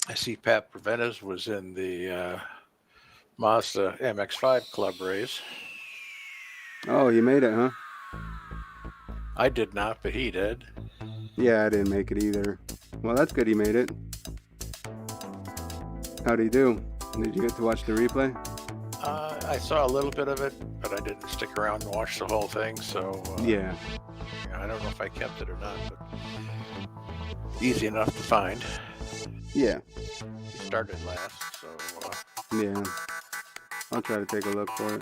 I see Pat Preventives was in the Mazda MX-5 club race. Oh, you made it, huh? I did not, but he did. Yeah, I didn't make it either. Well, that's good he made it. How'd he do? Did you get to watch the replay? I saw a little bit of it, but I didn't stick around and watch the whole thing, so Yeah. I don't know if I kept it or not, but easy enough to find. Yeah. He started last, so Yeah. I'll try to take a look for it.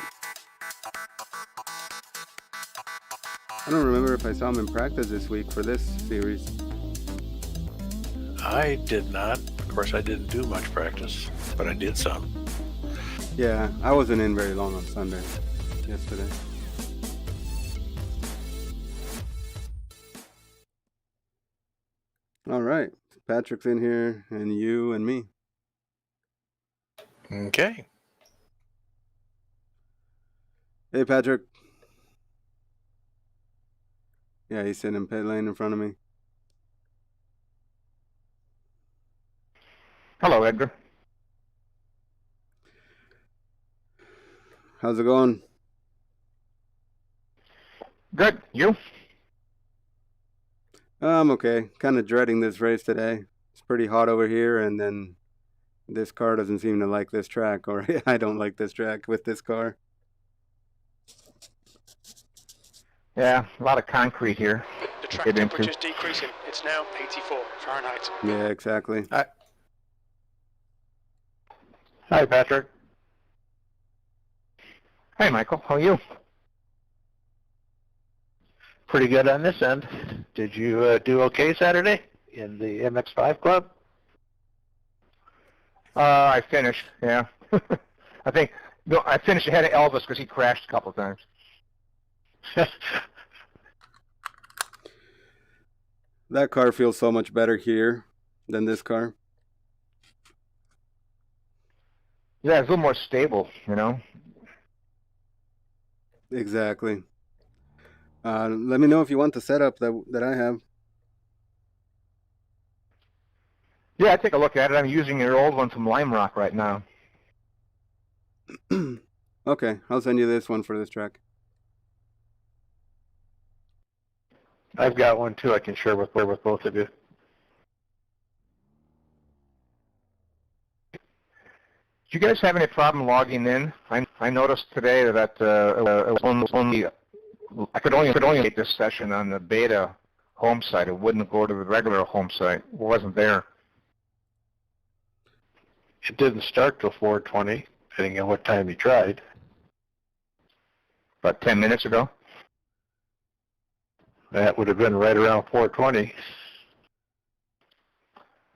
I don't remember if I saw him in practice this week for this series. I did not. Of course, I didn't do much practice, but I did some. Yeah, I wasn't in very long on Sunday, yesterday. All right, Patrick's in here, and you and me. Okay. Hey, Patrick. Yeah, he's sitting in pit lane in front of me. Hello, Edgar. How's it going? Good. You? I'm okay. Kind of dreading this race today. It's pretty hot over here, and then this car doesn't seem to like this track, or I don't like this track with this car. Yeah, a lot of concrete here. The track temperature is decreasing. It's now 84 Fahrenheit. Yeah, exactly. Hi, Patrick. Hey, Michael. How are you? Pretty good on this end. Did you do okay Saturday in the MX-5 club? I finished, yeah. I finished ahead of Elvis because he crashed a couple of times. That car feels so much better here than this car. Yeah, it's a little more stable, you know. Exactly. Let me know if you want the setup that I have. Yeah, I take a look at it. I'm using your old one from Lime Rock right now. Okay, I'll send you this one for this track. I've got one too I can share with both of you. Do you guys have any problem logging in? I noticed today that it was only I could only make this session on the beta home site. It wouldn't go to the regular home site. It wasn't there. It didn't start till 4:20, depending on what time you tried. About 10 minutes ago. That would have been right around 4:20.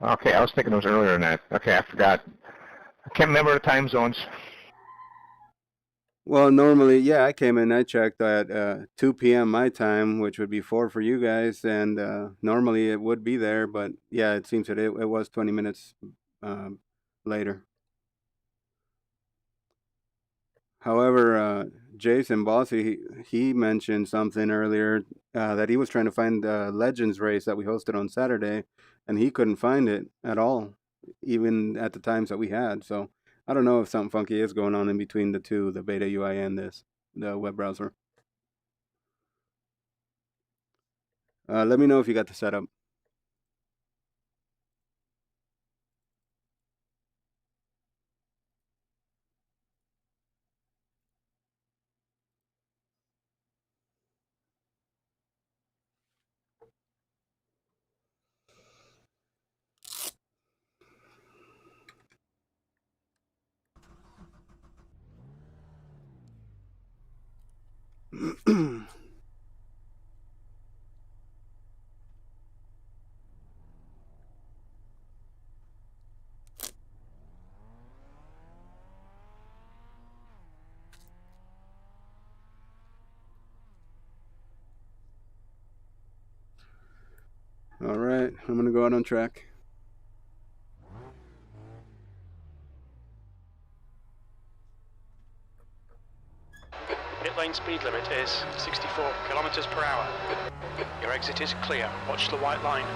Okay, I was thinking it was earlier than that. Okay, I forgot. I can't remember the time zones. Well, normally, yeah, I came in, I checked at 2 p.m. my time, which would be 4 for you guys, and normally it would be there, but yeah, it seems that it was 20 minutes later. However, Jason Bossy, he mentioned something earlier that he was trying to find the Legends race that we hosted on Saturday, and he couldn't find it at all, even at the times that we had. So I don't know if something funky is going on in between the two, the beta UI and the web browser. Let me know if you got the setup. All right, I'm going to go out on track. Pit lane speed limit is 64 kilometers per hour. Your exit is clear. Watch the white line.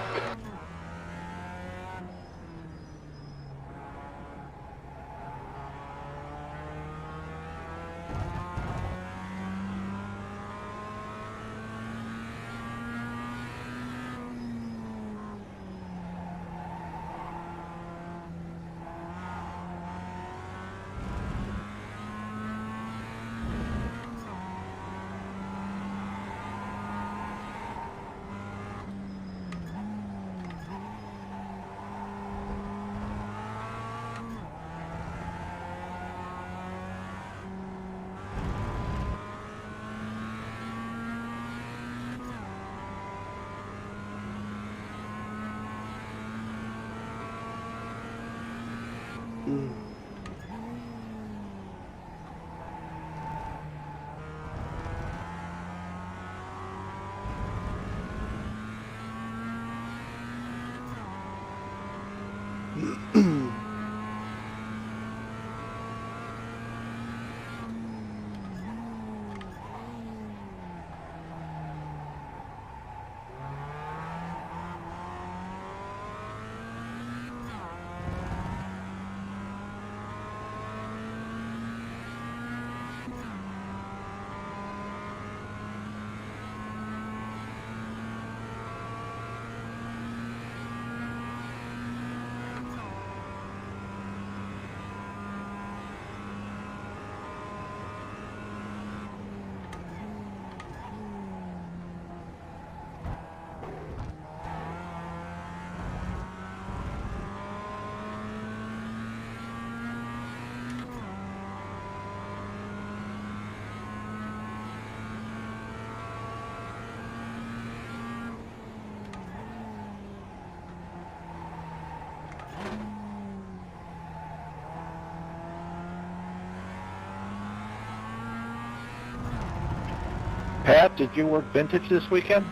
Pat, did you work vintage this weekend?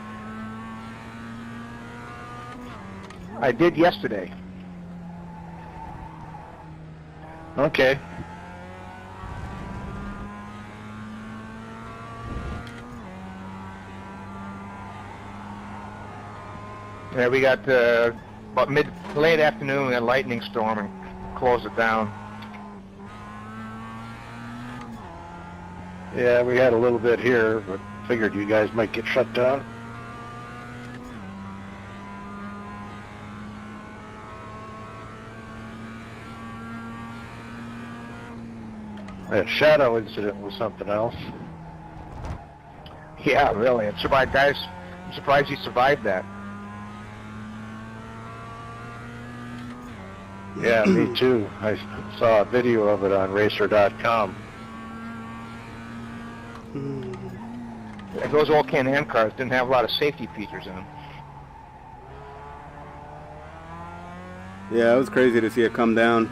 I did yesterday. Okay. Yeah, we got about late afternoon, we had a lightning storm and closed it down. Yeah, we had a little bit here, but figured you guys might get shut down. That shadow incident was something else. Yeah, really. I'm surprised he survived that. Yeah, me too. I saw a video of it on racer.com. Those old Can-Am cars didn't have a lot of safety features in them. Yeah, it was crazy to see it come down.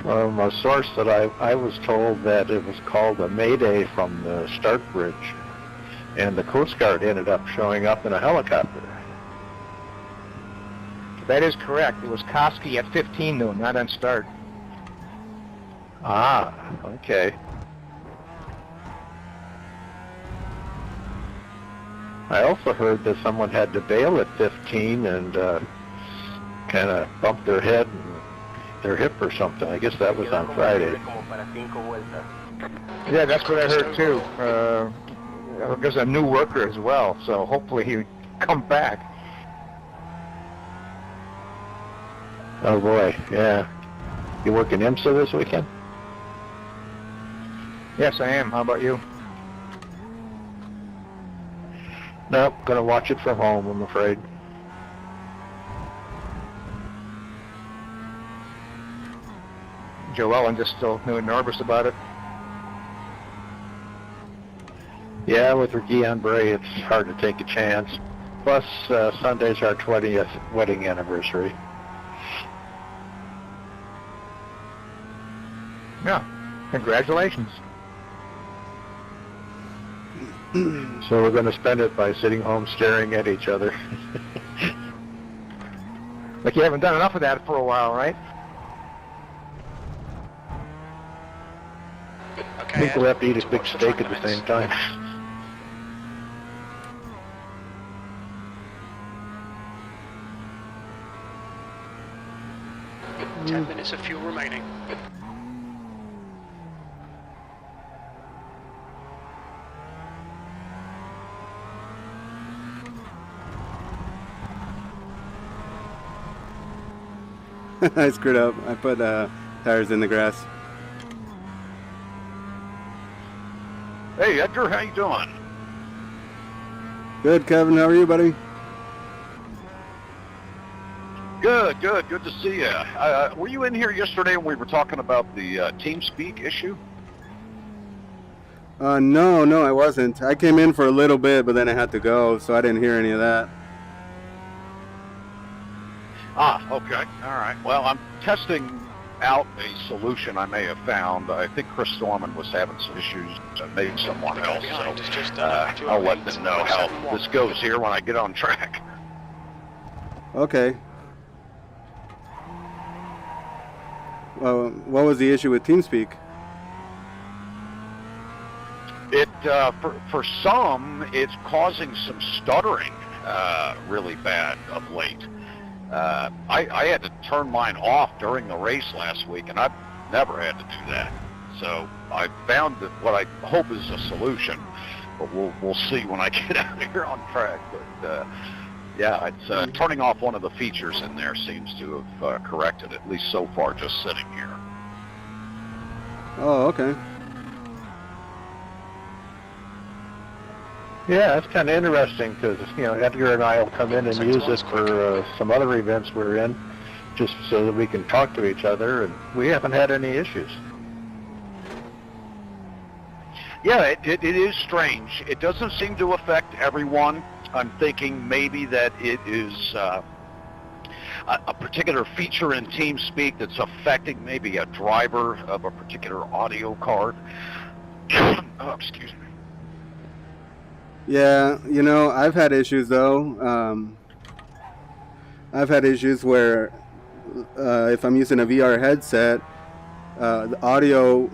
From a source that I was told that it was called a mayday from the start bridge, and the Coast Guard ended up showing up in a helicopter. That is correct. It was Koski at 15 noon, not on start. Ah, okay. I also heard that someone had to bail at 15 and kind of bumped their head and their hip or something. I guess that was on Friday. Yeah, that's what I heard too. There's a new worker as well, so hopefully he'll come back. Oh boy, yeah. You working IMSA this weekend? Yes, I am. How about you? Nope, gonna watch it from home, I'm afraid. Joellen just still nervous about it. Yeah, with her Guion Bray, it's hard to take a chance. Plus, Sunday's our 20th wedding anniversary. Yeah, congratulations. So we're going to spend it by sitting home staring at each other. Like you haven't done enough of that for a while, right? I think we'll have to eat a big steak at the same time. Ten minutes of fuel remaining. I screwed up. I put tires in the grass. Hey, Edgar, how you doing? Good, Kevin. How are you, buddy? Good to see you. Were you in here yesterday when we were talking about the TeamSpeak issue? No, I wasn't. I came in for a little bit, but then I had to go, so I didn't hear any of that. Ah, okay. All right. Well, I'm testing out a solution I may have found. I think Chris Storman was having some issues, maybe someone else. behind So is just I'll let them know how this goes here when I get on track. Okay. Well, what was the issue with TeamSpeak? It for some, it's causing some stuttering really bad of late. I had to turn mine off during the race last week, and I've never had to do that. So I found that what I hope is a solution, but we'll see when I get out here on track. But yeah, it's turning off one of the features in there seems to have corrected it, at least so far, just sitting here. Oh, okay. Yeah, it's kind of interesting because, you know, Edgar and I will come in and use it for some other events we're in, just so that we can talk to each other, and we haven't had any issues. Yeah, it is strange. It doesn't seem to affect everyone. I'm thinking maybe that it is a particular feature in TeamSpeak that's affecting maybe a driver of a particular audio card. Oh, excuse me. Yeah, you know, I've had issues though. I've had issues where if I'm using a VR headset, the audio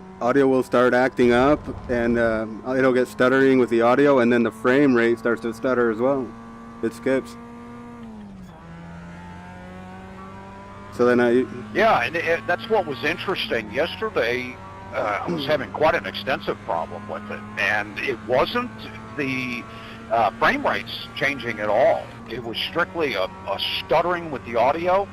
will start acting up, and it'll get stuttering with the audio, and then the frame rate starts to stutter as well. It skips. So then Yeah, and that's what was interesting. Yesterday, I was having quite an extensive problem with it, and it wasn't the frame rates changing at all. It was strictly a stuttering with the audio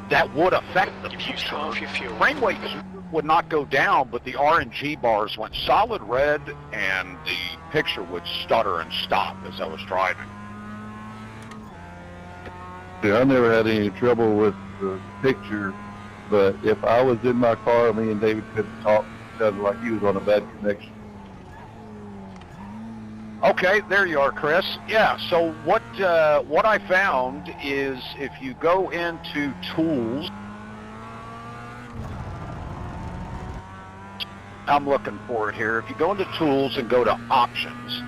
that would affect the You've used half your fuel. frame rates would not go down, but the RNG bars went solid red, and the picture would stutter and stop as I was driving. Yeah, I never had any trouble with the picture, but if I was in my car, me and David couldn't talk to each other like he was on a bad connection. Okay, there you are, Chris. Yeah, so what I found is if you go into Tools, I'm looking for it here. If you go into Tools and go to Options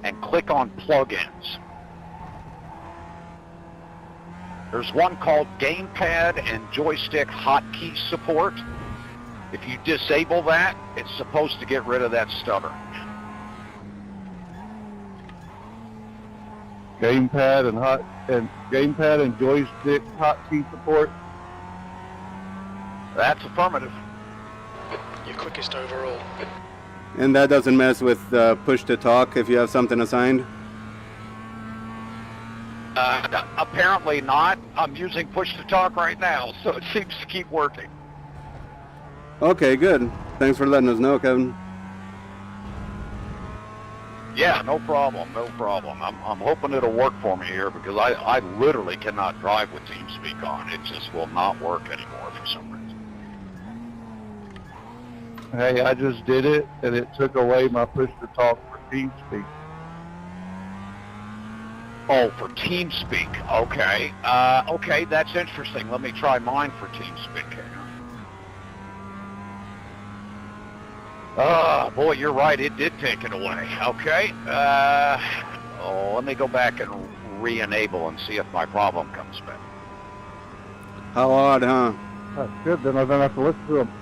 and click on Plugins, there's one called Gamepad and Joystick Hotkey Support. If you disable that, it's supposed to get rid of that stutter. Gamepad and joystick hotkey support. That's affirmative. Your quickest overall. and that doesn't mess with push to talk if you have something assigned. Apparently not. I'm using push to talk right now, so it seems to keep working. Okay, good. Thanks for letting us know, Kevin. Yeah, no problem, no problem. I'm hoping it'll work for me here because I literally cannot drive with TeamSpeak on. It just will not work anymore for some reason. Hey, I just did it, and it took away my push to talk for TeamSpeak. Oh, for TeamSpeak. Okay. Okay, that's interesting. Let me try mine for TeamSpeak here. Oh, boy, you're right. It did take it away. Okay. Let me go back and re-enable and see if my problem comes back. How odd, huh? That's good, then I don't have to listen to them.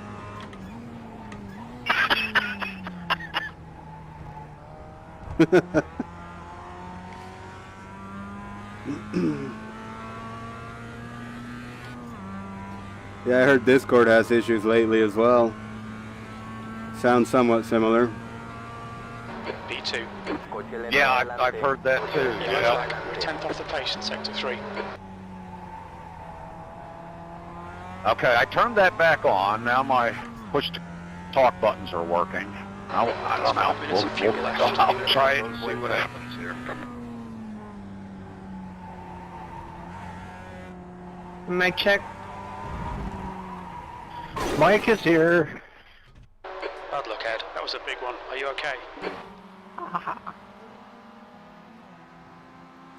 Yeah, I heard Discord has issues lately as well. Sounds somewhat similar. B2. Yeah, I've heard that too. Yellow Yeah. flag. We're 10th off the pace in sector 3. Okay, I turned that back on. Now my push-to-talk buttons are working. I don't know. 5 minutes of fuel left. I'll try it and see what happens here. Mic check. Mike is here. Bad luck, Ed. That was a big one. Are you okay?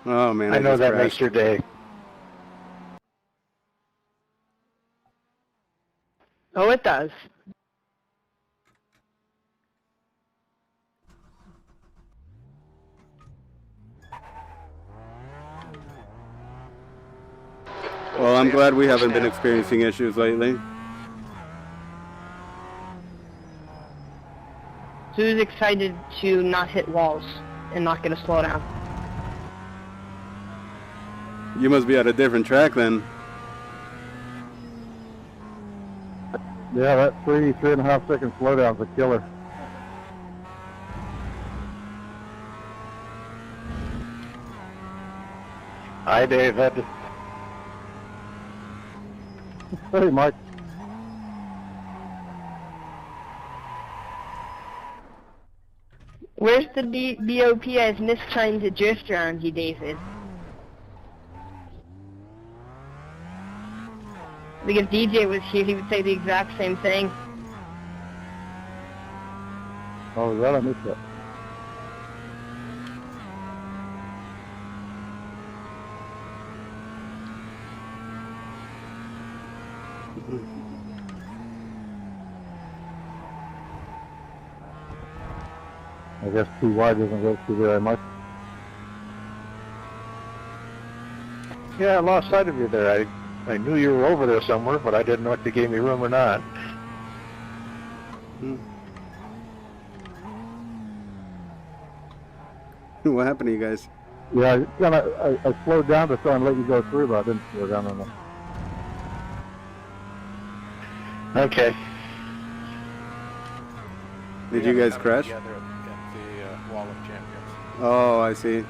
Oh man, I know just that crashed. makes your day. Oh, it does. Well, I'm glad we haven't been experiencing issues lately. Who's excited to not hit walls and not get a slowdown? You must be at a different track then. Yeah, that 3.5 second slowdown's a killer. Hi, David. Hey, Mike. Where's the BOP as trying to drift around you, David? I think if DJ was here, he would say the exact same thing. Oh, is that I missed that? I guess too wide doesn't go through very much. Yeah, I lost sight of you there. I knew you were over there somewhere, but I didn't know if you gave me room or not. What happened to you guys? Yeah, I slowed down to try and let you go through, but I didn't slow down enough. Okay. Did you guys crash? Together at the Wall of Champions. Oh, I see.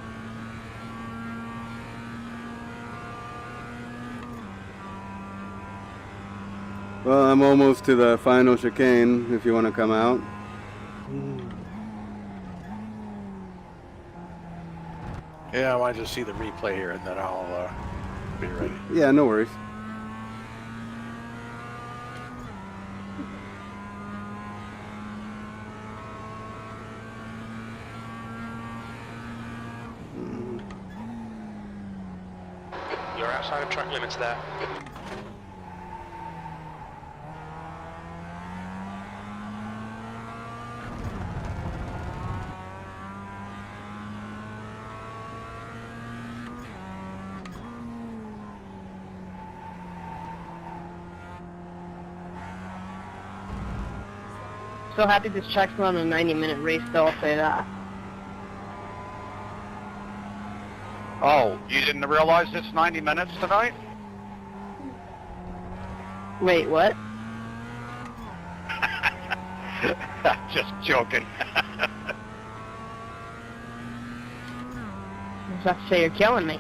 Well, I'm almost to the final chicane if you want to come out. Yeah, I want to just see the replay here, and then I'll be ready. Yeah, no worries. You're outside of track limits there. So happy this track's not a 90-minute race, though, I'll say that. Oh, you didn't realize it's 90 minutes tonight? Wait, what? Just joking. I was about to say you're killing me.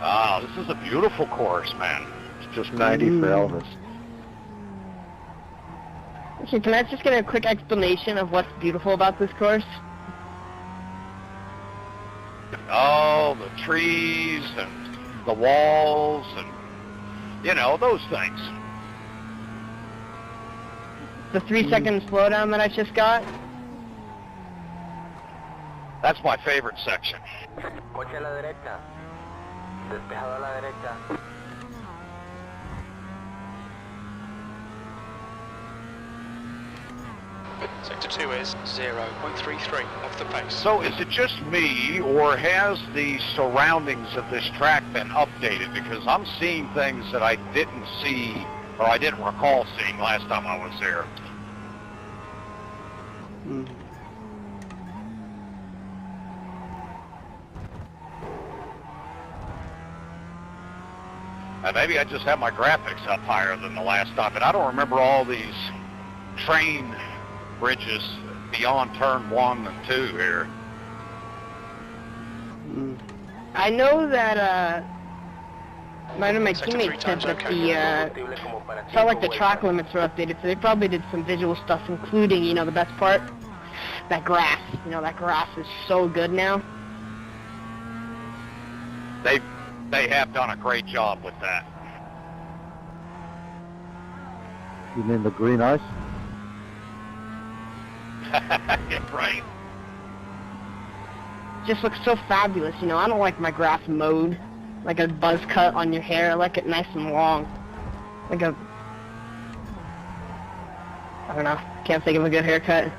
Oh, this is a beautiful course, man. It's just 90 for Elvis. Okay, can I just get a quick explanation of what's beautiful about this course? Oh, the trees and the walls and, you know, those things. The 3-second slowdown that I just got? That's my favorite section. Coche a la derecha. Despejado a la derecha. Sector 2 is 0.33 off the pace. So is it just me, or has the surroundings of this track been updated? Because I'm seeing things that I didn't see, or I didn't recall seeing last time I was there. And maybe I just have my graphics up higher than the last time, but I don't remember all these train bridges beyond turn 1 and 2 here. I know that, one of my teammates said that felt like the track limits were updated, so they probably did some visual stuff, including, you know, the best part, that grass. You know, that grass is so good now. They have done a great job with that. You mean the green ice? Right. Just looks so fabulous, you know. I don't like my grass mowed, like a buzz cut on your hair. I like it nice and long. Like a... I don't know. Can't think of a good haircut.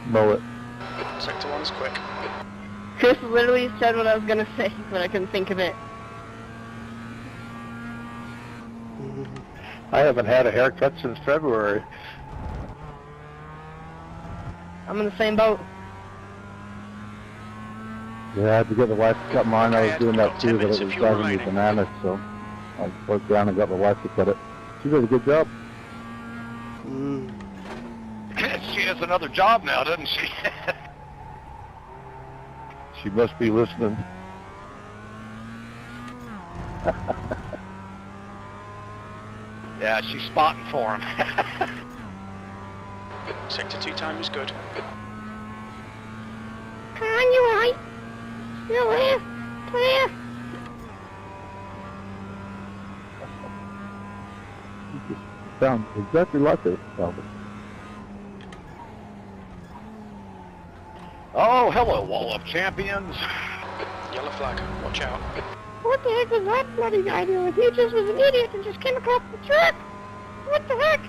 Mow it. Sector 1's quick. Chris literally said what I was gonna say, but I couldn't think of it. I haven't had a haircut since February. I'm in the same boat. Yeah, I had to get the wife to cut mine. I was doing that too, but it was driving me bananas, so I broke down and got my wife to cut it. She did a good job. She has another job now, doesn't she? She must be listening. Yeah, she's spotting for him. Sector 2 time is good. Come on, you're right. You're there. Clear. Sounds exactly like it, Albert. Oh, hello, Wallop champions. Yellow flag, watch out. What the heck was that bloody guy doing? He just was an idiot and just came across the track. What the heck?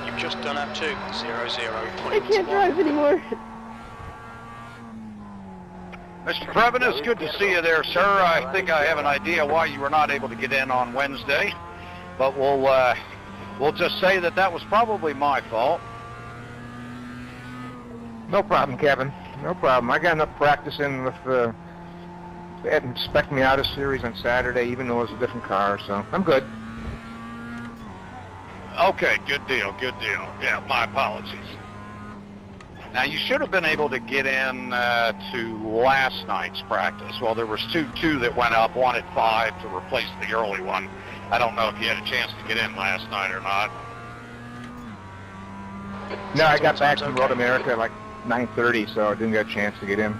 You've just done up to 00.1. I can't drive anymore. Mr. Prevenus, good to see you there, sir. I think I have an idea why you were not able to get in on Wednesday, but we'll just say that that was probably my fault. No problem, Kevin. No problem. I got enough practice in with they hadn't spec'd me out a series on Saturday, even though it was a different car, so I'm good. Okay, good deal, good deal. Yeah, my apologies. Now, you should have been able to get in to last night's practice. Well, there was two that went up, one at 5 to replace the early one. I don't know if you had a chance to get in last night or not. No, I got back from Road America at like 9:30, so I didn't get a chance to get in.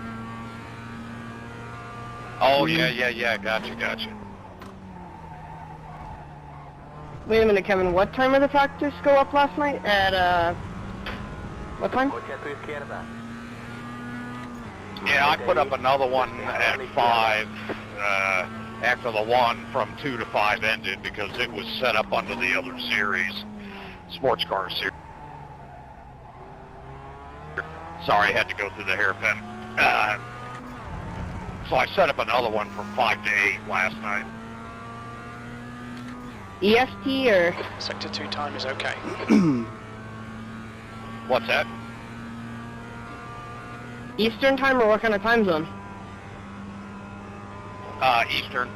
Oh, yeah, gotcha. Wait a minute, Kevin. What time did the practice go up last night? At, what time? Yeah, I put up another one at 5 after the one from 2 to 5 ended because it was set up under the other series, sports car series. Sorry, I had to go through the hairpin. So I set up another one from 5 to 8 last night. EST or? Sector 2 time is okay. What's that? Eastern time or what kind of time zone? Eastern.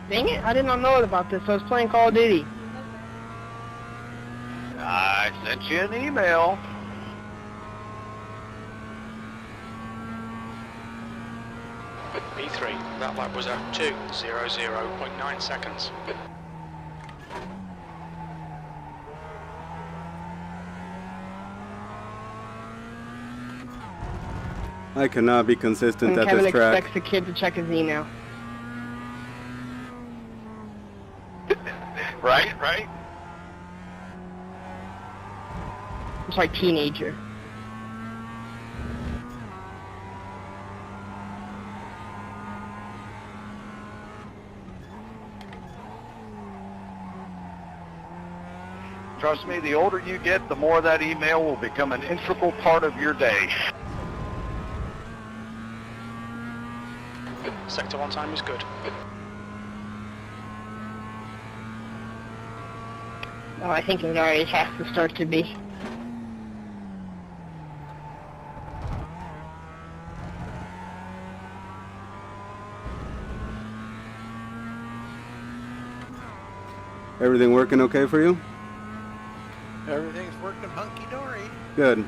Dang it, I did not know about this. I was playing Call of Duty. I sent you an email. B3, that lap was at 2:00.9 seconds. I cannot be consistent And at Kevin this track. expects the kid to check his email. Right? I'm sorry, teenager. Trust me, the older you get, the more that email will become an integral part of your day. Sector 1 time is good. Oh, I think it already has to start to be. Everything working okay for you? Everything's working hunky-dory. Good.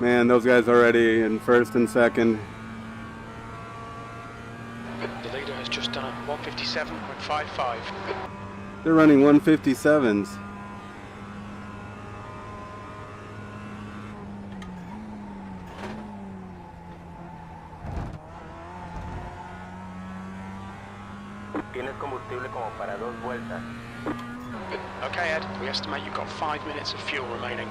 Man, those guys already in first and second. The leader has just done a 157.55. They're running 157s. Tienes combustible como para 2 vueltas. Okay, Ed, we estimate you've got 5 minutes of fuel remaining.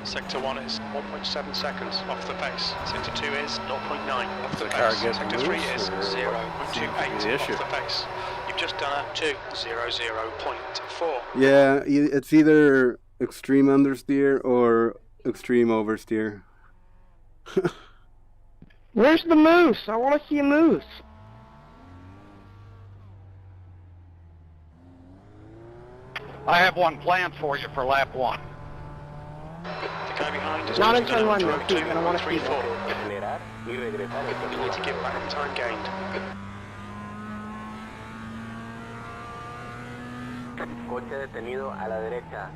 Sector 1 is 1.7 seconds off the pace. Sector 2 is 0.9 off the The car pace. gets Sector 3 loose, is or 0.28 the off issue? the pace. You've just done a 2:00.4. Yeah, it's either extreme understeer or extreme oversteer. Where's the moose? I want to see a moose. I have one planned for you for lap 1. The guy behind is Not just in turn done a 1 though, Steve. I don't want to see that. 2:34. Acelerar y regresar el You need to give back the time gained. Coche detenido a la derecha.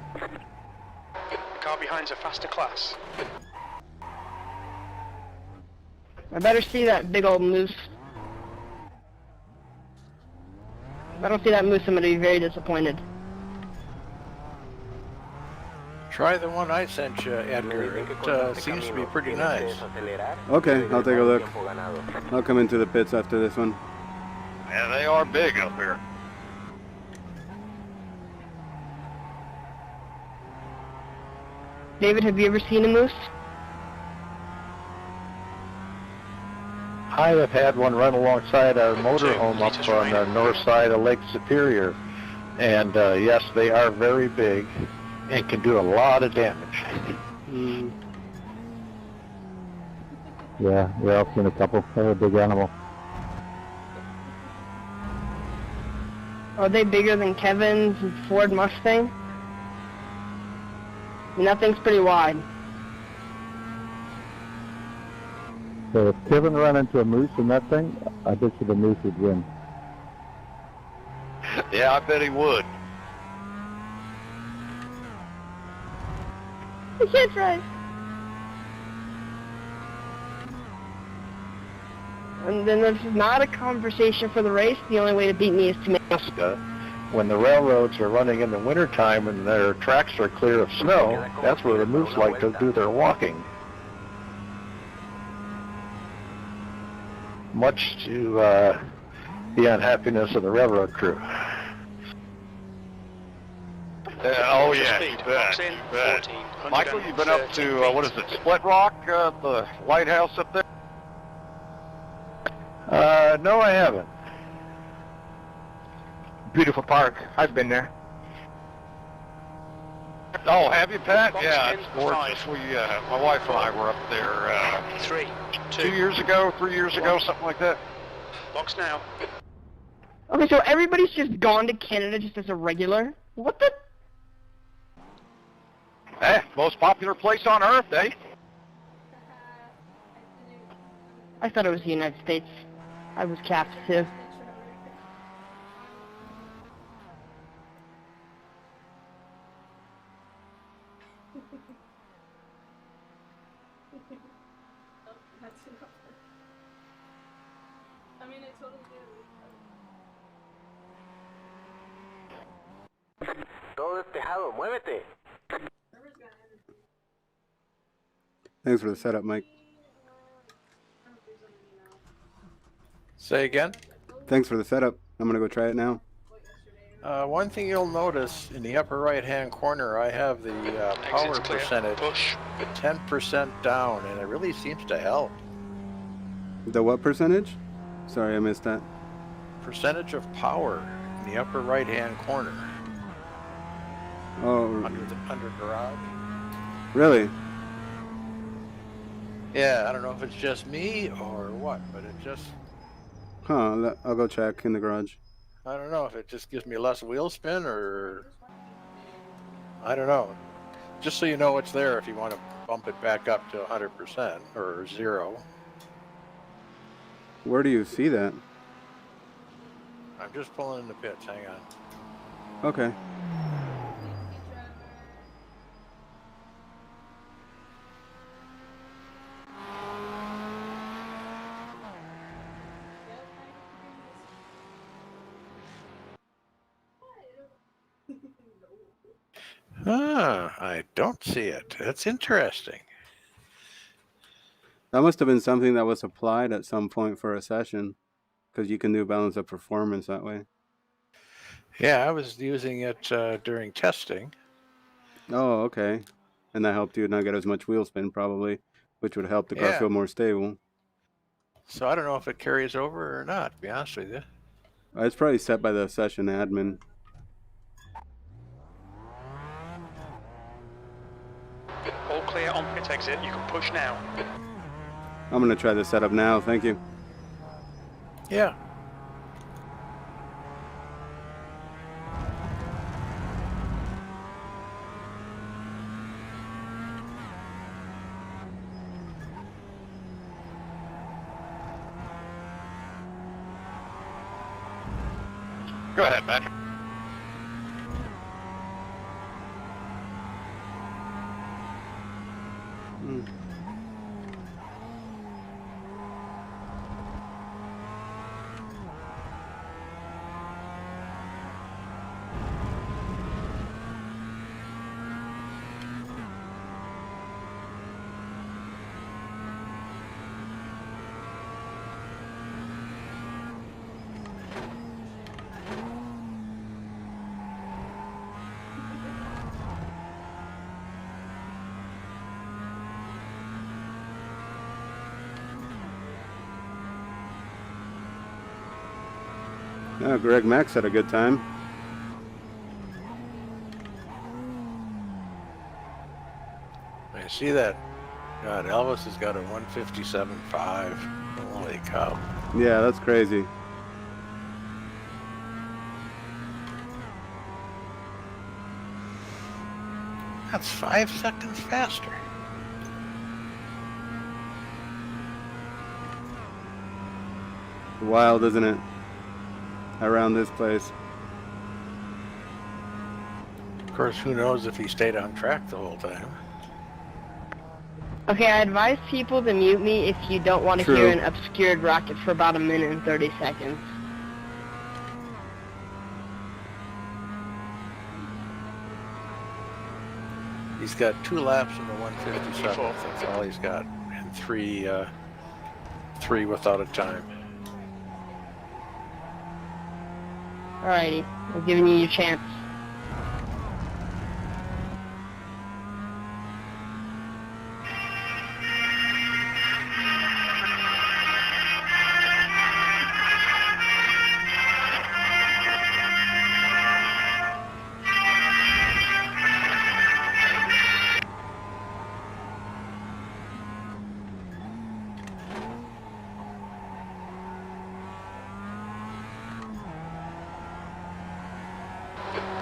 The car behind's a faster class. I better see that big old moose. If I don't see that moose, I'm going to be very disappointed. Try the one I sent you, Edgar. It seems to be pretty nice. Okay, I'll take a look. I'll come into the pits after this one. Yeah, they are big up here. David, have you ever seen a moose? I have had one run alongside our motorhome up on the north side of Lake Superior. And yes, they are very big and can do a lot of damage. Yeah, I've seen a couple. They're a big animal. Are they bigger than Kevin's Ford Mustang? I mean, that thing's pretty wide. So if Kevin ran into a moose in that thing, I bet you the moose would win. Yeah, I bet he would. I can't drive. And then this is not a conversation for the race. The only way to beat me is to make... When the railroads are running in the wintertime and their tracks are clear of snow, that's where the moose like to do their walking. Much to the unhappiness of the railroad crew. Oh yeah, Speed. you bet, Box in, you bet. 14, Michael, you've been up to, what is it, Split Rock, the lighthouse up there? No, I haven't. Beautiful park. I've been there. Oh, have you, Pat? Box Yeah, in, it's gorgeous. 5. We, my wife and I were up there 3, 2, 2 years ago, 3 years ago, something like that. box now. Okay, so everybody's just gone to Canada just as a regular? What the... Most popular place on earth, eh? I thought it was the United States. I was capped too. Todo despejado, muévete. Thanks for the setup, Mike. Say again? Thanks for the setup. I'm going to go try it now. One thing you'll notice in the upper right-hand corner, I have the power Exit's clear. percentage Push. 10% down, and it really seems to help. The what percentage? Sorry, I missed that. Percentage of power in the upper right-hand corner Oh, under garage. really? Yeah, I don't know if it's just me or what, but it just, Huh, I'll go check in the garage. I don't know if it just gives me less wheel spin or, I don't know. Just so you know it's there if you want to bump it back up to 100% or 0. Where do you see that? I'm just pulling in the pits, hang on. Okay. Ah, I don't see it. That's interesting. That must have been something that was applied at some point for a session, because you can do balance of performance that way. Yeah, I was using it during testing. Oh, okay. And that helped you not get as much wheel spin, probably, which would help the car Yeah. feel more stable. So I don't know if it carries over or not, to be honest with you. It's probably set by the session admin. All clear on pit exit. You can push now. I'm going to try the setup now. Thank you. Yeah. Go ahead, Patrick. Mm. Oh, Greg Max had a good time. I see that. God, Elvis has got a 157.5. Holy cow. Yeah, that's crazy. That's 5 seconds faster. Wild, isn't it? Around this place. Of course, who knows if he stayed on track the whole time. Okay, I advise people to mute me if you don't want to True. hear an obscured rocket for about 1 minute and 30 seconds. He's got 2 laps in the 157. That's all he's got. And three without a time. Alrighty, I'm giving you your chance.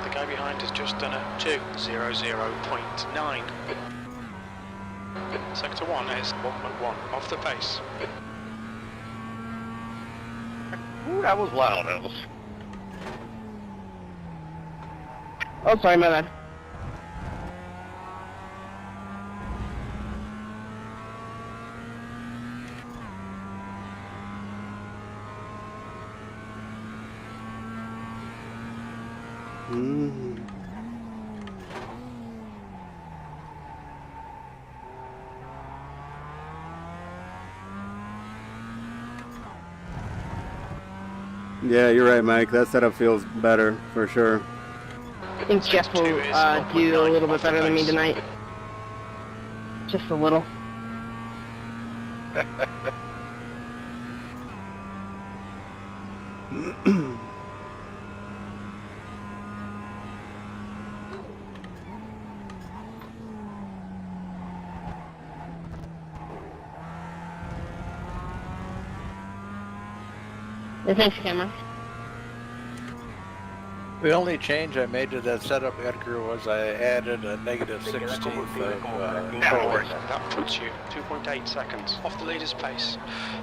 The guy behind has just done a 2:00.9. Sector 1 is 1.1 off the pace. Ooh, that was loud, Elvis. Oh, sorry, my bad. Mm. Yeah, you're right, Mike. That setup feels better, for sure. I think Jeff will do a little bit better than me tonight. Just a little. Yeah, thanks, Cameron. The only change I made to that setup, Edgar, was I added a negative 16th of torque. That puts you 2.8 seconds off the leader's pace.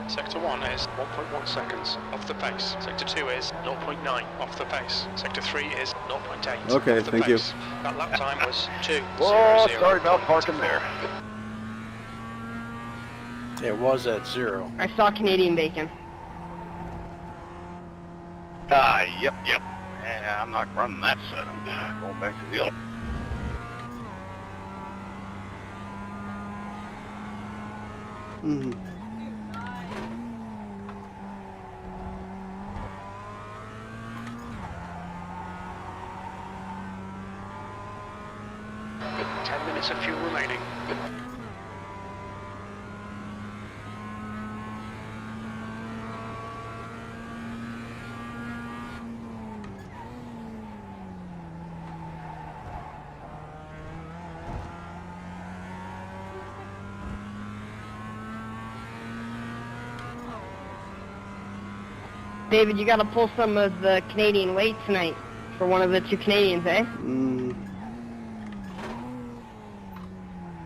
Sector 1 is 1.1 seconds off the pace. Sector 2 is 0.9 off the pace. Sector 3 is 0.8 Okay, off the thank you. pace. That lap time was 2:00. Oh, sorry about parking there. It was at 0. I saw Canadian bacon. Yep. Yeah, I'm not running that setup. Going back to the other. Mm. 10 minutes of fuel remaining. David, you gotta pull some of the Canadian weight tonight for one of the two Canadians, eh? Mm.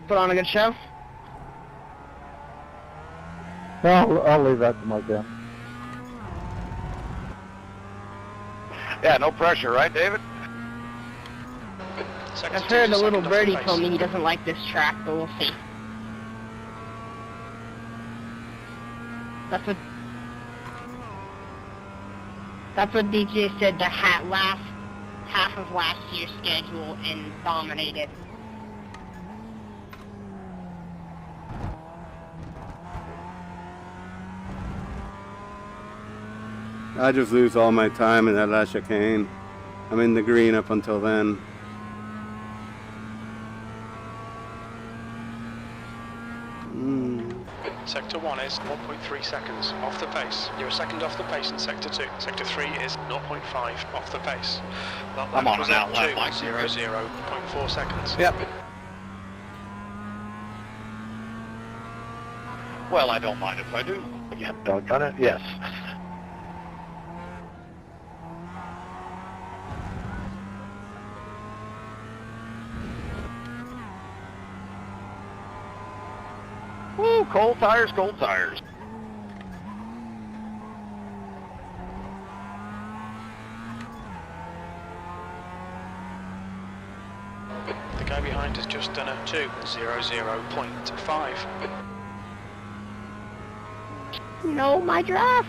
Put on a good show. I'll leave that to my gun. Yeah, no pressure, right, David? Sector I've 2 heard is a little second off the birdie pace. told me he doesn't like this track, but we'll see. That's what DJ said the last half of last year's schedule and dominated. I just lose all my time in that last chicane. I'm in the green up until then. Sector 1 is 1.3 seconds off the pace. You're a second off the pace in Sector 2. Sector 3 is 0.5 off the pace. That I'm lap on was an at outlet like 0.4 seconds. Yep. Well, I don't mind if I do. Yeah, doggone it, yes. Woo, cold tires, cold tires. The guy behind has just done a 2:00.5. No, my draft.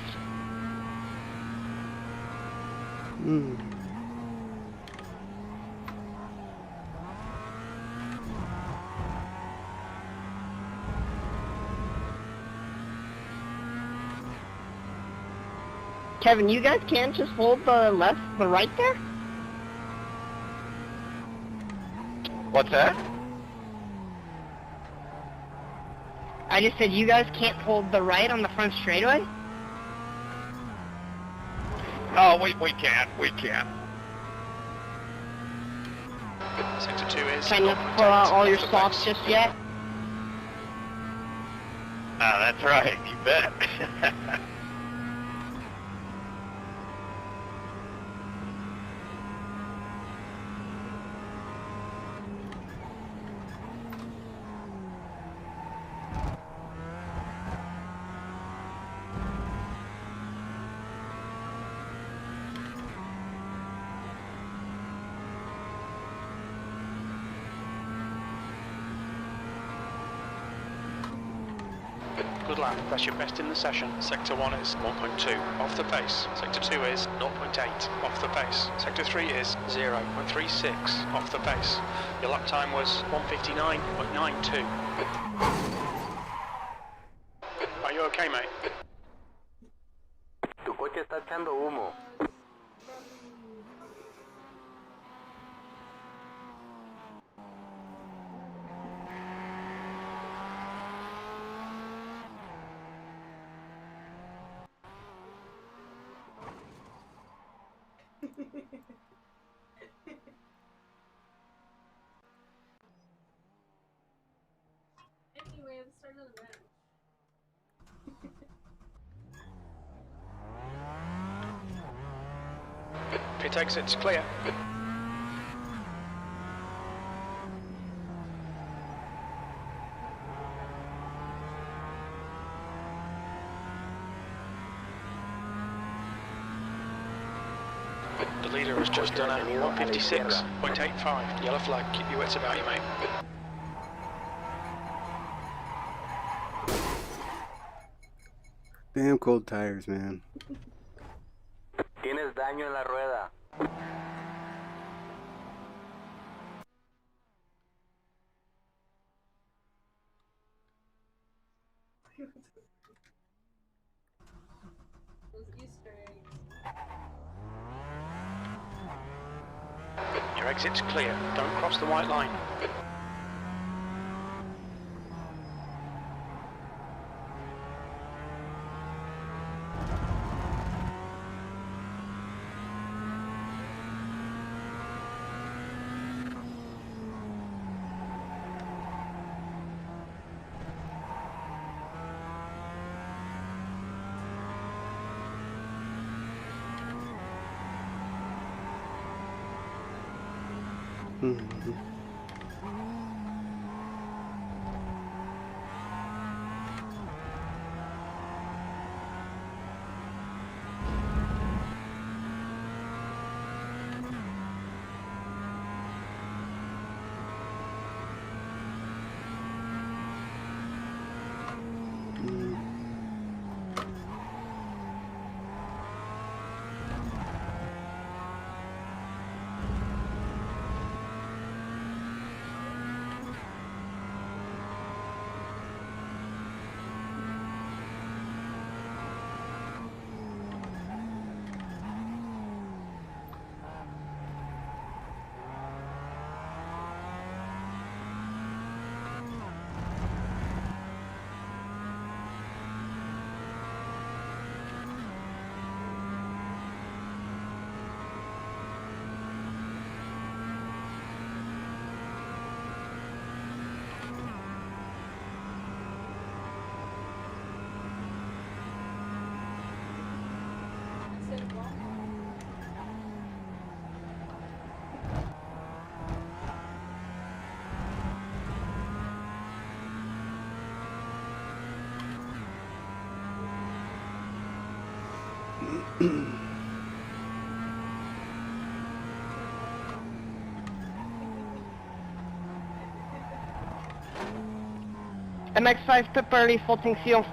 Kevin, you guys can't just hold the right there? What's that? I just said you guys can't hold the right on the front straightaway? Oh, we can't. We can't. Sector 2 is Trying to 0.8 pull out all your off the stops pace. just yet? Ah, that's right. You bet. Good lap, that's your best in the session. Sector 1 is 1.2 off the pace. Sector 2 is 0.8 off the pace. Sector 3 is 0.36 off the pace. Your lap time was 1:59.92. Are you okay, mate? Tu coche está echando humo. Anyway, let's start another match. Pit exit's clear. The leader has just done a 1:56.85. Yellow flag, keep your wits about you, mate. Damn cold tires, man. Tienes daño en la rueda. Your exit's clear. Don't cross the white line. MX5 pip early, full tank seal.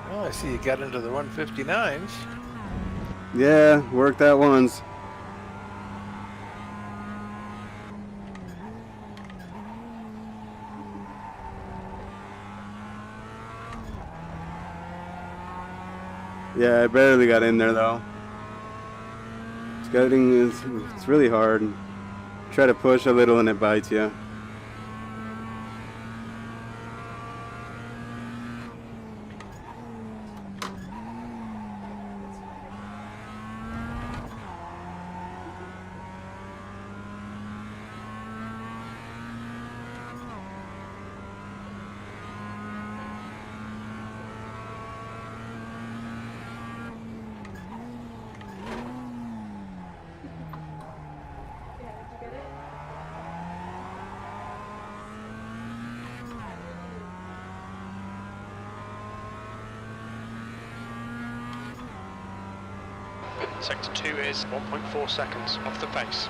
Well, I see you got into the 159s. Yeah, worked that once. Yeah, I barely got in there though. It's really hard. Try to push a little and it bites you. Sector 2 is 1.4 seconds off the pace.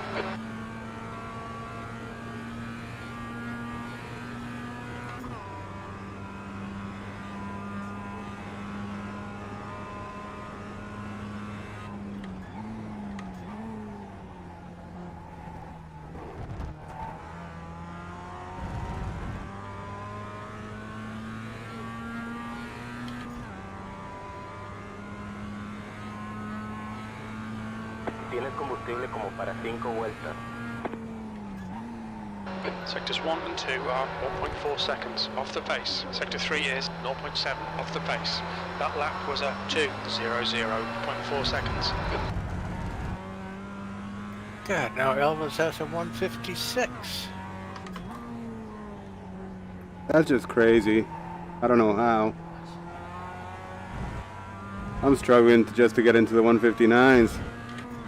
Tienes combustible como para 5 vueltas. Sectors 1 and 2 are 1.4 seconds off the pace. Sector 3 is 0.7 off the pace. That lap was a 2:00.4 seconds. God, now Elvis has a 156. That's just crazy. I don't know how. I'm struggling just to get into the 159s.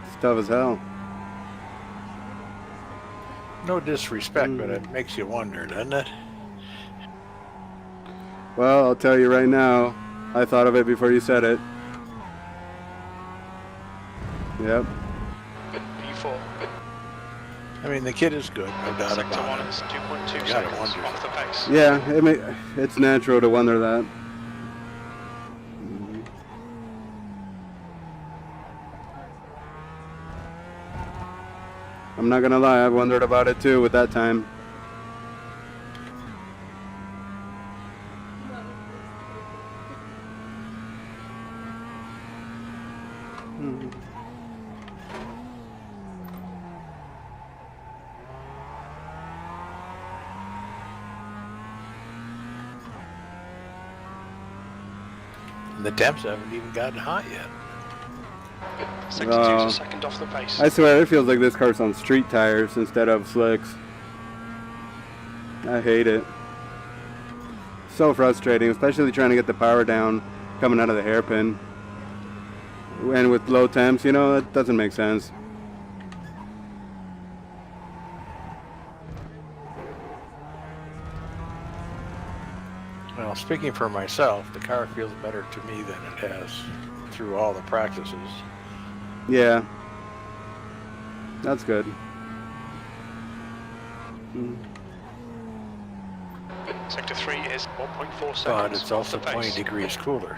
It's tough as hell. No disrespect, but it makes you wonder, doesn't it? Well, I'll tell you right now, I thought of it before you said it. Yep. P4. I mean, the kid is good, no doubt Sector 1 about it. is 2.2 You gotta seconds wonder. off the pace. Yeah, it's natural to wonder that. I'm not gonna lie, I wondered about it too with that time. And the temps haven't even gotten hot yet. Sector 2's a second off the pace. I swear, it feels like this car's on street tires instead of slicks. I hate it. So frustrating, especially trying to get the power down coming out of the hairpin. And with low temps, you know, that doesn't make sense. Well, speaking for myself, the car feels better to me than it has through all the practices. Yeah. That's good. Sector 3 is 1.4 seconds. But it's off also the pace. 20 degrees cooler.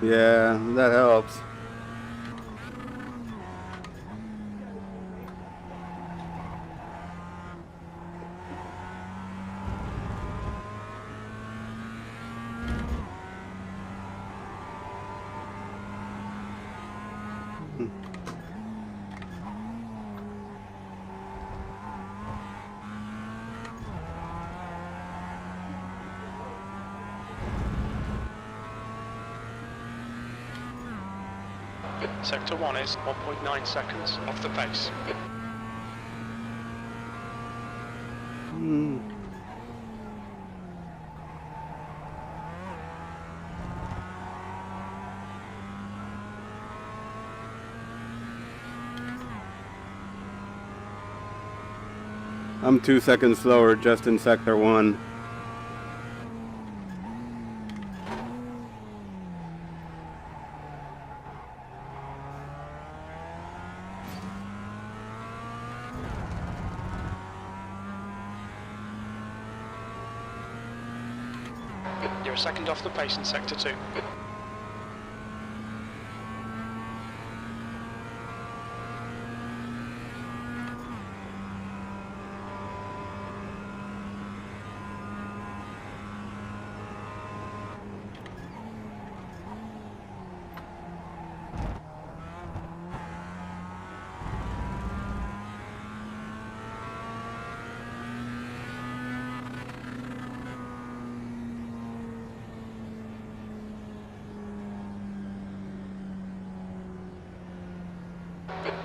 Yeah, that helps. Sector 1 is 1.9 seconds off the pace. I'm 2 seconds slower just in Sector 1. You're a second off the pace in Sector 2.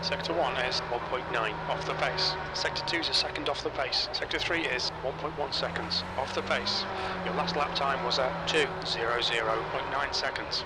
Sector 1 is 1.9 off the pace. Sector 2 is a second off the pace. Sector 3 is 1.1 seconds off the pace. Your last lap time was at 2:00.9 seconds.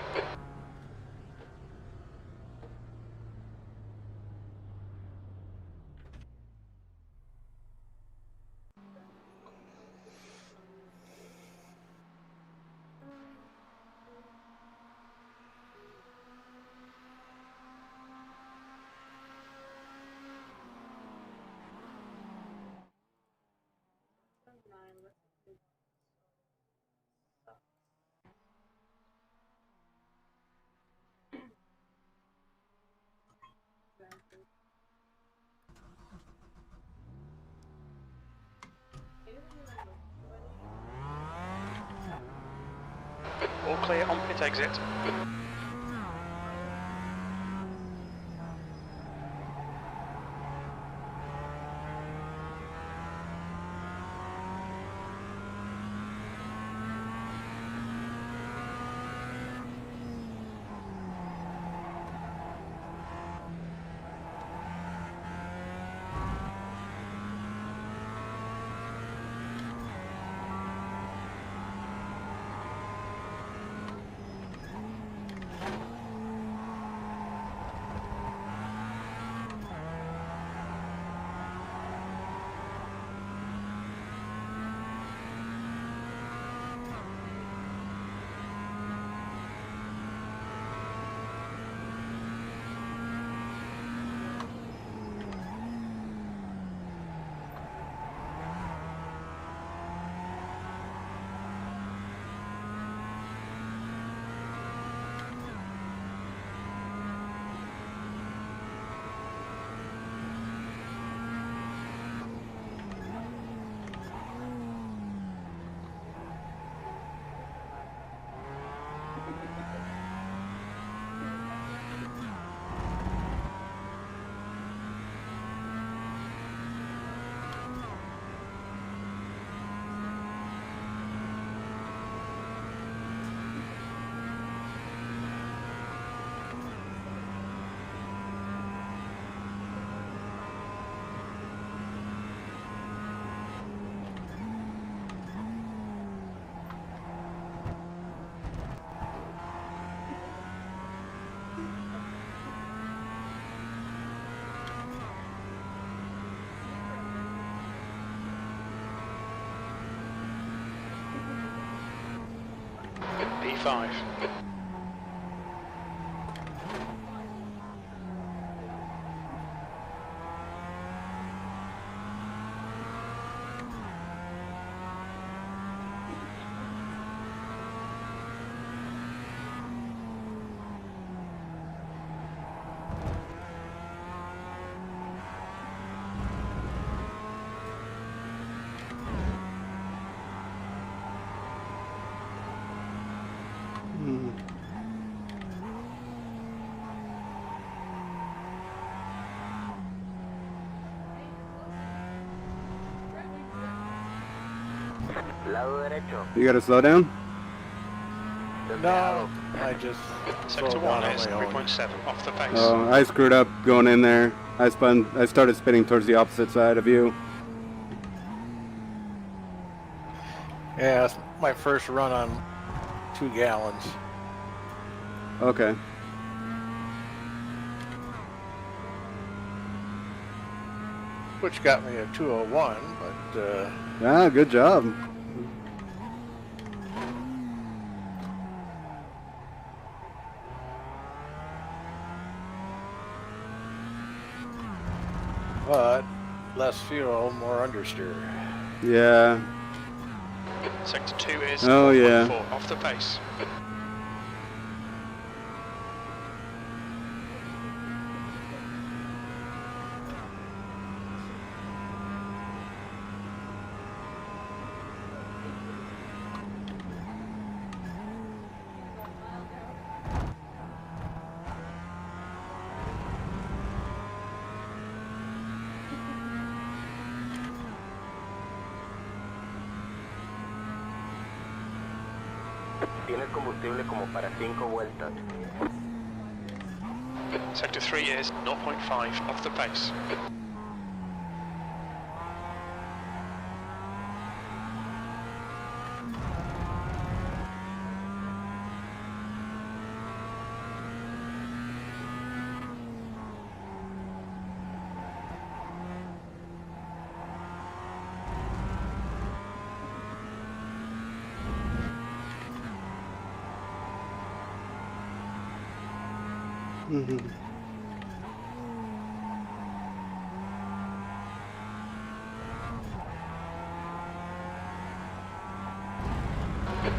All clear on pit exit. P5. Lado derecho. You gotta slow down? No, I just Sector slowed 1 down is on my own. 3.7 off the pace. Oh, I screwed up going in there. I started spinning towards the opposite side of you. Yeah, it's my first run on 2 gallons. Okay. Which got me a 201, but Ah, good job. less fuel, more understeer. Yeah. Sector 2 is Oh, 1.4 yeah. off the pace. Tienes combustible como para 5 vueltas. Sector 3 is 0.5 off the pace.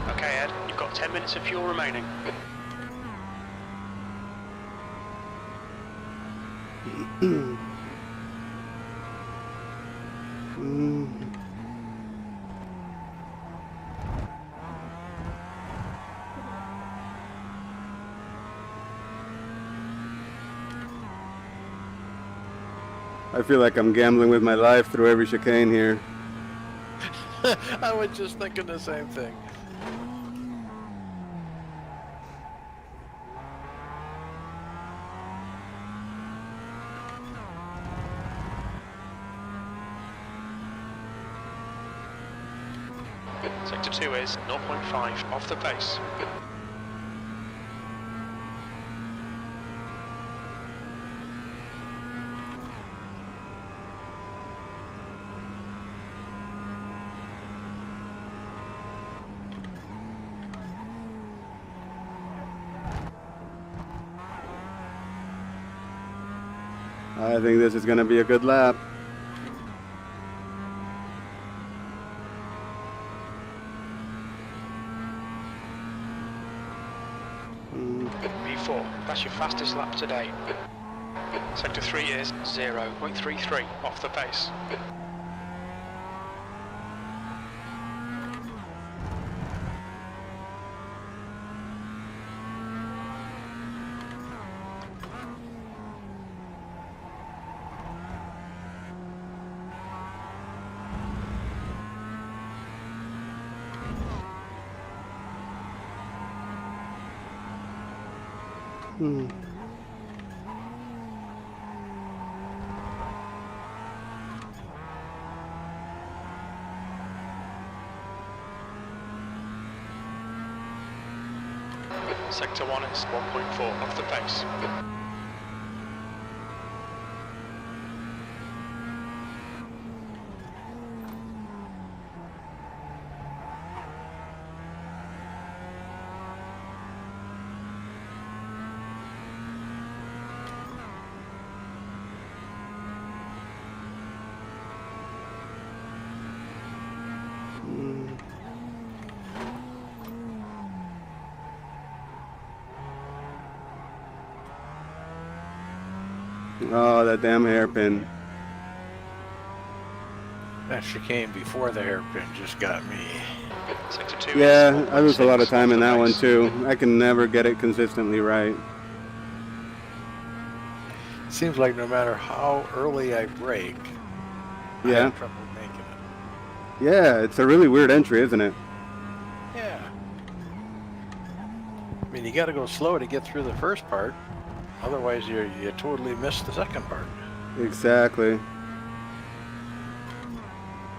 Okay, Ed, you've got 10 minutes of fuel remaining. I feel like I'm gambling with my life through every chicane here. I was just thinking the same thing. Sector 2 is 0.5 off the pace. I think this is going to be a good lap. V4, that's your fastest lap today. Sector 3 is 0.33 off the pace. Sector 1 is 1.4 off the pace. Oh, that damn hairpin. That chicane before the hairpin just got me. Sector 2 Yeah, is I lose a lot of 1.6 time off in the that one pace. too. I can never get it consistently right. Seems like no matter how early I brake, I Yeah. have trouble making it. Yeah, it's a really weird entry, isn't it? Yeah. I mean, you got to go slow to get through the first part. Otherwise, you totally miss the second part. Exactly.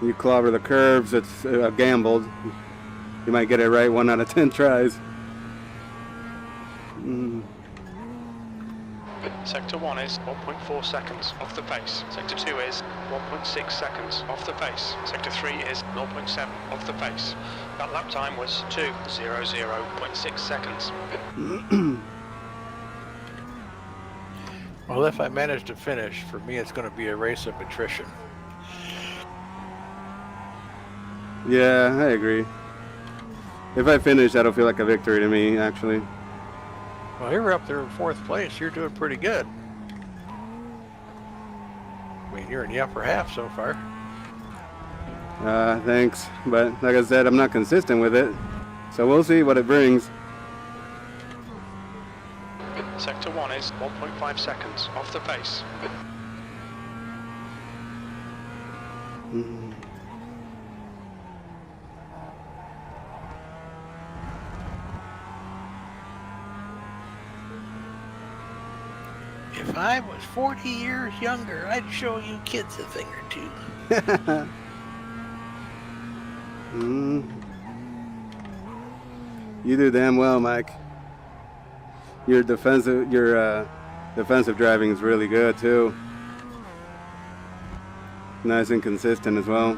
You clobber the curves, it's gambled. You might get it right 1 out of 10 tries. Sector 1 is 1.4 seconds off the pace. Sector 2 is 1.6 seconds off the pace. Sector 3 is 0.7 off the pace. That lap time was 2:00.6 seconds. Well, if I manage to finish, for me, it's going to be a race of attrition. Yeah, I agree. If I finish, that'll feel like a victory to me, actually. Well, you're up there in 4th place. You're doing pretty good. I mean, you're in the upper half so far. Thanks. But like I said, I'm not consistent with it. So we'll see what it brings. Sector 1 is 1.5 seconds off the pace. If I was 40 years younger, I'd show you kids a thing or two. You do damn well, Mike. Your defensive driving is really good too. Nice and consistent as well.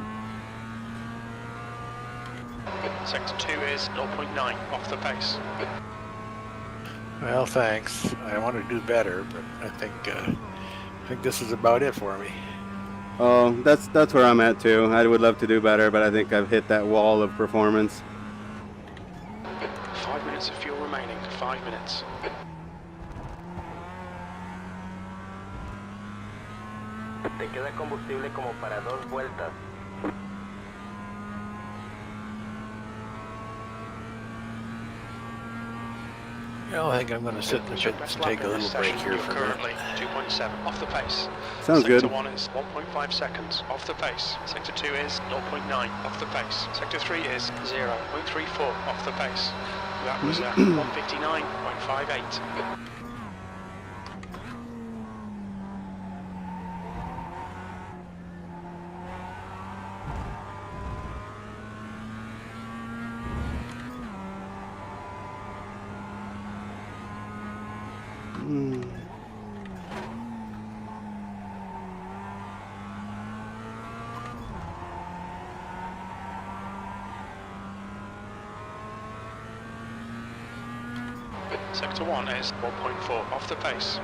Sector 2 is 0.9 off the pace. Well, thanks. I want to do better, but I think this is about it for me. Oh, that's where I'm at too. I would love to do better, but I think I've hit that wall of performance. 5 minutes of fuel remaining. 5 minutes. Te queda combustible como para 2 vueltas. Well, I think I'm going to sit in the pit and take a little break here for a currently minute. 2.7 off the pace. Sounds good. Sector 1 is 1.5 seconds off the pace. Sector 2 is 0.9 off the pace. Sector 3 is 0.34 off the pace. That was 159.58. Sector 1 is 1.4 off the pace.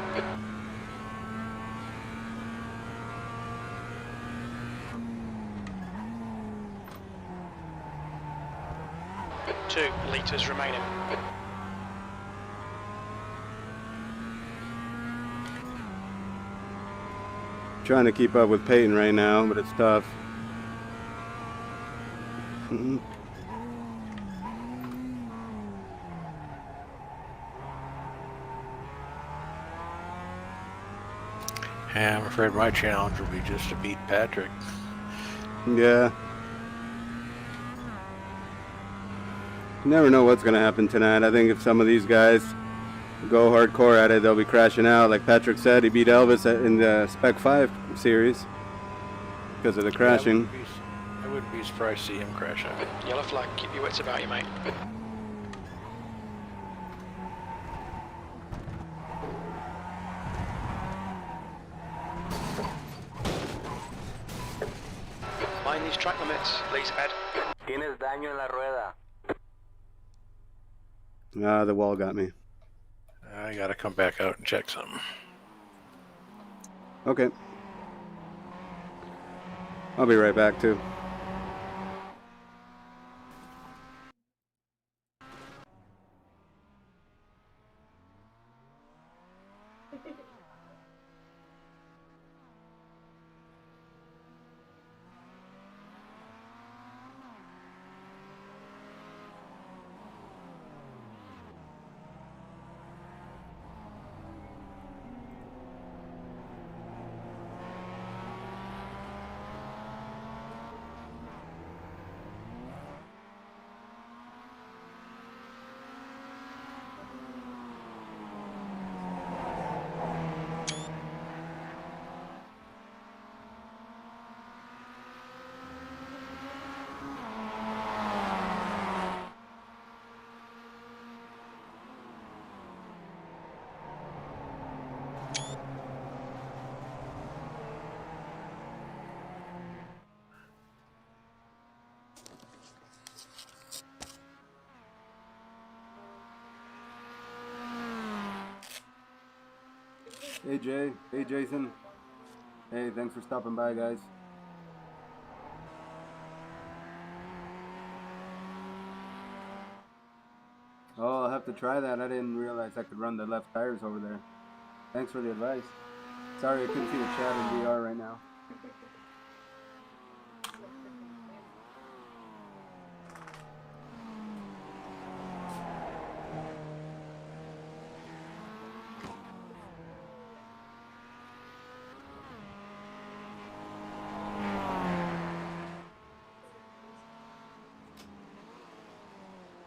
Two litres remaining. Trying to keep up with Peyton right now, but it's tough. Yeah, I'm afraid my challenge will be just to beat Patrick. Yeah. You never know what's going to happen tonight. I think if some of these guys go hardcore at it, they'll be crashing out. Like Patrick said, he beat Elvis in the Spec 5 series because of the crashing. I wouldn't be surprised to see him crash out. Yellow flag, keep your wits about you, mate. Mind these track limits, please, Ed. Tienes daño en la rueda. The wall got me. I gotta come back out and check something. Okay. I'll be right back too. Hey Jay. Hey Jason. Hey, thanks for stopping by, guys. Oh, I'll have to try that. I didn't realize I could run the left tires over there. Thanks for the advice. Sorry I couldn't see the chat in VR right now.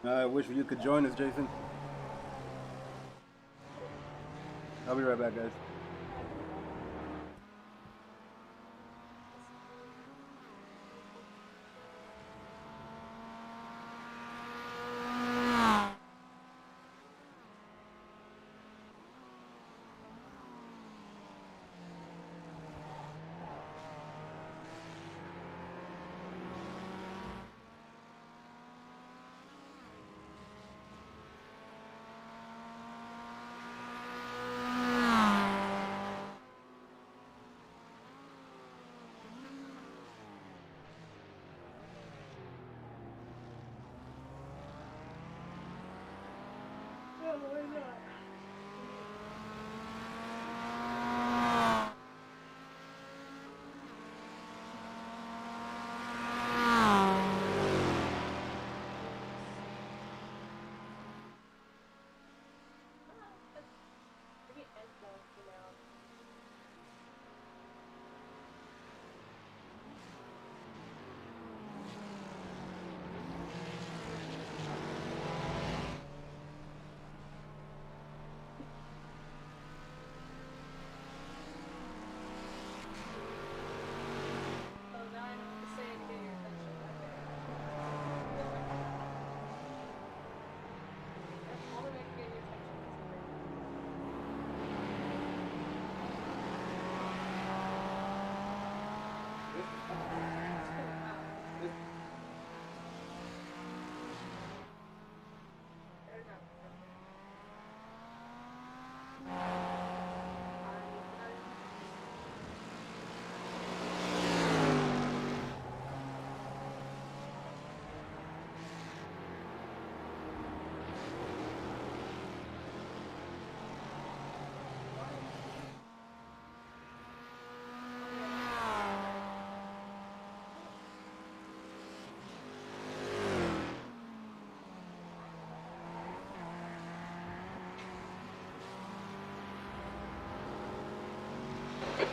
I wish you could join us, Jason. I'll be right back, guys.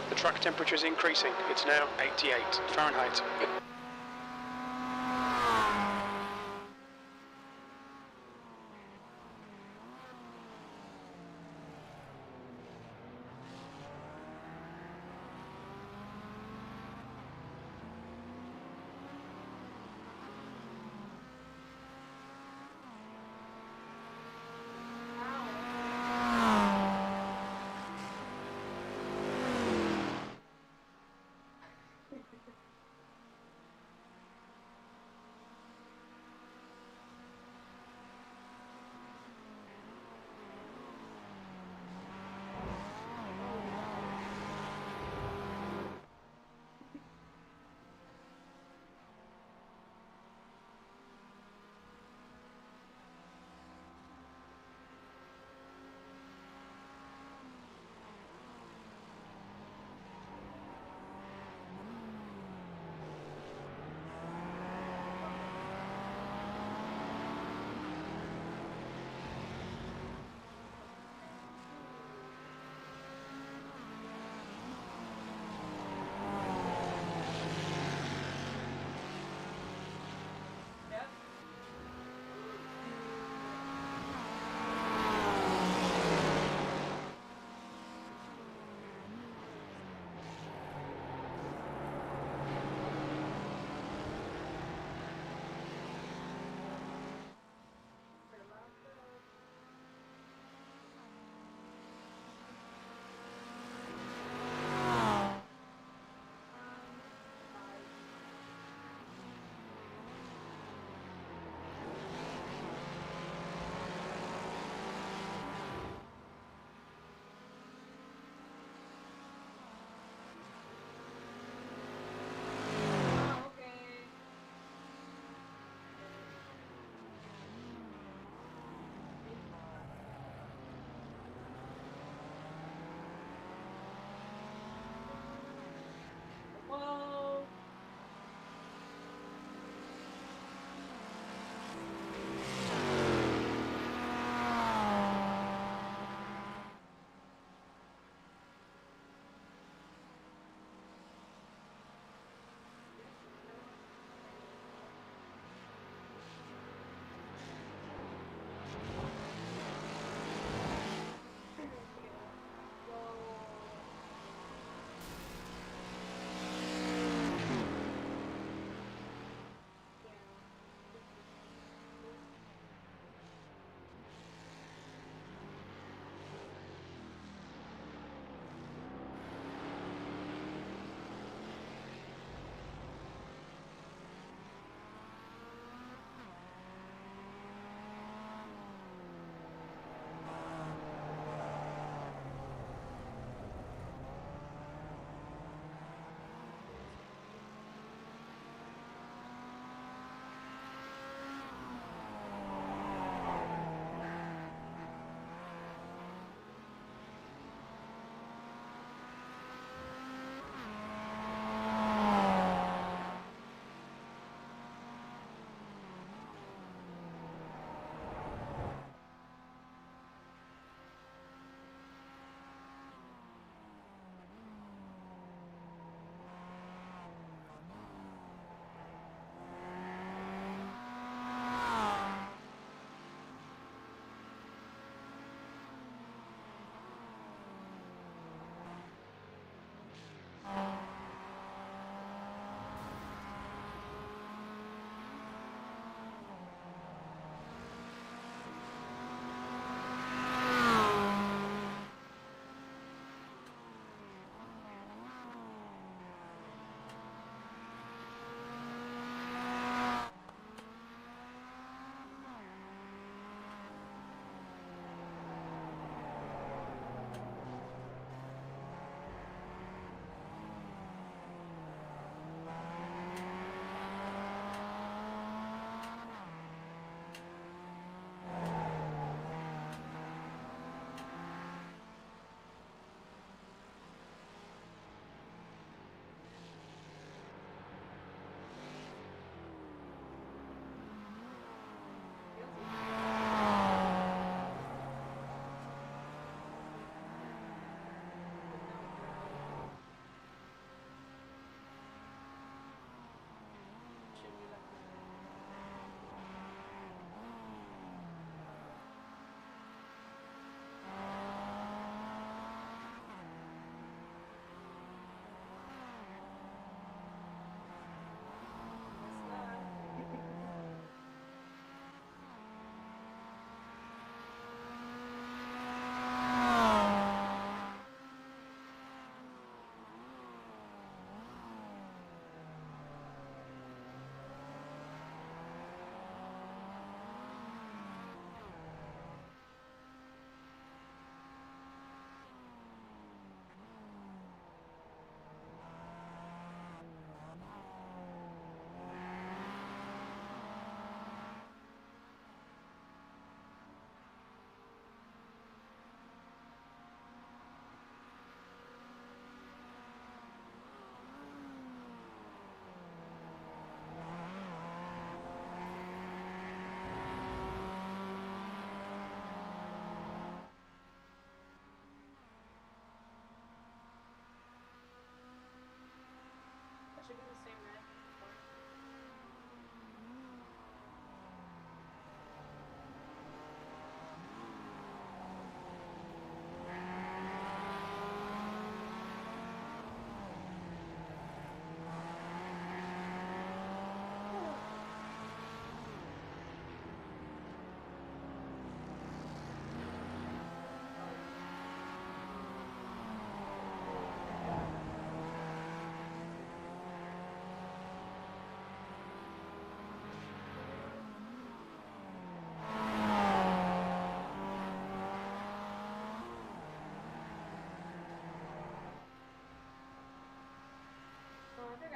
The track temperature is increasing. It's now 88 Fahrenheit.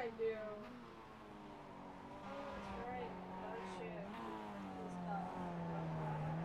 I do. Oh, that's right. That shit. And stuff. Oh.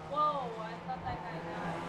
Whoa, I thought that guy died.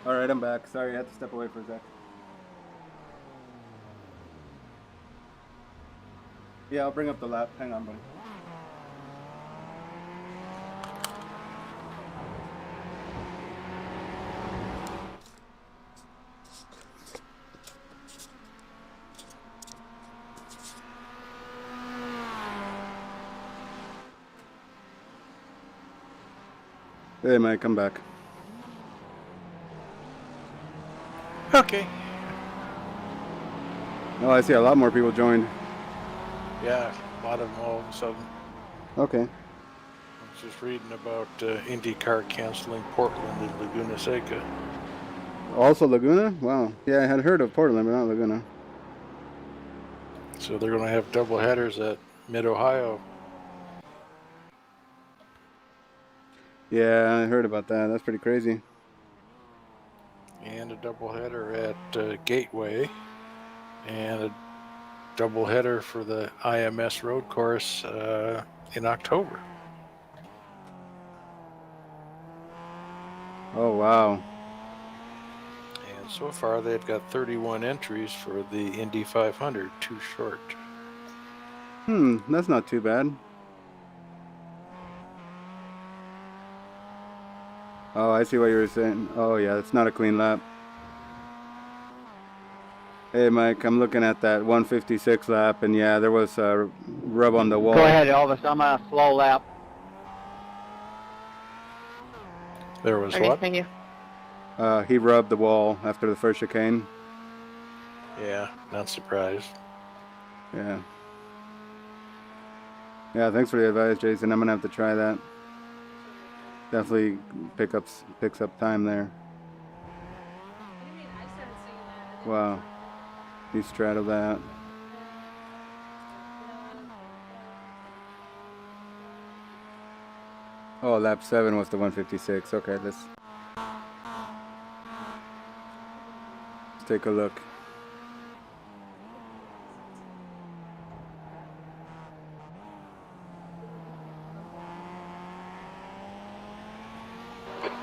All right, I'm back. Sorry, I had to step away for a sec. Yeah, I'll bring up the lap. Hang on, buddy. Hey, Mike, come back. Okay. Oh, I see a lot more people joined. Yeah, a lot of them all of a sudden. Okay. I was just reading about IndyCar canceling Portland and Laguna Seca. Also Laguna? Wow. Yeah, I had heard of Portland, but not Laguna. So they're going to have double headers at Mid-Ohio. Yeah, I heard about that. That's pretty crazy. And a double header at Gateway. And a double header for the IMS road course in October. Oh, wow. And so far they've got 31 entries for the Indy 500, too short. That's not too bad. Oh, I see what you were saying. Oh, yeah, it's not a clean lap. Hey, Mike, I'm looking at that 156 lap, and yeah, there was a rub on the wall. Go ahead, Elvis. I'm on a slow lap. There was Okay, what? thank you. He rubbed the wall after the first chicane. Yeah, not surprised. Yeah. Yeah, thanks for the advice, Jason. I'm gonna have to try that. Definitely picks up time there. Wow. He straddled that. Oh, lap 7 was the 156. Okay, let's take a look.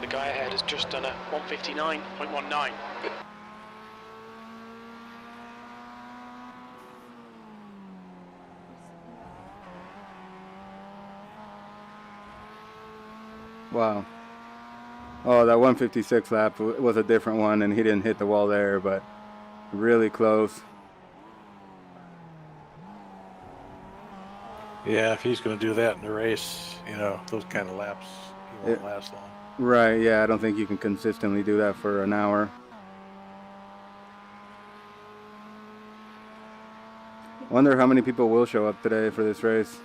The guy ahead has just done a 159.19. Wow. Oh, that 156 lap was a different one, and he didn't hit the wall there, but really close. Yeah, if he's going to do that in the race, you know, those kind of laps, he won't last long. Right, yeah, I don't think you can consistently do that for an hour. Wonder how many people will show up today for this race.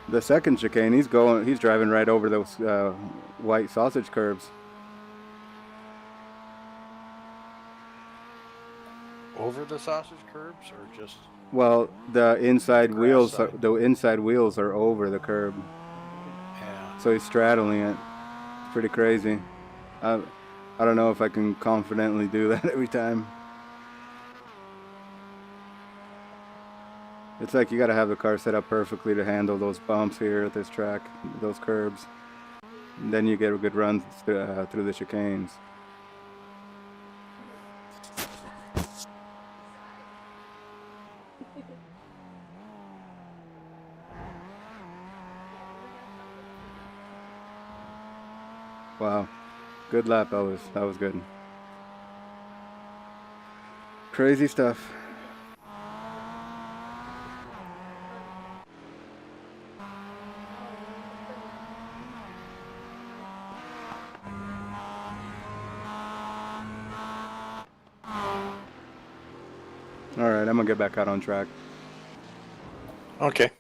The second chicane, he's driving right over those white sausage curbs. Over the sausage curbs, or just? Well, the inside wheels, side. the inside wheels are over the curb. Yeah. So he's straddling it. It's pretty crazy. I don't know if I can confidently do that every time. It's like you got to have the car set up perfectly to handle those bumps here at this track, those curbs. And then you get a good run through the chicanes. Wow. Good lap, Elvis. That was good. Crazy stuff. All right, I'm gonna get back out on track. Okay.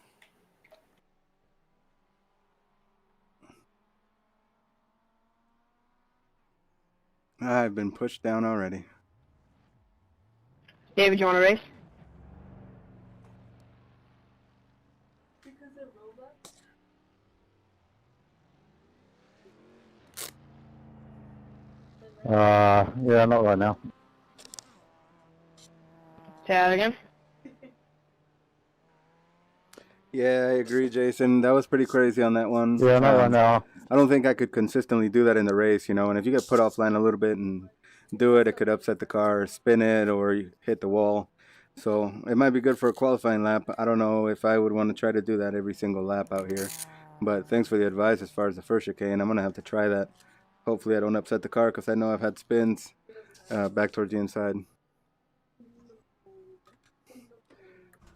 I've been pushed down already. David, you want to race? Yeah, not right now. Say that again. Yeah, I agree, Jason. That was pretty crazy on that one. Yeah, not right now. I don't think I could consistently do that in the race, you know. And if you get put offline a little bit and do it, it could upset the car, or spin it, or you hit the wall. So it might be good for a qualifying lap. I don't know if I would want to try to do that every single lap out here. But thanks for the advice as far as the first chicane. I'm going to have to try that. Hopefully I don't upset the car because I know I've had spins back towards the inside.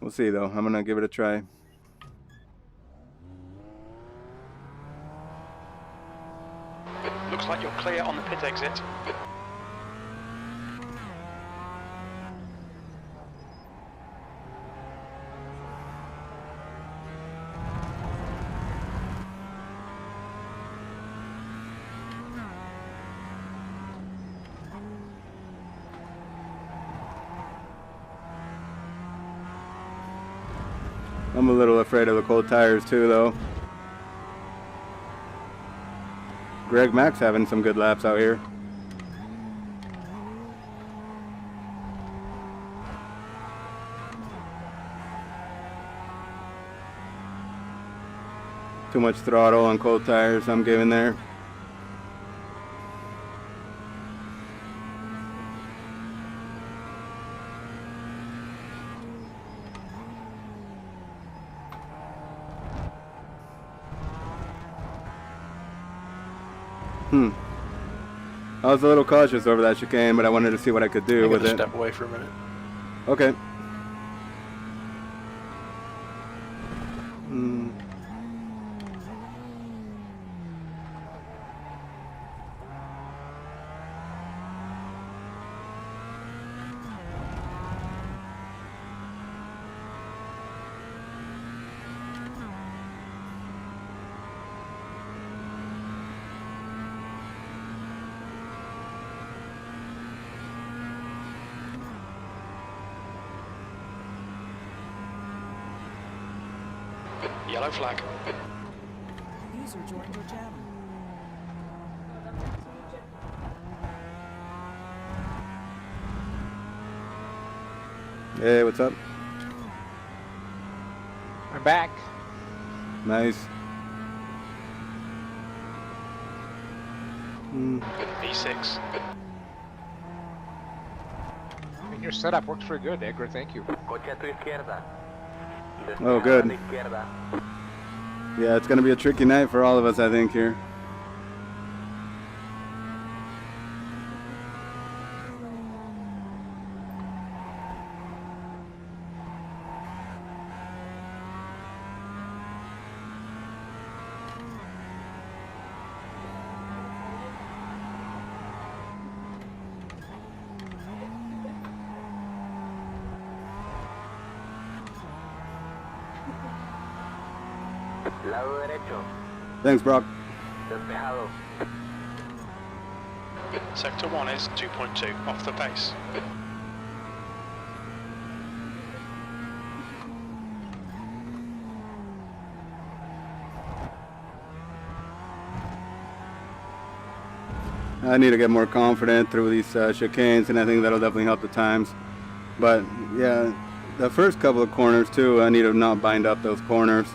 We'll see though. I'm gonna give it a try. Looks like you're clear on the pit exit. I'm a little afraid of the cold tires too though. Greg Mack's having some good laps out here. Too much throttle on cold tires I'm giving there. I was a little cautious over that chicane, but I wanted to see what I could do with it. Step away for a minute. Okay. Yellow flag. User joined your channel. Hey, what's up? I'm back. Nice. V6. I mean, your setup works pretty good, Edgar. Thank you. Coche a tu izquierda. Oh, good. Despejado a la izquierda. Yeah, it's gonna be a tricky night for all of us, I think, here. Lado derecho. Thanks, Brock. Despejado. Sector 1 is 2.2 off the pace. I need to get more confident through these chicanes, and I think that'll definitely help the times. But yeah, the first couple of corners too, I need to not bind up those corners.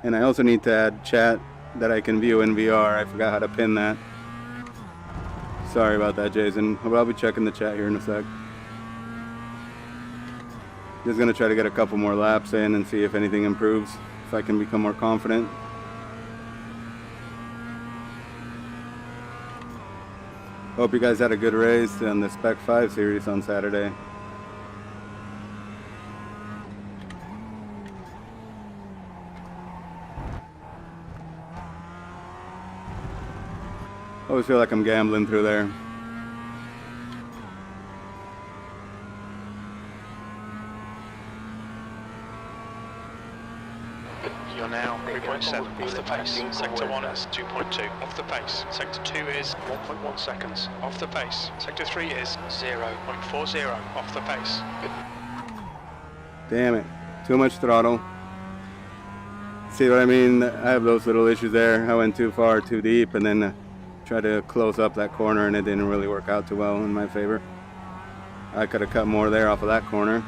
And I also need to add chat that I can view in VR. I forgot how to pin that. Sorry about that, Jason. But I'll be checking the chat here in a sec. Just gonna try to get a couple more laps in and see if anything improves, if I can become more confident. Hope you guys had a good race on the Spec 5 series on Saturday. Always feel like I'm gambling through there. You're now 3.7 off the pace. Sector 1 is 2.2 off the pace. Sector 2 is 1.1 seconds off the pace. Sector 3 is 0.40 off the pace. Damn it. Too much throttle. See what I mean? I have those little issues there. I went too far, too deep, and then tried to close up that corner, and it didn't really work out too well in my favor. I could have cut more there off of that corner.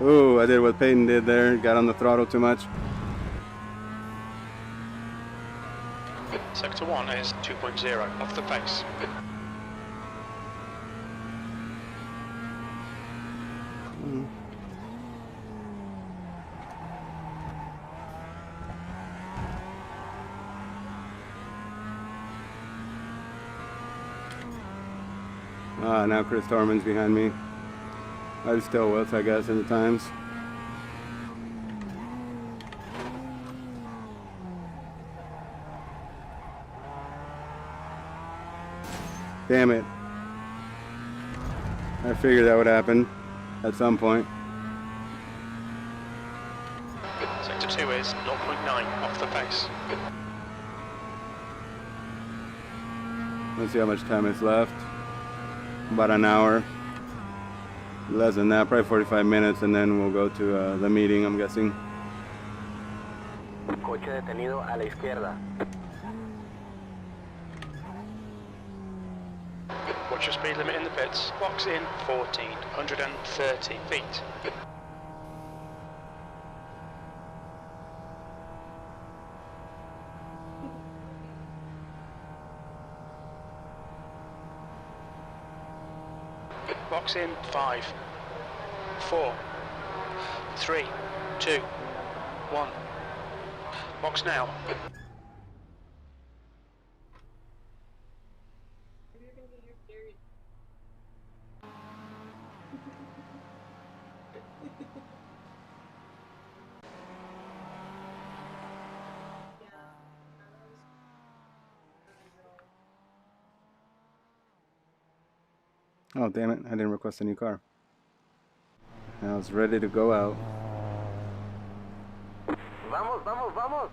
Ooh, I did what Peyton did there. Got on the throttle too much. Sector 1 is 2.0 off the pace. Now Chris Torman's behind me. I still was, I guess, in the times. Damn it. I figured that would happen at some point. Sector 2 is 0.9 off the pace. Let's see how much time is left. About an hour. Less than that, probably 45 minutes, and then we'll go to the meeting, I'm guessing. Coche detenido a la izquierda. What's your speed limit in the pits? Box in 1,430 feet. Box in 5, 4, 3, 2, 1. Box now. Oh, damn it. I didn't request a new car. I was ready to go out. Vamos, vamos, vamos.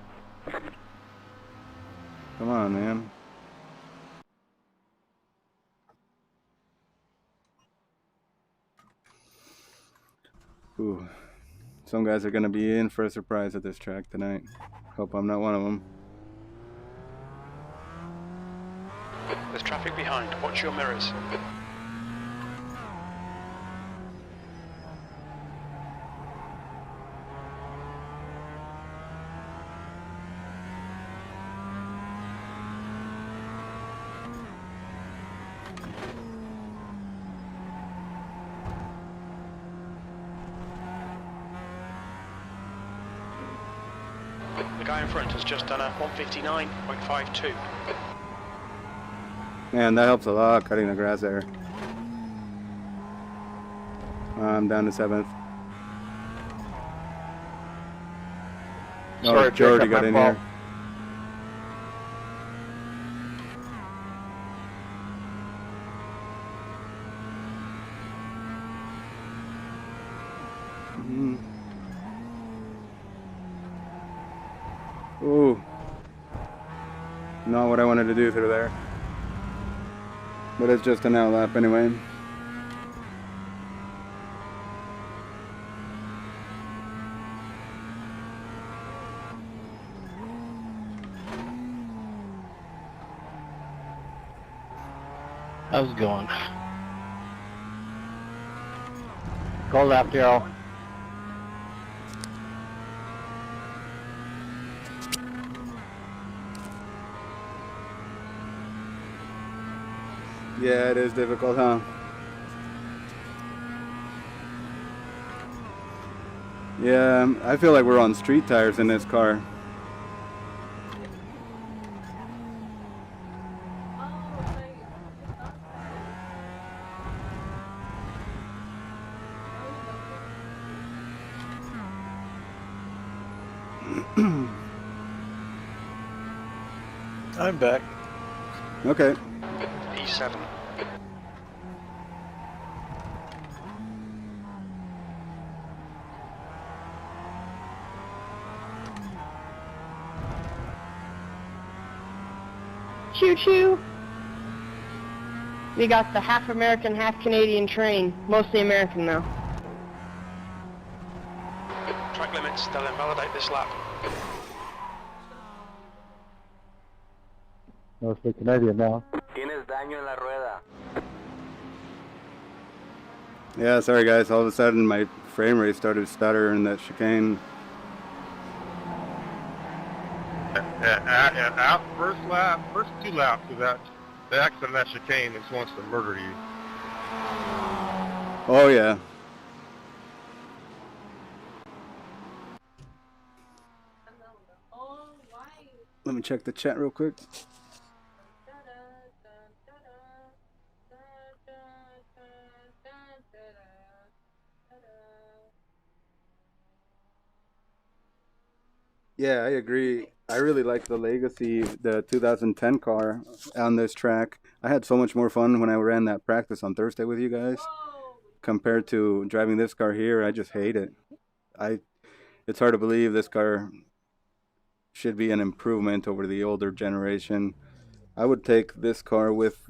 Come on, man. Ooh. Some guys are going to be in for a surprise at this track tonight. Hope I'm not one of them. There's traffic behind. Watch your mirrors. The guy in front has just done a 159.52. Man, that helps a lot, cutting the grass there. I'm down to 7th. Sorry, Oh, Jordy Jacob, got my in fault. here. Ooh. Not what I wanted to do through there. But it's just an outlap anyway. How's it going? Go left, Daryl. Yeah, it is difficult, huh? Yeah, I feel like we're on street tires in this car. I'm back. Okay. E7. Choo choo. We got the half American, half Canadian train. Mostly American though. Track limits, they'll invalidate this lap. Mostly Canadian now. Tienes daño en la rueda. Yeah, sorry guys, all of a sudden my frame rate started stuttering in that chicane. Out first lap, first 2 laps of that, the accident of that chicane is wants to murder you. Oh yeah. Let me check the chat real quick. Yeah, I agree. I really like the Legacy, the 2010 car on this track. I had so much more fun when I ran that practice on Thursday with you guys compared to driving this car here. I just hate it. It's hard to believe this car should be an improvement over the older generation. I would take this car with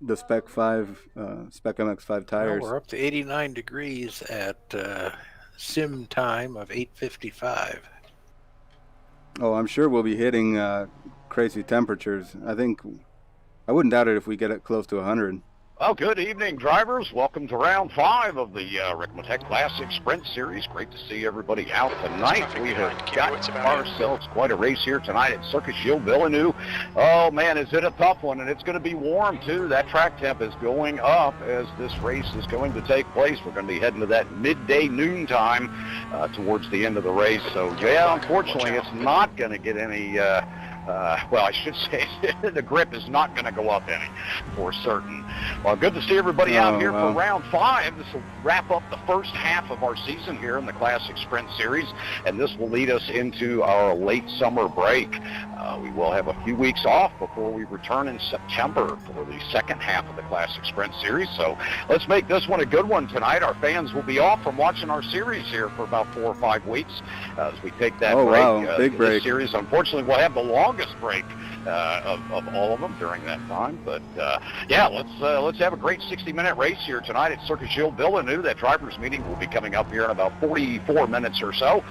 the Spec 5, Spec MX5 Well, tires. we're up to 89 degrees at sim time of 8:55. Oh, I'm sure we'll be hitting crazy temperatures. I wouldn't doubt it if we get it close to 100. Well, good evening, drivers. Welcome to round 5 of the Ricmotech Classic Sprint Series. Great to see everybody out tonight. We have got ourselves quite a race here tonight at Circus Gilles Villeneuve. Oh, man, is it a tough one, and it's going to be warm, too. That track temp is going up as this race is going to take place. We're going to be heading to that midday noon time towards the end of the race. So, yeah, unfortunately, it's not going to get any... well, I should say the grip is not going to go up any, for certain. Well, good to see everybody out here for round 5. This will wrap up the first half of our season here in the Classic Sprint Series, and this will lead us into our late summer break. We will have a few weeks off before we return in September for the second half of the Classic Sprint Series. So let's make this one a good one tonight. Our fans will be off from watching our series here for about 4 or 5 weeks as we take that break. Wow, big break. Series, unfortunately, we'll have the longest break of all of them during that time. But yeah, let's have a great 60-minute race here tonight at Circus Gilles Villeneuve. That drivers meeting will be coming up here in about 44 minutes or so,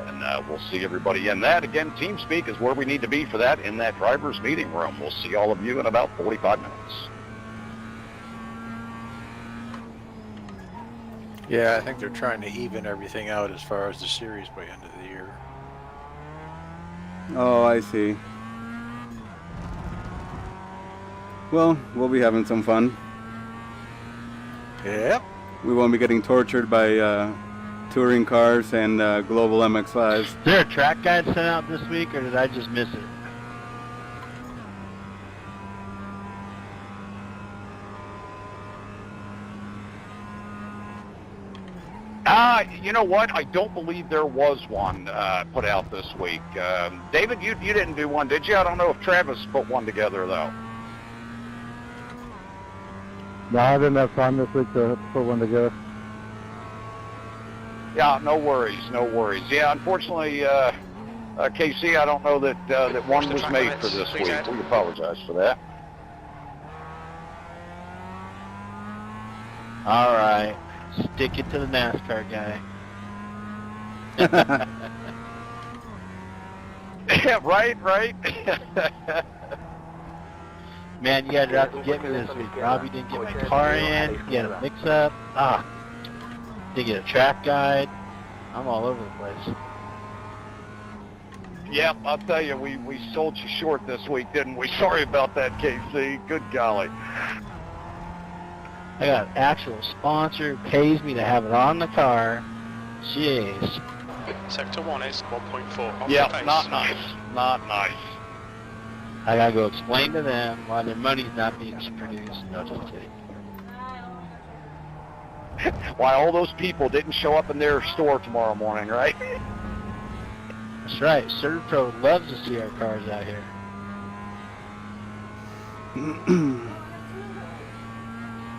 and we'll see everybody in that. Again, TeamSpeak is where we need to be for that, in that drivers meeting room. We'll see all of you in about 45 minutes. Yeah, I think they're trying to even everything out as far as the series by end of the year. Oh, I see. Well, we'll be having some fun. Yep. We won't be getting tortured by touring cars and global MX-5s. Is there a track guide sent out this week, or did I just miss it? You know what? I don't believe there was one put out this week. David, you didn't do one, did you? I don't know if Travis put one together, though. No, I didn't have time this week to put one together. Yeah, no worries, no worries. Yeah, unfortunately, KC, I don't know that that one was made for this week. We apologize for that. All right. Stick it to the NASCAR guy. Yeah, right. Man, you guys are out to get me this week. Robbie didn't get my car in. He had a mix-up. Didn't get a track guide. I'm all over the place. Yep, I'll tell you, we sold you short this week, didn't we? Sorry about that, KC. Good golly. I got an actual sponsor who pays me to have it on the car. Jeez. Sector 1 is 1.4 off Yeah, the pace. not nice. Not nice. I gotta go explain to them why their money's not being produced. No, just kidding. Why all those people didn't show up in their store tomorrow morning, right? That's right. CertaPro loves to see our cars out here.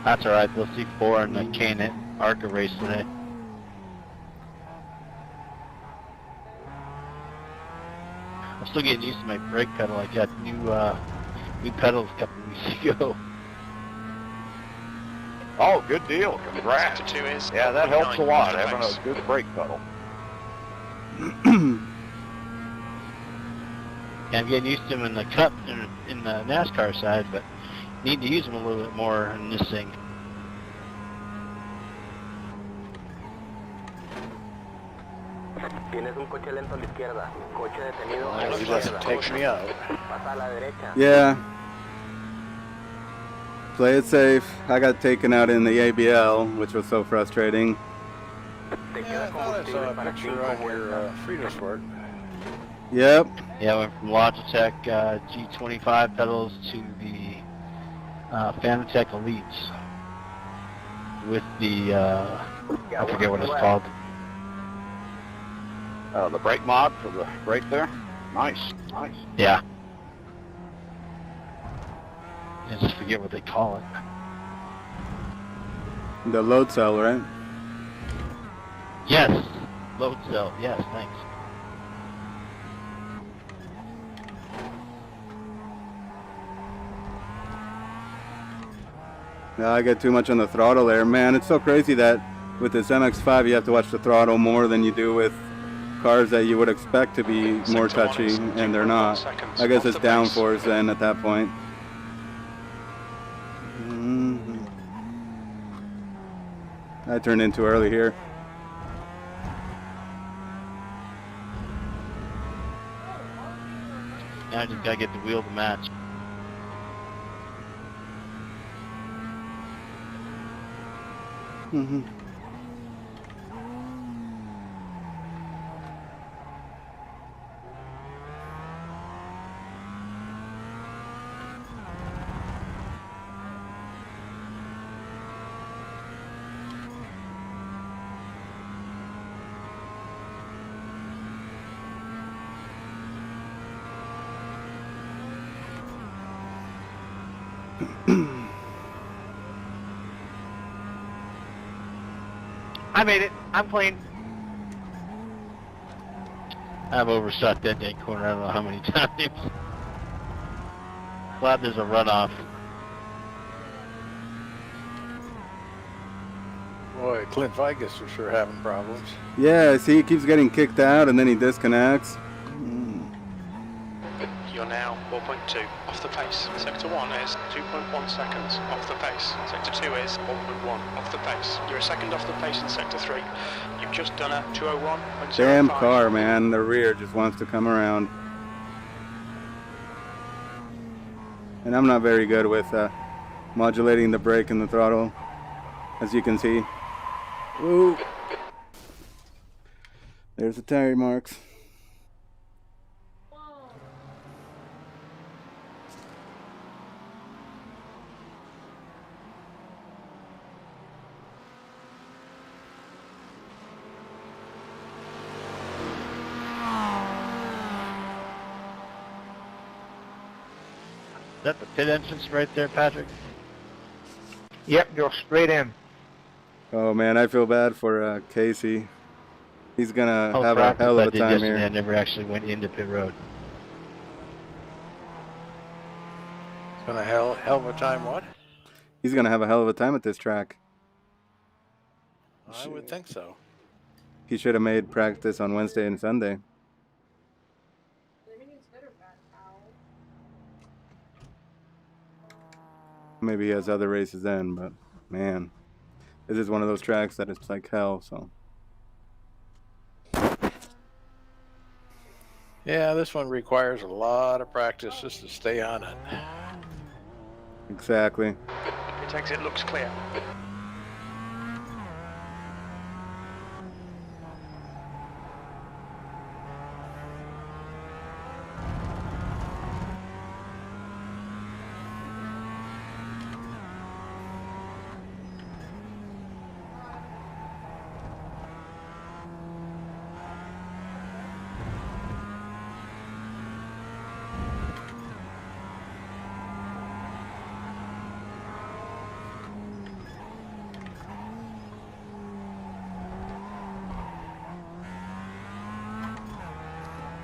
That's alright. They'll see 4 in the Canet ARCA race today. I'm still getting used to my brake pedal. I got new pedals a couple weeks ago. Oh, good deal. Congrats. Sector 2 is Yeah, that helps a lot, off the having pace. a good brake pedal. Yeah, I'm getting used to them in the Cup in the NASCAR side, but need to use them a little bit more in this thing. Tienes un coche lento a la izquierda. Coche detenido a la He doesn't izquierda. take me out. Pasa a la derecha. Yeah. Play it safe. I got taken out in the ABL, which was so frustrating. Te Yeah, queda I thought I combustible saw a para picture 5 on your vueltas. Fritosport. Yep. Yeah, I went from Logitech G25 pedals to the Fanatec Elites with the, I forget what it's called. The brake mod for the brake there. Nice, nice. Yeah. I just forget what they call it. The load cell, right? Yes. Load cell. Yes, thanks. No, I get too much on the throttle there. Man, it's so crazy that with this MX-5 you have to watch the throttle more than you do with cars that you would expect to be more touchy, and they're not. I guess it's downforce then at that point. I turned in too early here. Now I just gotta get the wheel to match. Mm-hmm. I made it. I'm clean. I've overshot that dang corner I don't know how many times. Glad there's a runoff. Boy, Clint Vigus is sure having problems. Yeah, see, he keeps getting kicked out and then he disconnects. You're now 4.2 off the pace. Sector 1 is 2.1 seconds off the pace. Sector 2 is 1.1 off the pace. You're a second off the pace in Sector 3. You've just done a 2:01.05. Damn car, man. The rear just wants to come around. And I'm not very good with modulating the brake and the throttle, as you can see. Ooh. There's the tire marks. Is that the pit entrance right there, Patrick? Yep, go straight in. Oh man, I feel bad for Casey. He's gonna Oh, have a hell of a time yesterday, here. I never actually went into pit road. It's gonna hell of a time. What? He's gonna have a hell of a time at this track. I would think so. He should have made practice on Wednesday and Sunday. Maybe he has other races then, but man, this is one of those tracks that it's like hell, so. Yeah, this one requires a lot of practice just to stay on it. Exactly. Pit exit looks clear.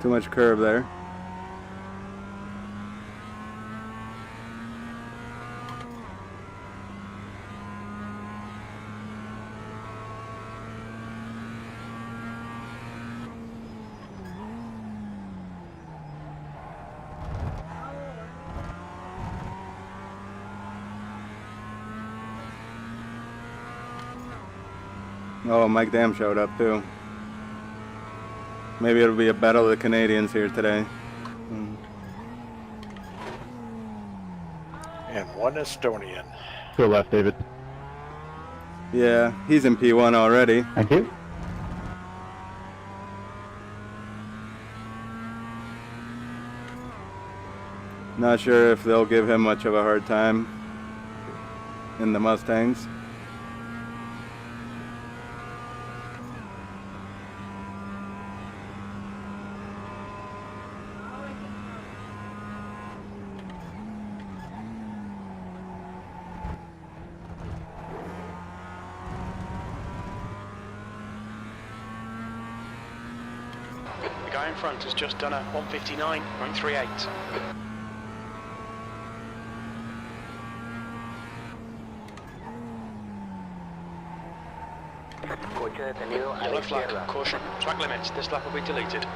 Too much curve there. Oh, Mike Dam showed up too. Maybe it'll be a battle of the Canadians here today. And one Estonian. To the left, David. Yeah, he's in P1 already. Thank you. Not sure if they'll give him much of a hard time in the Mustangs. guy in front has just done a 1:59.38. Coche detenido a la Yellow flag, izquierda. caution, track limits, this lap will be deleted.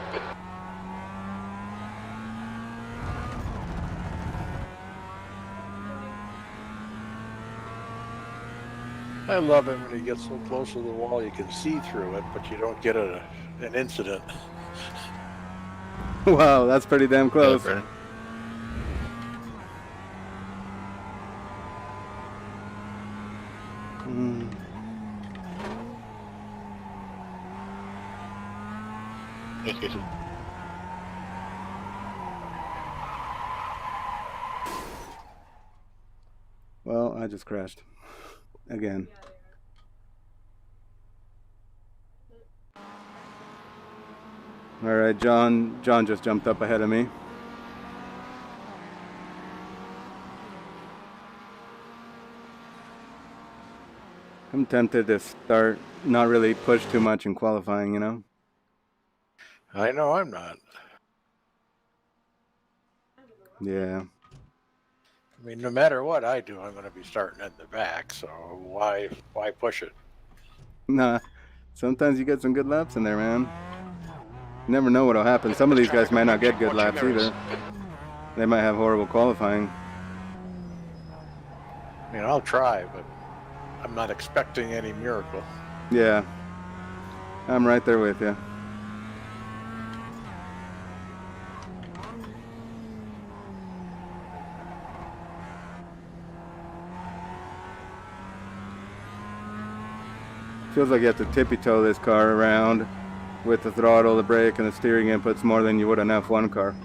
I love it when you get so close to the wall you can see through it, but you don't get an incident. Wow, that's pretty damn close. Yeah, Mm. Thanks, Jason. Well, I just crashed. Again. Alright, John just jumped up ahead of me. I'm tempted to start not really push too much in qualifying, you know? I know I'm not. Yeah. I mean, no matter what I do, I'm going to be starting in the back, so why push it? Nah. Sometimes you get some good laps in there, man. You never know what'll happen. Some of these guys might not get good laps either. They might have horrible qualifying. I mean, I'll try, but I'm not expecting any miracle. Yeah. I'm right there with you. Feels like you have to tippy-toe this car around with the throttle, the brake, and the steering inputs more than you would an F1 car.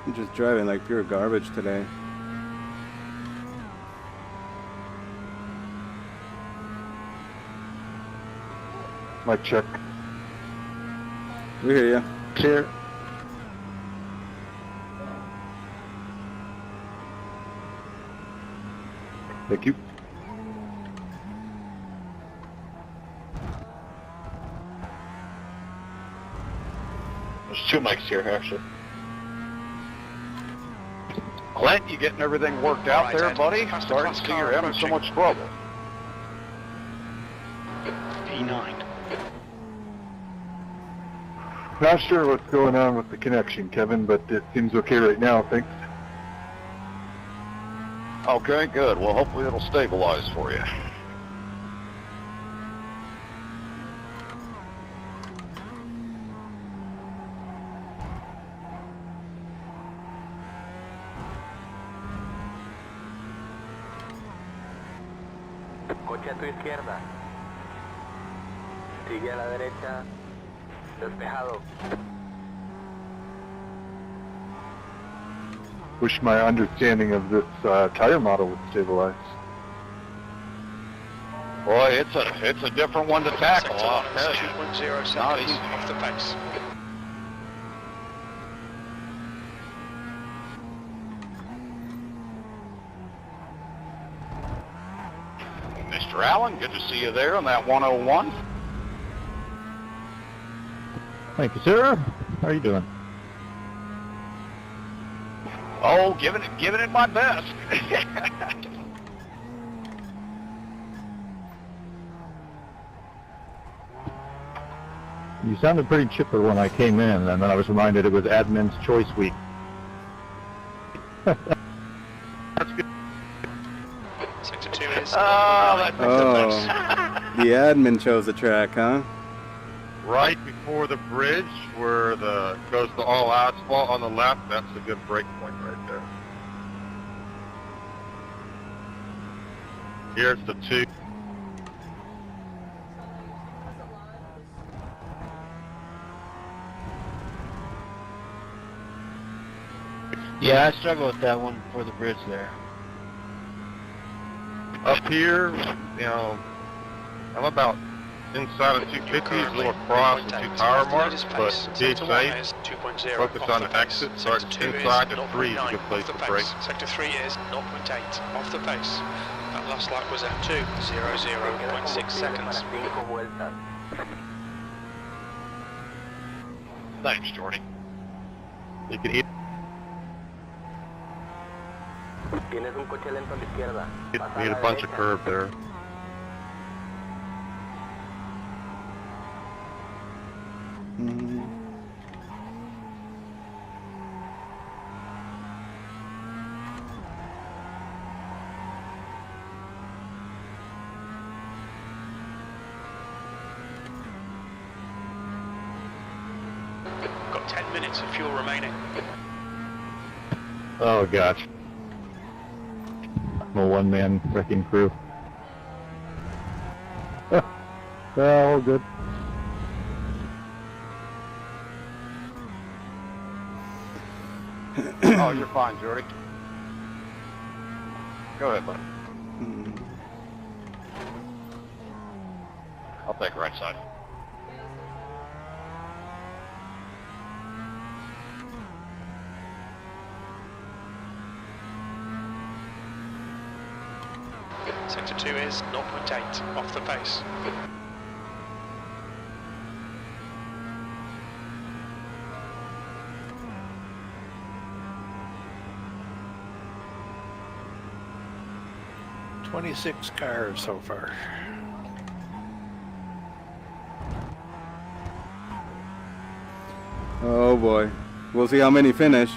I'm just driving like pure garbage today. Mic check. We hear you. Clear. Thank you. There's two mics here, actually. Clint, you getting everything worked out Right, there, Ed. buddy? Fast Starting to across see car you're having so approaching. much trouble. P9. Not sure what's going on with the connection, Kevin, but it seems okay right now, thanks. Okay, good. Well, hopefully it'll stabilize for you. Coche a tu izquierda. Sigue a la derecha. Despejado. Wish my understanding of this tire model would stabilize. Boy, it's a different one to tackle. Sector I'll 1 tell is you. 2.0 Not seconds easy. off the pace. Mr. Allen, good to see you there on that 101. Thank you, sir. How are you doing? Oh, giving it my best. You sounded pretty chipper when I came in, and then I was reminded it was Admin's Choice Week. That's good. Sector 2 is... Oh, that makes Oh. sense. The admin chose the track, huh? Right before the bridge, where the goes to all asphalt on the left, that's a good break point right there. Here's the 2. Yeah, I struggle with that one before the bridge there. Up here, you know, I'm about inside of 250s, a little across the 2 tire marks, but to be safe, focus on the exit, so it's inside the 3 is a good place to brake. Sector 3 is 0.8 off the pace. That last lap was at 2:00.6 seconds. Thanks, Jordy. You can hit Tienes un coche lento a la izquierda. need a bunch of curve there. Got 10 minutes of fuel remaining. Oh gosh. I'm a one-man wrecking crew. All good. Oh, you're fine, Jordy. Go ahead, buddy. I'll take right side. Sector 2 is 0.8 off the pace. $26 cars so far. Oh boy. We'll see how many finish.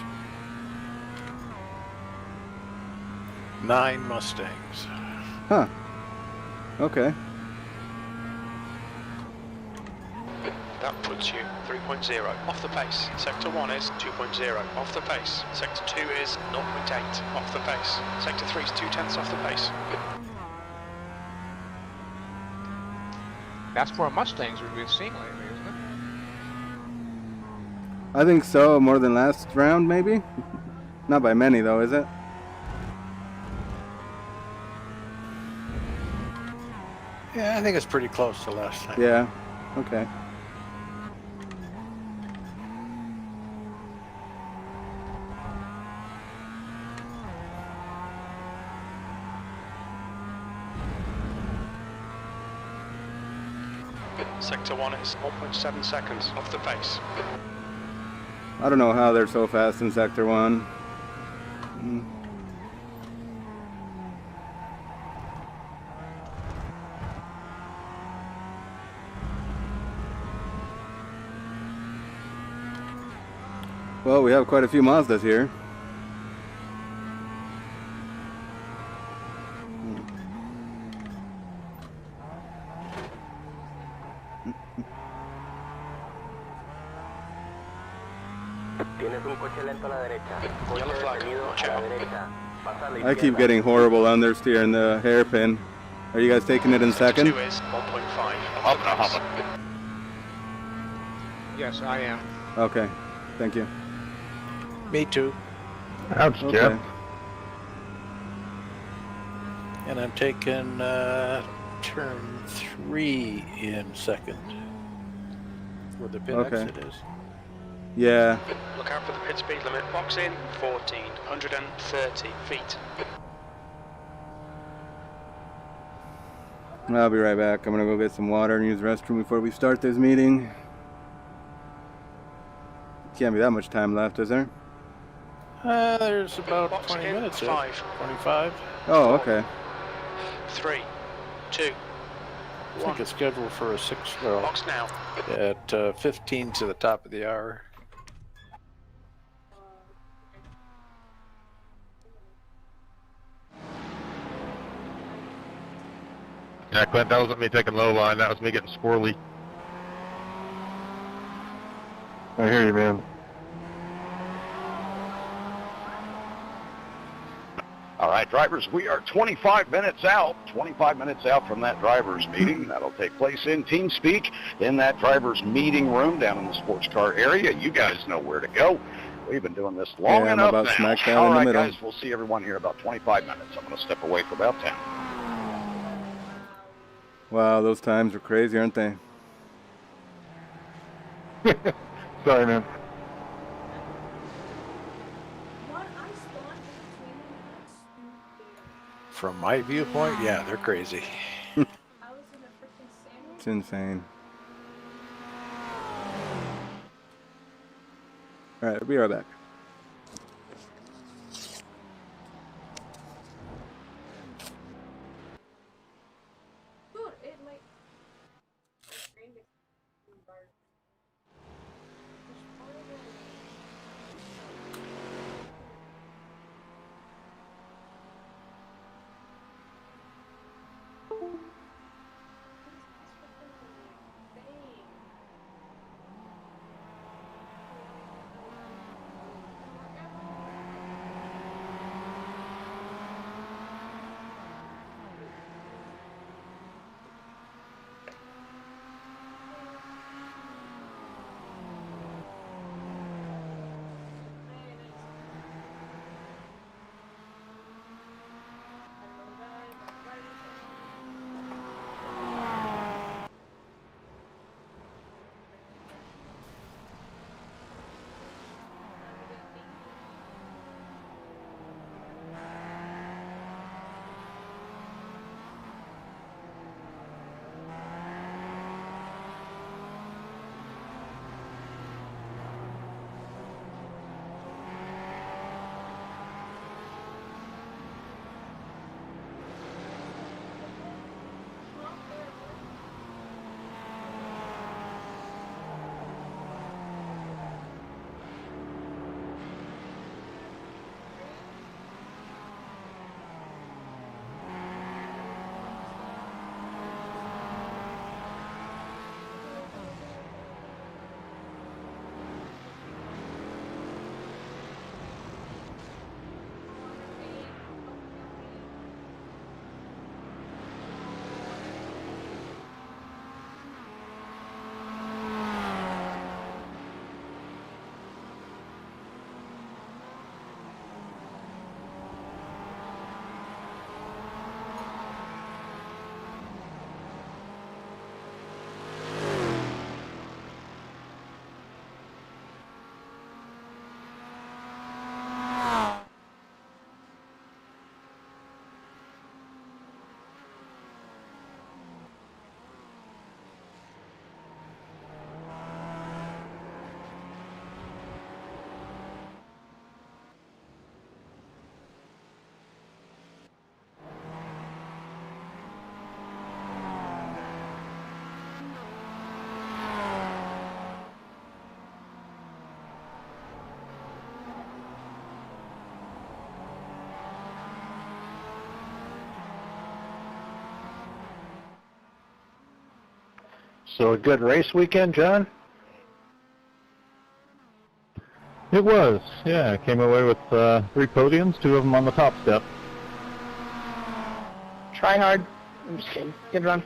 9 Mustangs. Huh. Okay. That puts you 3.0 off the pace. Sector 1 is 2.0 off the pace. Sector 2 is 0.8 off the pace. Sector 3 is 0.2 off the pace. That's more Mustangs we've been seeing lately, isn't it? I think so. More than last round, maybe? Not by many, though, is it? Yeah, I think it's pretty close to last time. Yeah. Okay. Sector 1 is 0.7 seconds off the pace. I don't know how they're so fast in Sector 1. Well, we have quite a few Mazdas here. Tienes un coche lento a la derecha. Coche detenido a la derecha. Pasa a la I keep izquierda. getting horrible understeer in the hairpin. Are you guys taking it in second? 2 is 1.5 Hop off the it, pace. hop it. Yes, I am. Okay. Thank you. Me too. Ouch, Okay. Jeff. And I'm taking turn 3 in second. Where the pit Okay. exit is. Yeah. Look out for the pit speed limit. Box in 1430 feet. I'll be right back. I'm gonna go get some water and use the restroom before we start this meeting. Can't be that much time left, is there? There's about Box 20 in minutes. 5, 25. Oh, okay. 3, 2, I think it's scheduled for a 6. Well, box now. at 15 to the top of the hour. Yeah, Clint, that wasn't me taking low line. That was me getting squirrely. I hear you, man. All right, drivers, we are 25 minutes out from that drivers meeting. That'll take place in TeamSpeak in that drivers meeting room down in the sports car area. You guys know where to go. We've been doing this long I'm enough about now. smack dab All in the right, middle. guys, we'll see everyone here in about 25 minutes. I'm going to step away for about 10. Wow, those times were crazy, aren't they? Sorry, man. From my viewpoint, yeah, they're crazy. It's insane. All right, we'll be right back. So a good race weekend, John? It was, yeah. I came away with 3 podiums, 2 of them on the top step. Try hard. I'm just kidding. Good run.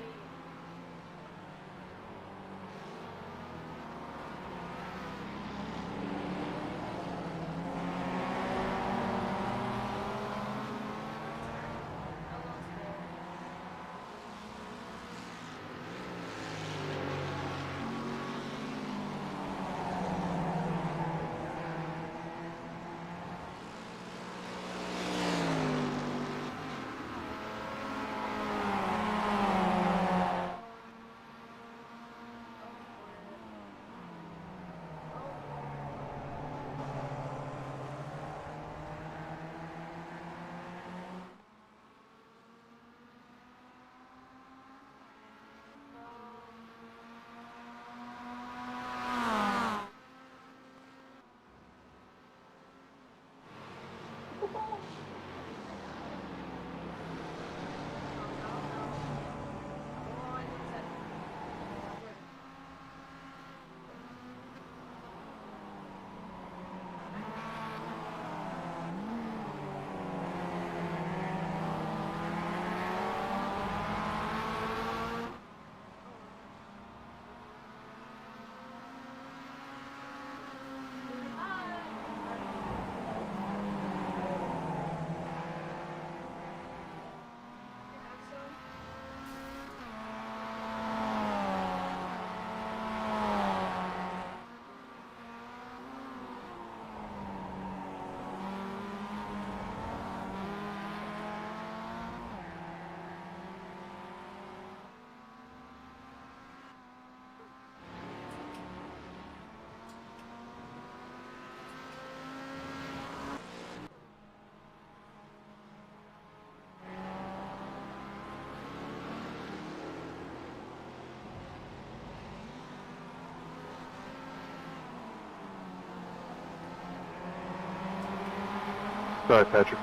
Sorry, Patrick.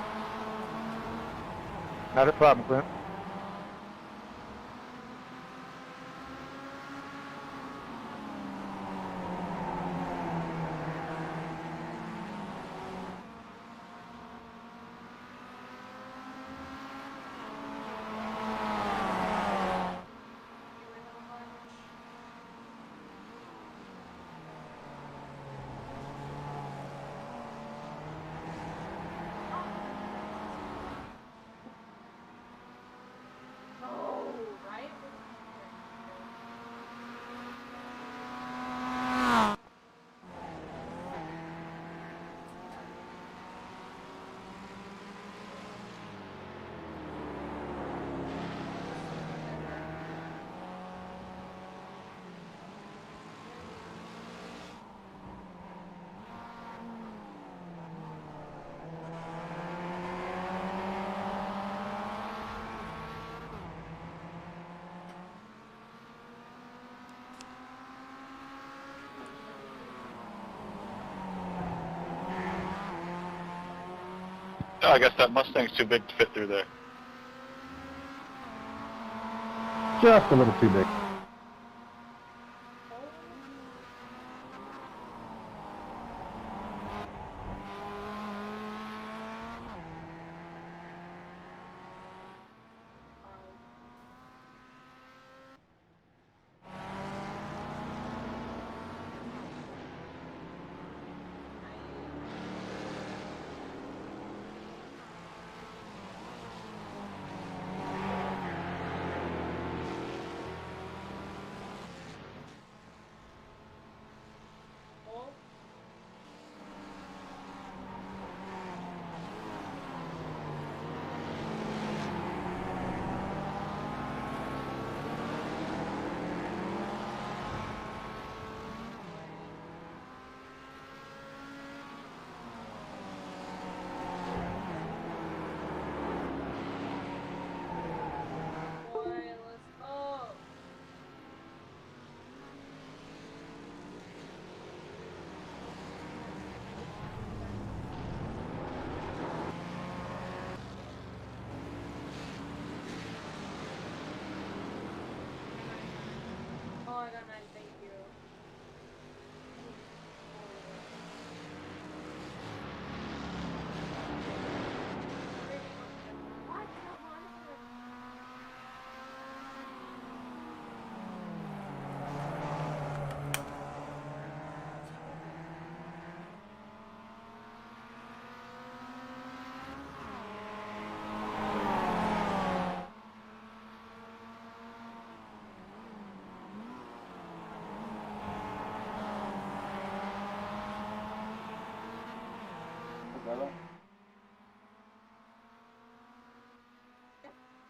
Not a problem, Clint. Oh, I guess that Mustang's too big to fit through there. Just a little too big.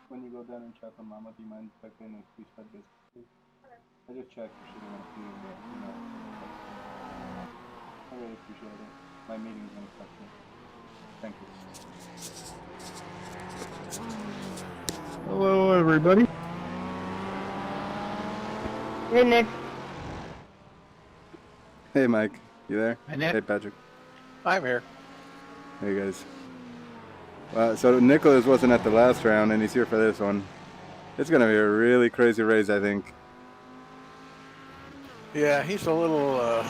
When you go down and check on Mama, do you mind checking if she's fed this? I just checked if she didn't want to feed it, but you know. I really appreciate it. My meeting's gonna cut me. Thank you. Hello, everybody. Hey, Nick. Hey, Mike. You there? Hey, Nick. Hey, Patrick. I'm here. Hey, guys. So Nicholas wasn't at the last round, and he's here for this one. It's gonna be a really crazy race, I think. Yeah, he's a little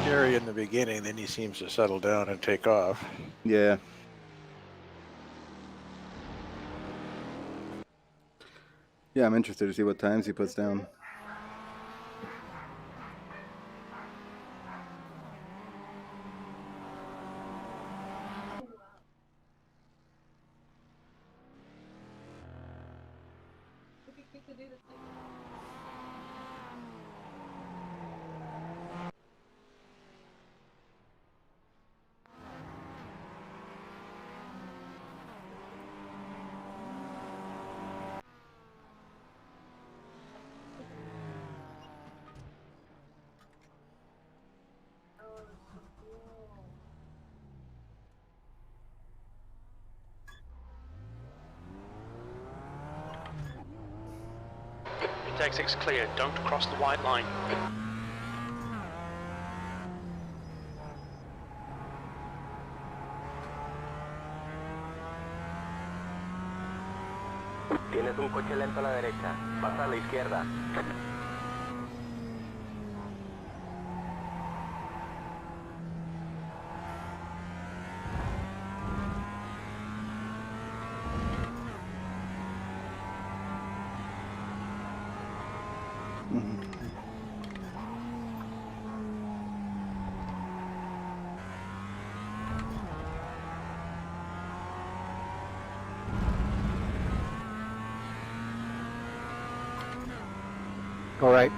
scary in the beginning, then he seems to settle down and take off. Yeah. Yeah, I'm interested to see what times he puts down. Exit's clear, don't cross the white line. salto a la derecha. Pasa a la izquierda. All right.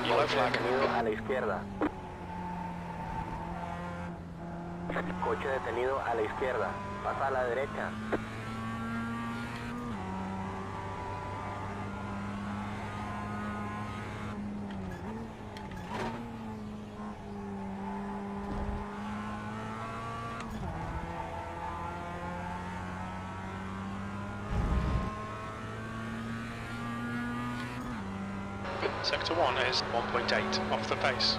Yellow flag. Detenido a la izquierda. Coche detenido a la izquierda. Pasa a la derecha. Sector 1 is 1.8 off the pace.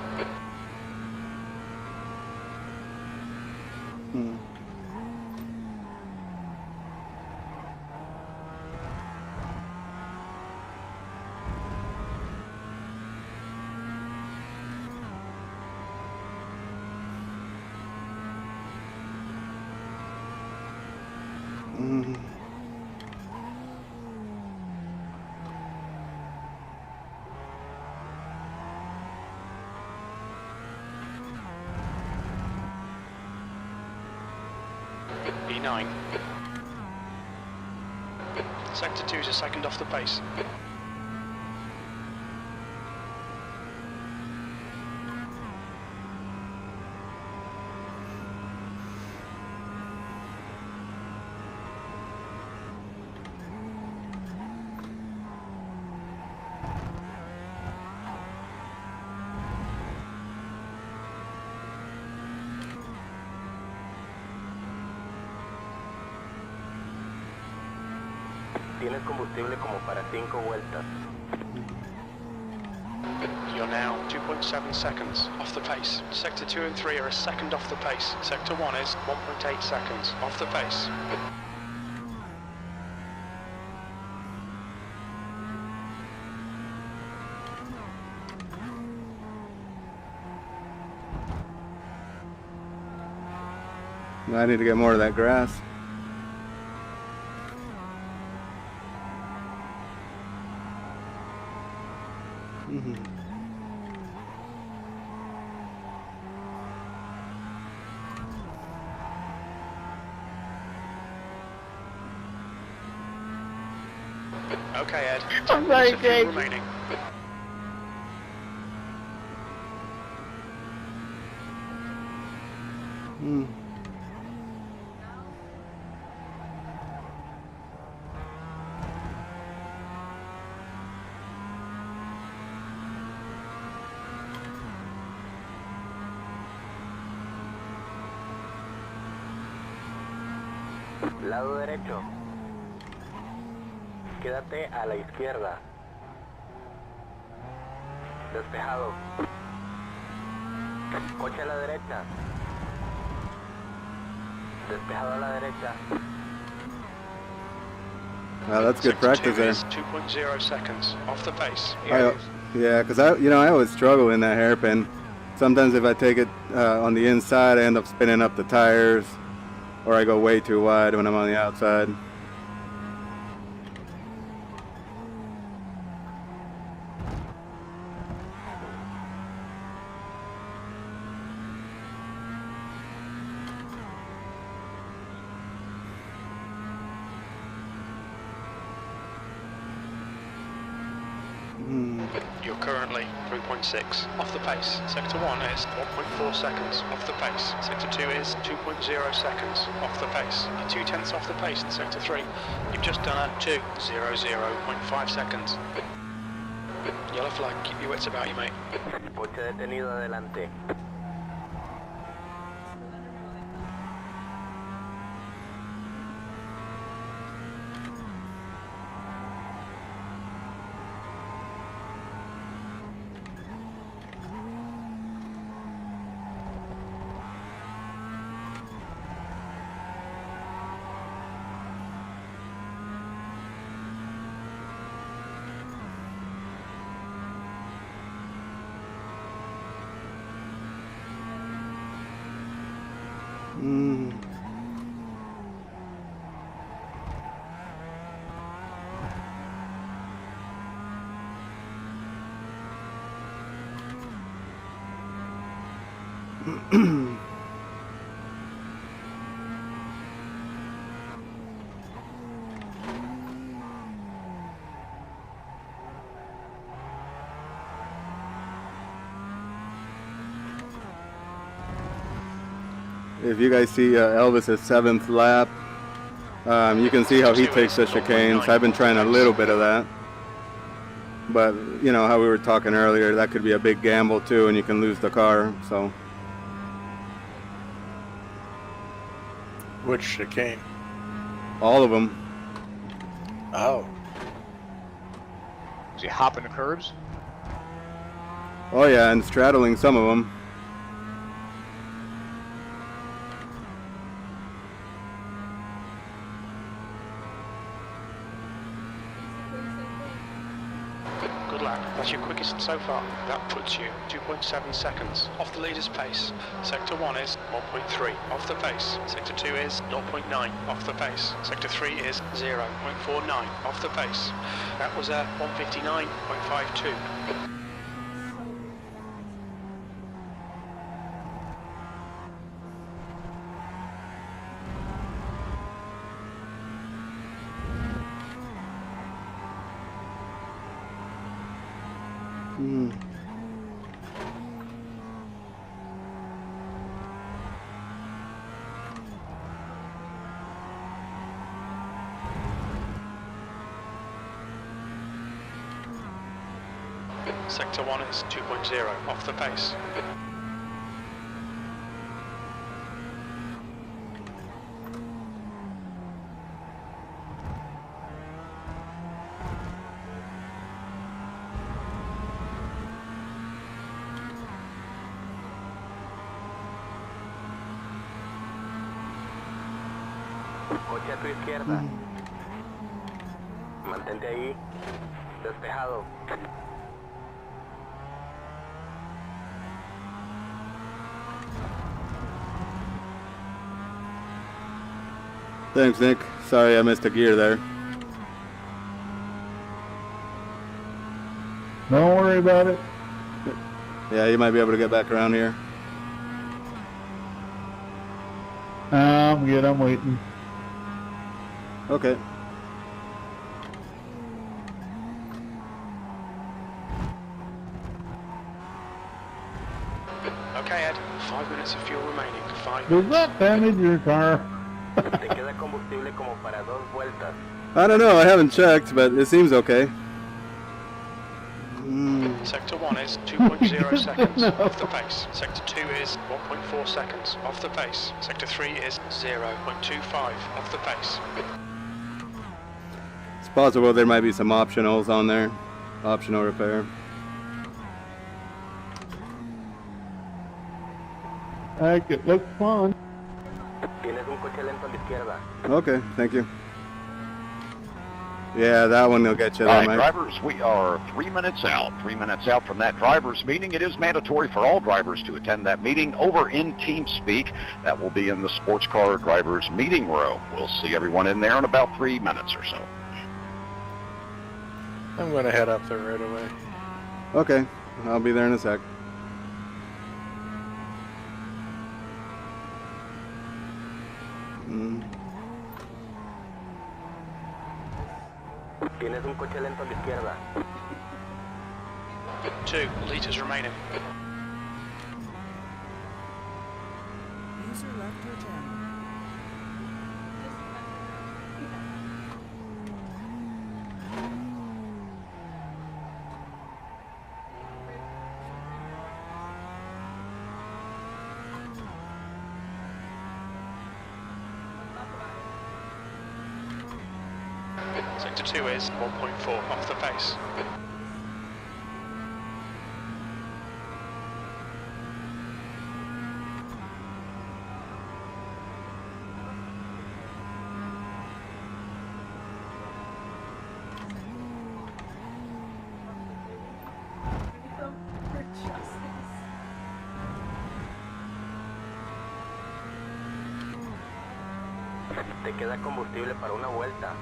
E9. Sector 2 is a second off the pace. Tienes combustible como para 5 vueltas. You're now 2.7 seconds off the pace. Sector 2 and 3 are a second off the pace. Sector 1 is 1.8 seconds off the pace. I need to get more of that grass. Okay, Ed. I'm sorry, There's a few Greg. remaining. Lado derecho. quédate a la izquierda. Despejado. Coche a la derecha. Despejado a la derecha. Wow, that's good practice there. 2.0 seconds off the pace. Yeah, because I always struggle in that hairpin. Sometimes if I take it on the inside, I end up spinning up the tires, or I go way too wide when I'm on the outside. You're currently 3.6 off the pace. Sector 1 is 1.4 seconds off the pace. Sector 2 is 2.0 seconds off the pace. You're 2/10 off the pace in Sector 3. You've just done a 2:00.5 seconds. Yellow flag, keep your wits about you, mate. Coche detenido adelante. If you guys see Elvis's 7th lap, you can see how he takes the chicanes. I've been trying a little bit of that. But, you know, how we were talking earlier, that could be a big gamble too, and you can lose the car, so. Which chicane? All of them. Oh. Is he hopping the curbs? Oh yeah, and straddling some of them. Good lap. That's your quickest so far. That puts you 2.7 seconds off the leader's pace. Sector 1 is 1.3 off the pace. Sector 2 is 0.9 off the pace. Sector 3 is 0.49 off the pace. That was a 159.52. Sector 1 is 2.0 off the pace. Coche a tu izquierda. Mantente ahí. Despejado. Thanks, Nick. Sorry I missed a gear there. Don't worry about it. Yeah, you might be able to get back around here. I'm good, I'm waiting. Okay. Okay, Ed. 5 minutes of fuel remaining. 5 Does minutes. that damage your car? Te queda combustible como para 2 vueltas. I don't know, I haven't checked, but it seems okay. Sector 1 is 2.0 seconds off the pace. Sector 2 is 1.4 seconds off the pace. Sector 3 is 0.25 off the pace. possible there might be some optionals on there. Optional repair. It looks fun. Tienes un coche lento a la izquierda. Okay, thank you. Yeah, that one will get you All there, right, Mike. drivers, we are 3 minutes out. 3 minutes out from that drivers' meeting. It is mandatory for all drivers to attend that meeting over in TeamSpeak. That will be in the sports car drivers' meeting room. We'll see everyone in there in about 3 minutes or so. I'm going to head up there right away. Okay, I'll be there in a sec. Tienes un coche lento a la izquierda. 2 litres remaining. User left your channel. Sector 2 is 1.4 off the pace. Te queda combustible para una vuelta.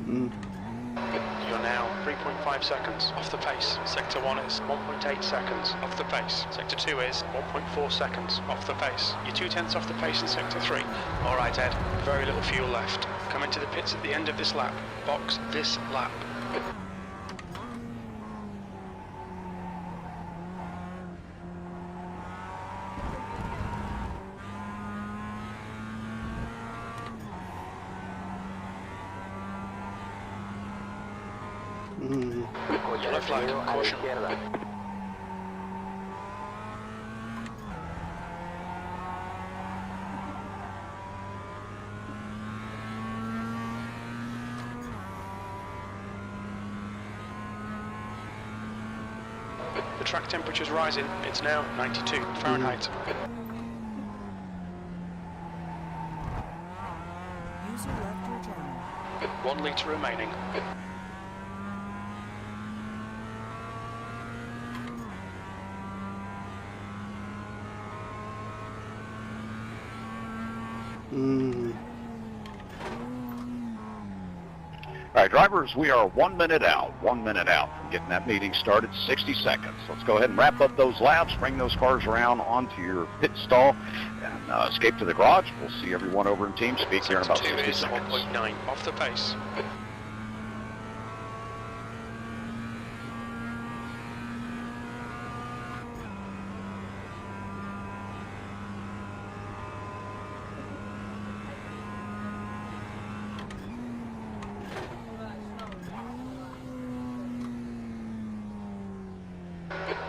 You're now 3.5 seconds off the pace. Sector 1 is 1.8 seconds off the pace. Sector 2 is 1.4 seconds off the pace. You're 2/10 off the pace in Sector 3. Alright Ed, very little fuel left. Come into the pits at the end of this lap. Box this lap. Yellow flag, caution. The track temperature's rising. It's now 92 Fahrenheit. User left your channel. 1 litre remaining. All right, drivers, we are 1 minute out. 1 minute out from getting that meeting started. 60 seconds. Let's go ahead and wrap up those laps, bring those cars around onto your pit stall, and escape to the garage. We'll see everyone over in TeamSpeak here in about 60 is seconds. 1.9 off the pace.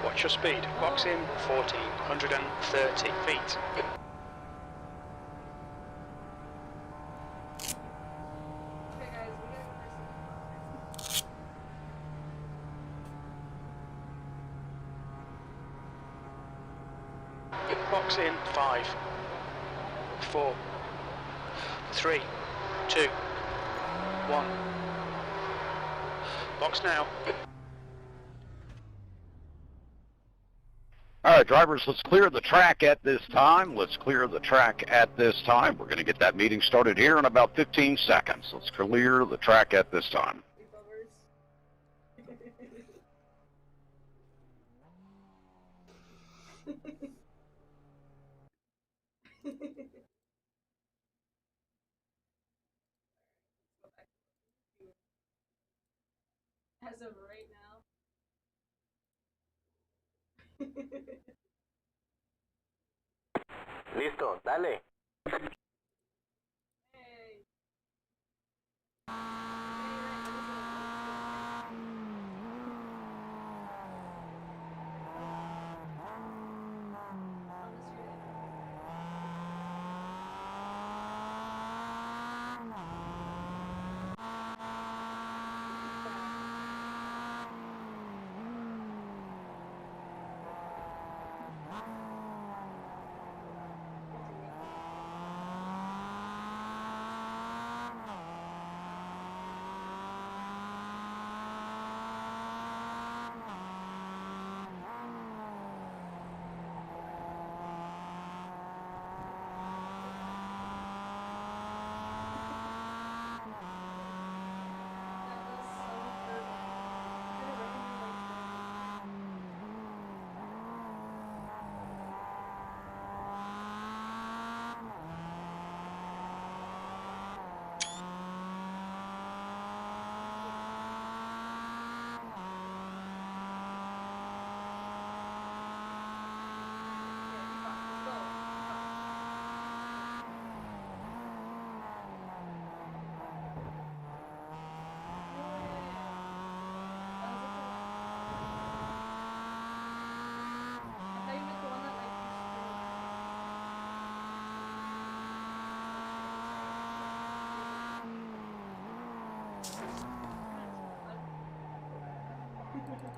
Watch your speed. Box in 1,430 feet. Box in 5, 4, 3, 2, 1. Box now. All right, drivers, let's clear the track at this time. Let's clear the track at this time. We're going to get that meeting started here in about 15 seconds. Let's clear the track at this time. As of right now. Listo, dale.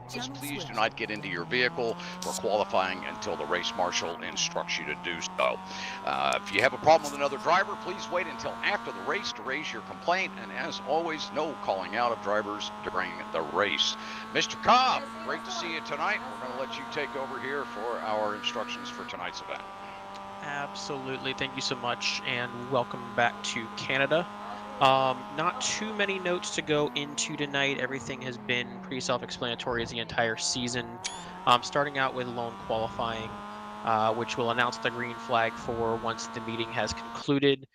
Please do not get into your vehicle or qualifying until the race marshal instructs you to do so. If you have a problem with another driver, please wait until after the race to raise your complaint. And as always, no calling out of drivers during the race. Mr. Cobb, great to see you tonight. We're going to let you take over here for our instructions for tonight's event. Absolutely. Thank you so much, and welcome back to Canada. Not too many notes to go into tonight. Everything has been pretty self-explanatory as the entire season. Starting out with lone qualifying, which will announce the green flag for once the meeting has concluded.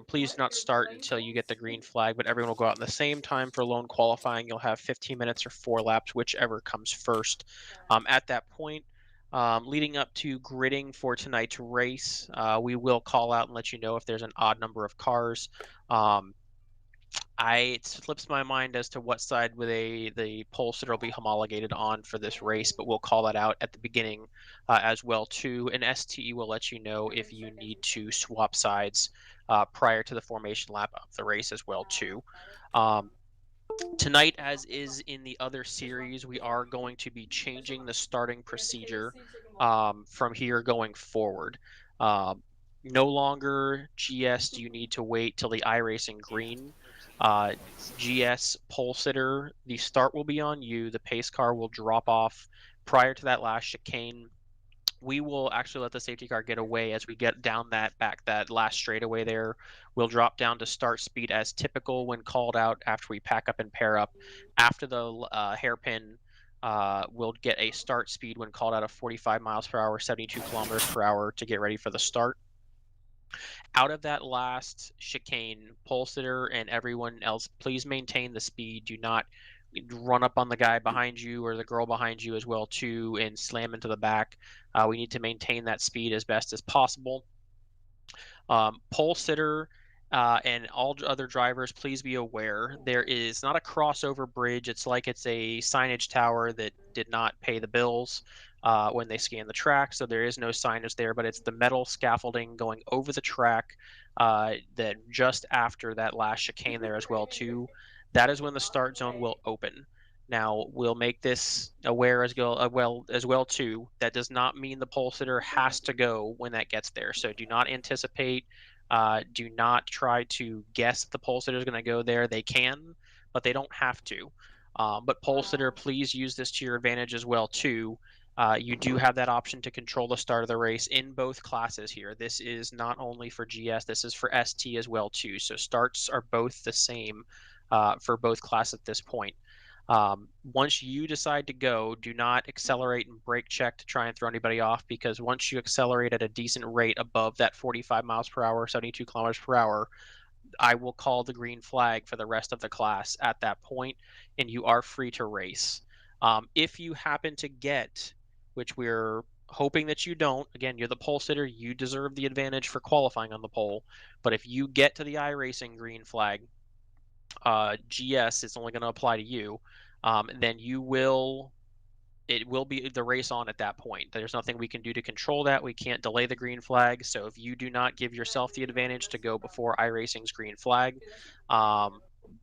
Please do not start until you get the green flag, but everyone will go out at the same time for lone qualifying. You'll have 15 minutes or 4 laps, whichever comes first. At that point, leading up to gridding for tonight's race, we will call out and let you know if there's an odd number of cars. It slips my mind as to what side the pole sitter will be homologated on for this race, but we'll call that out at the beginning as well too. And STE will let you know if you need to swap sides prior to the formation lap of the race as well too. Tonight, as is in the other series, we are going to be changing the starting procedure from here going forward. No longer GS do you need to wait till the iRacing green. GS pole sitter, the start will be on you. The pace car will drop off prior to that last chicane. We will actually let the safety car get away as we get down that last straightaway there. We'll drop down to start speed as typical when called out after we pack up and pair up. After the hairpin, we'll get a start speed when called out of 45 miles per hour, 72 kilometers per hour to get ready for the start. Out of that last chicane, pole sitter and everyone else, please maintain the speed. Do not run up on the guy behind you or the girl behind you as well too and slam into the back. We need to maintain that speed as best as possible. Pole sitter and all other drivers, please be aware there is not a crossover bridge. It's like it's a signage tower that did not pay the bills when they scan the track, so there is no signage there, but it's the metal scaffolding going over the track that just after that last chicane there as well too. That is when the start zone will open. Now, we'll make this aware as well too. That does not mean the pole sitter has to go when that gets there. So do not anticipate, do not try to guess the pole sitter is going to go there. They can, but they don't have to. But pole sitter, please use this to your advantage as well too. You do have that option to control the start of the race in both classes here. This is not only for GS, this is for ST as well too. So starts are both the same for both classes at this point. Once you decide to go, do not accelerate and brake check to try and throw anybody off, because once you accelerate at a decent rate above that 45 miles per hour, 72 kilometers per hour, I will call the green flag for the rest of the class at that point, and you are free to race. If you happen to get, which we're hoping that you don't, again, you're the pole sitter, you deserve the advantage for qualifying on the pole, but if you get to the iRacing green flag, GS is only going to apply to you, then it will be the race on at that point. There's nothing we can do to control that. We can't delay the green flag. So if you do not give yourself the advantage to go before iRacing's green flag,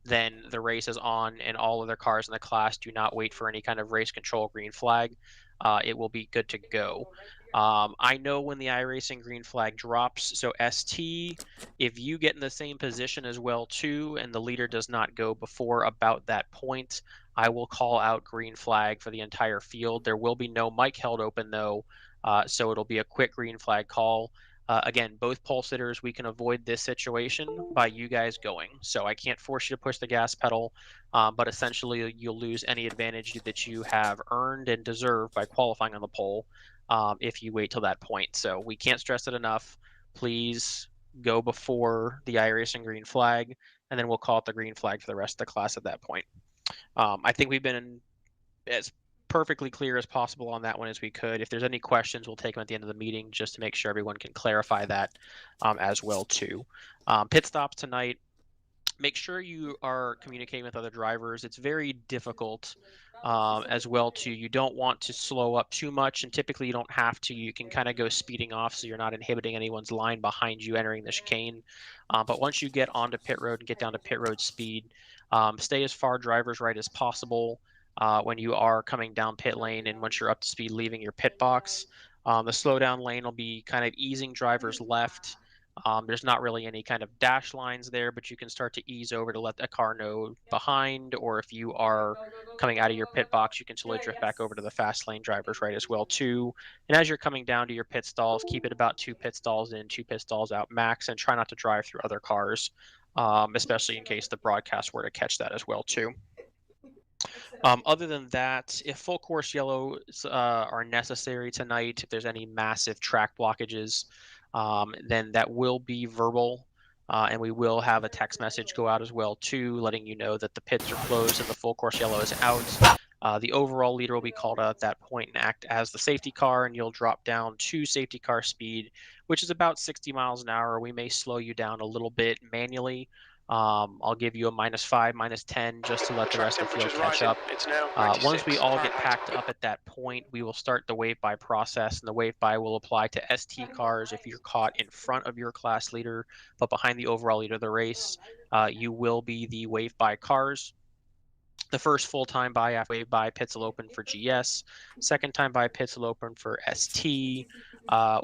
then the race is on, and all other cars in the class do not wait for any kind of race control green flag. It will be good to go. I know when the iRacing green flag drops, so ST, if you get in the same position as well too, and the leader does not go before about that point, I will call out green flag for the entire field. There will be no mic held open though, so it'll be a quick green flag call. Again, both pole sitters, we can avoid this situation by you guys going. So I can't force you to push the gas pedal, but essentially you'll lose any advantage that you have earned and deserved by qualifying on the pole if you wait till that point. So we can't stress it enough. Please go before the iRacing green flag, and then we'll call it the green flag for the rest of the class at that point. I think we've been as perfectly clear as possible on that one as we could. If there's any questions, we'll take them at the end of the meeting just to make sure everyone can clarify that as well too. Pit stops tonight. Make sure you are communicating with other drivers. It's very difficult as well too. You don't want to slow up too much, and typically you don't have to. You can kind of go speeding off so you're not inhibiting anyone's line behind you entering the chicane. But once you get onto pit road and get down to pit road speed, stay as far driver's right as possible. when you are coming down pit lane and once you're up to speed leaving your pit box. The slowdown lane will be kind of easing drivers left. There's not really any kind of dash lines there, but you can start to ease over to let a car know behind, or if you are coming out of your pit box, you can slowly drift back over to the fast lane drivers right as well too. And as you're coming down to your pit stalls, keep it about 2 pit stalls in, 2 pit stalls out max, and try not to drive through other cars, especially in case the broadcast were to catch that as well too. Other than that, if full course yellows are necessary tonight, if there's any massive track blockages, then that will be verbal, and we will have a text message go out as well too, letting you know that the pits are closed and the full course yellow is out. The overall leader will be called out at that point and act as the safety car, and you'll drop down to safety car speed, which is about 60 miles an hour. We may slow you down a little bit manually. I'll give you a -5, -10, just to let the rest of the field catch up. Once we all get packed up at that point, we will start the wave by process, and the wave by will apply to ST cars if you're caught in front of your class leader, but behind the overall leader of the race. You will be the wave by cars. The first full time buy after wave by pits will open for GS. Second time buy pits will open for ST.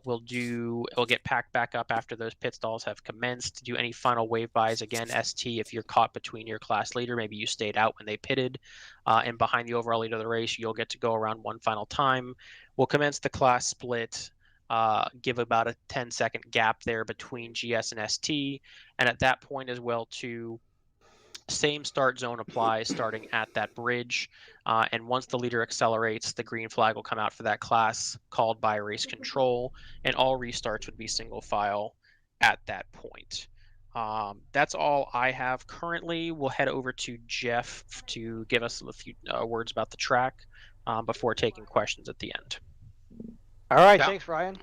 We'll get packed back up after those pit stalls have commenced to do any final wave buys again. ST, if you're caught between your class leader, maybe you stayed out when they pitted, and behind the overall leader of the race, you'll get to go around one final time. We'll commence the class split. Give about a 10-second gap there between GS and ST, and at that point as well too, same start zone applies starting at that bridge, and once the leader accelerates, the green flag will come out for that class called by race control, and all restarts would be single file at that point. That's all I have currently. We'll head over to Jeff to give us a few words about the track before taking questions at the end. All right, thanks, Ryan.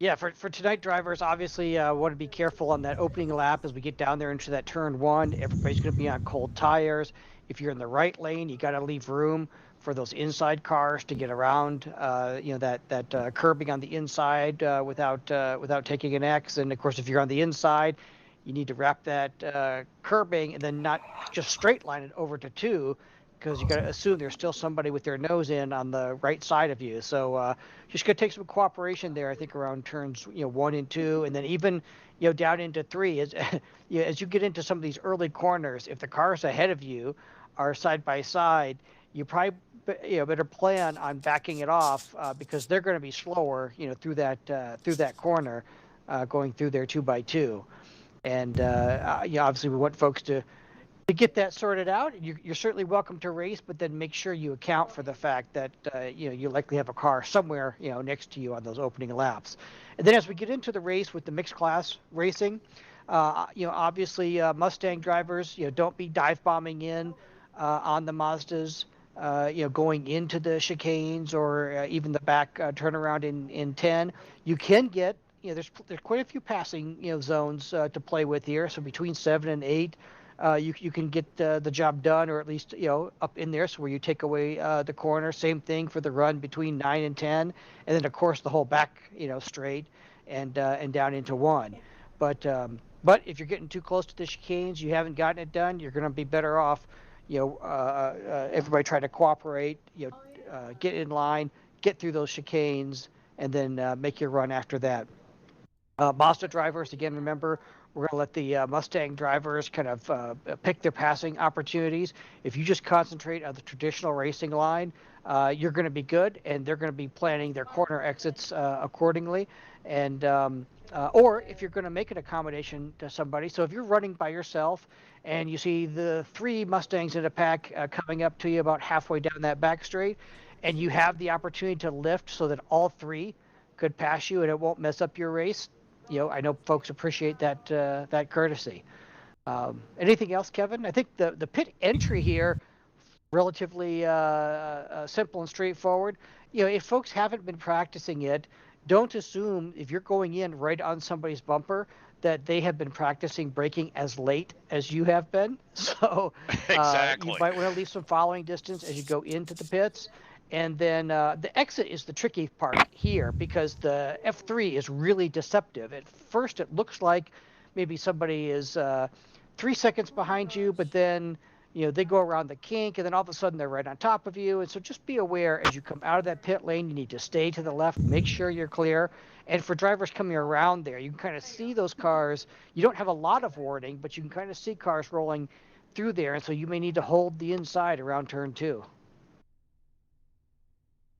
Yeah, for tonight, drivers, obviously want to be careful on that opening lap as we get down there into that turn one. Everybody's going to be on cold tires. If you're in the right lane, you got to leave room for those inside cars to get around, that curbing on the inside without taking an X. And of course, if you're on the inside, you need to wrap that curbing and then not just straight line it over to 2, because you got to assume there's still somebody with their nose in on the right side of you. So just going to take some cooperation there, I think, around turns 1 and 2, and then even down into 3. As you get into some of these early corners, if the cars ahead of you are side by side, you probably better plan on backing it off because they're going to be slower through that corner, going through their 2x2. And obviously we want folks to get that sorted out. You're certainly welcome to race, but then make sure you account for the fact that you likely have a car somewhere next to you on those opening laps. And then as we get into the race with the mixed class racing, obviously Mustang drivers, don't be dive bombing in on the Mazdas, going into the chicanes or even the back turnaround in 10. You can get there's quite a few passing zones to play with here. So between 7 and 8. You can get the job done, or at least up in there, so where you take away the corner. Same thing for the run between 9 and 10, and then of course the whole back straight and down into 1. But if you're getting too close to the chicanes, you haven't gotten it done, you're going to be better off everybody trying to cooperate, get in line, get through those chicanes, and then make your run after that. Mazda drivers, again, remember, we're going to let the Mustang drivers kind of pick their passing opportunities. If you just concentrate on the traditional racing line, you're going to be good, and they're going to be planning their corner exits accordingly. And or if you're going to make an accommodation to somebody, so if you're running by yourself and you see the 3 Mustangs in a pack coming up to you about halfway down that back straight, and you have the opportunity to lift so that all 3 could pass you and it won't mess up your race, I know folks appreciate that courtesy. Anything else, Kevin? I think the pit entry here, relatively simple and straightforward. If folks haven't been practicing it, don't assume if you're going in right on somebody's bumper that they have been practicing braking as late as you have been. So exactly. You might want to leave some following distance as you go into the pits. And then the exit is the tricky part here, because the F3 is really deceptive. At first, it looks like maybe somebody is 3 seconds behind you, but then you know, they go around the kink, and then all of a sudden they're right on top of you. And so just be aware as you come out of that pit lane, you need to stay to the left, make sure you're clear. And for drivers coming around there, you can kind of see those cars. You don't have a lot of warning, but you can kind of see cars rolling through there. And so you may need to hold the inside around turn 2.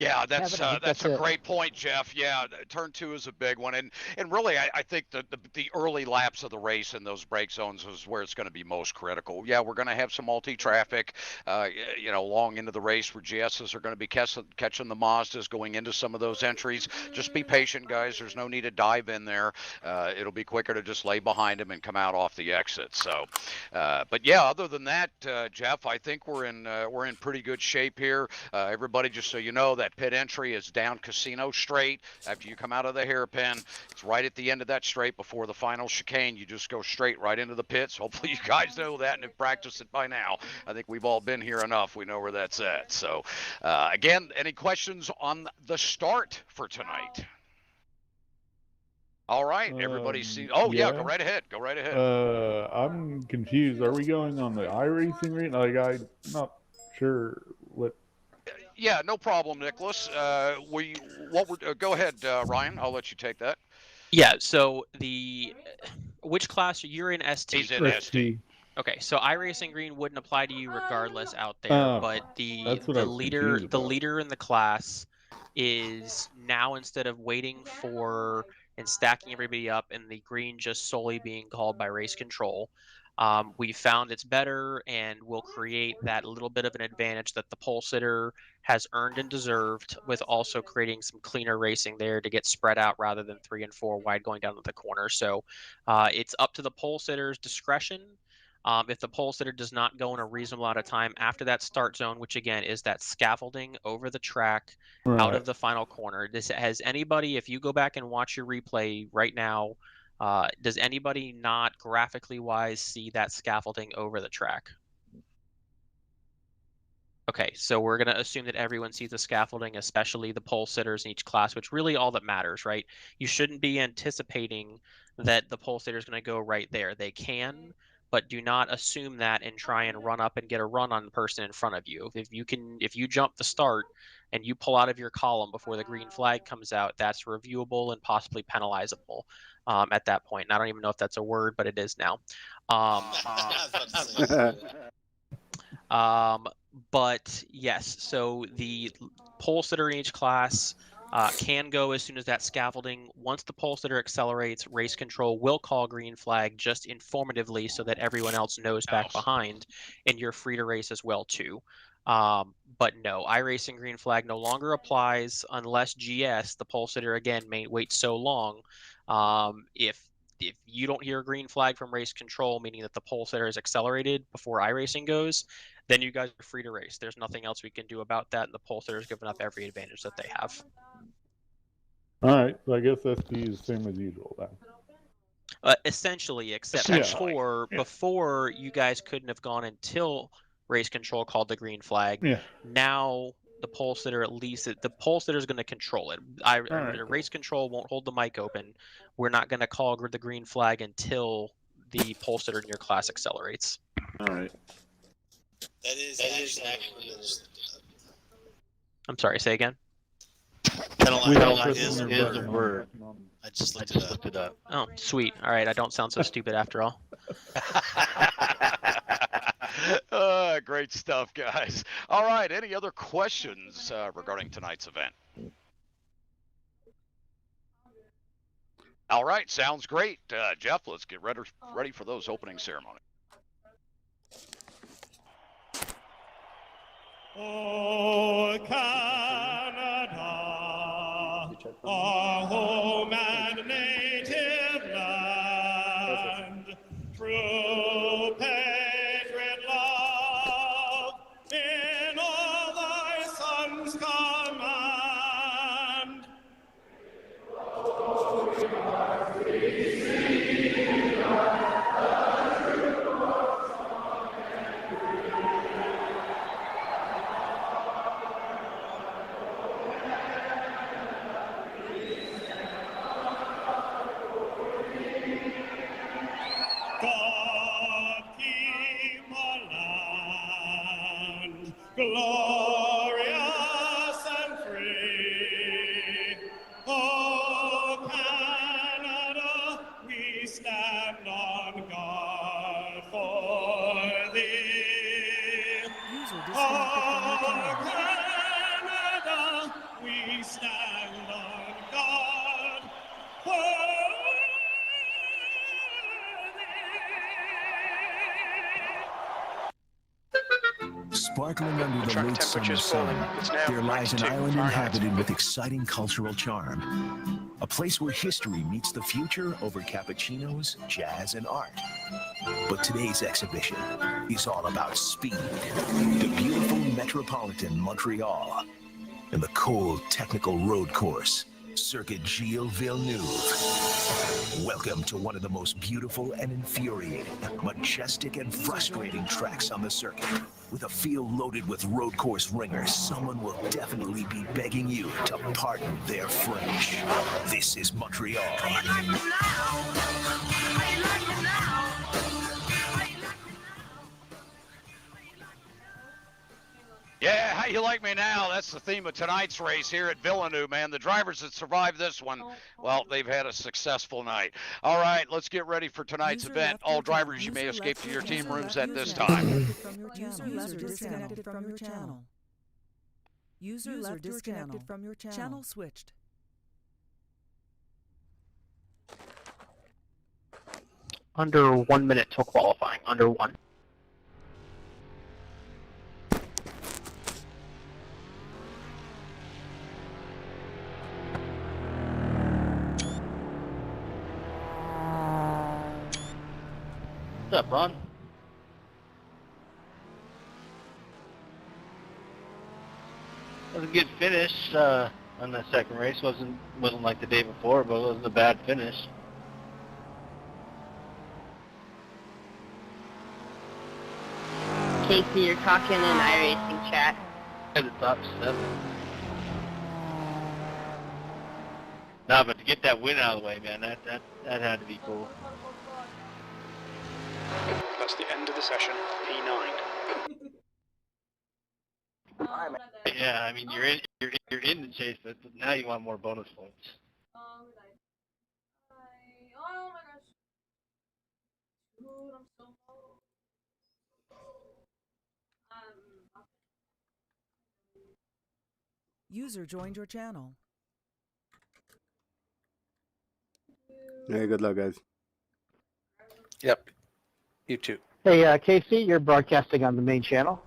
Yeah, that's Kevin, I think that's that's a it. great point, Jeff. Yeah, turn 2 is a big one, and really, I think the early laps of the race in those brake zones is where it's going to be most critical. Yeah, we're going to have some multi-traffic, you know, long into the race where GSs are going to be catching the Mazdas going into some of those entries. Just be patient, guys. There's no need to dive in there. It'll be quicker to just lay behind them and come out off the exit. So, but yeah, other than that, Jeff, I think we're in pretty good shape here. Everybody, just so you know, that pit entry is down Casino Straight. After you come out of the hairpin, it's right at the end of that straight before the final chicane. You just go straight right into the pits. Hopefully you guys know that and have practiced it by now. I think we've all been here enough. We know where that's at. So, again, any questions on the start for tonight? All right, everybody see. Oh, yeah, go right ahead. Go right ahead. I'm confused. Are we going on the iRacing rate? Like, I'm not sure what. Yeah, no problem, Nicholas. Go ahead, Ryan. I'll let you take that. Yeah. So which class you're in? ST. He's in ST. Okay, so iRacing Green wouldn't apply to you regardless out there, but the leader in the class is now, instead of waiting for and stacking everybody up and the green just solely being called by race control, we found it's better and will create that little bit of an advantage that the pole sitter has earned and deserved, with also creating some cleaner racing there to get spread out rather than 3 and 4 wide going down to the corner. So it's up to the pole sitter's discretion. If the pole sitter does not go in a reasonable amount of time after that start zone, which again is that scaffolding over the track out of the final corner. Has anybody, if you go back and watch your replay right now, does anybody not graphically wise see that scaffolding over the track? Okay, so we're going to assume that everyone sees the scaffolding, especially the pole sitters in each class, which really all that matters, right? You shouldn't be anticipating that the pole sitter is going to go right there. They can, but do not assume that and try and run up and get a run on the person in front of you. If you jump the start and you pull out of your column before the green flag comes out, that's reviewable and possibly penalizable at that point. And I don't even know if that's a word, but it is now. But yes, so the pole sitter in each class can go as soon as that scaffolding. Once the pole sitter accelerates, race control will call green flag just informatively so that everyone else knows back behind, and you're free to race as well too. But no, iRacing green flag no longer applies unless GS, the pole sitter, again, may wait so long. If you don't hear a green flag from race control, meaning that the pole sitter is accelerated before iRacing goes, then you guys are free to race. There's nothing else we can do about that, and the pole sitter is giving up every advantage that they have. All right, so I guess ST is the same as usual then. Essentially, except before you guys couldn't have gone until race control called the green flag. Yeah. Now the pole sitter, at least the pole sitter is going to control it. Race control won't hold the mic open. We're not going to call the green flag until the pole sitter in your class accelerates. All right. That is actually. I'm sorry. Say again. Penalize is the word. I just looked it up. Oh, sweet. All right. I don't sound so stupid after all. Great stuff, guys. All right. Any other questions regarding tonight's event? All right. Sounds great. Jeff, let's get ready for those opening ceremonies. Oh, Canada, our home and native land, true patriot love in all thy sons command. God keep our land. glorious and free. Oh, Canada, we stand on guard for thee. Oh, Canada, we stand on guard for Sparkling under the Track late summer temperature's falling. sun, It's now there lies an 92 island Fahrenheit. inhabited with exciting cultural charm. A place where history meets the future over cappuccinos, jazz, and art. But today's exhibition is all about speed. The beautiful metropolitan Montreal and the cold technical road course, Circuit Gilles Villeneuve. Welcome to one of the most beautiful and infuriating, majestic and frustrating tracks on the circuit. With a field loaded with road course ringers, someone will definitely be begging you to pardon their French. This is Montreal. Yeah, how you like me now? That's the theme of tonight's race here at Villeneuve, man. The drivers that survived this one, well, they've had a successful night. All right, let's get ready for tonight's event. All drivers, you may escape to your team rooms at this time. User disconnected from your channel. User disconnected from your channel. Channel switched. Under 1 minute till qualifying. Under 1. What's up, Ron? It was a good finish on that second race. Wasn't like the day before, but it wasn't a bad finish. Casey, you're talking in iRacing chat. At the top 7. Nah, but to get that win out of the way, man, that had to be cool. That's the end of the session. P9. Yeah, I mean you're in the chase, but now you want more bonus points. Oh my gosh. Dude, I'm so low. User joined your channel. Hey, good luck, guys. Yep. You too. Hey, Casey, you're broadcasting on the main channel.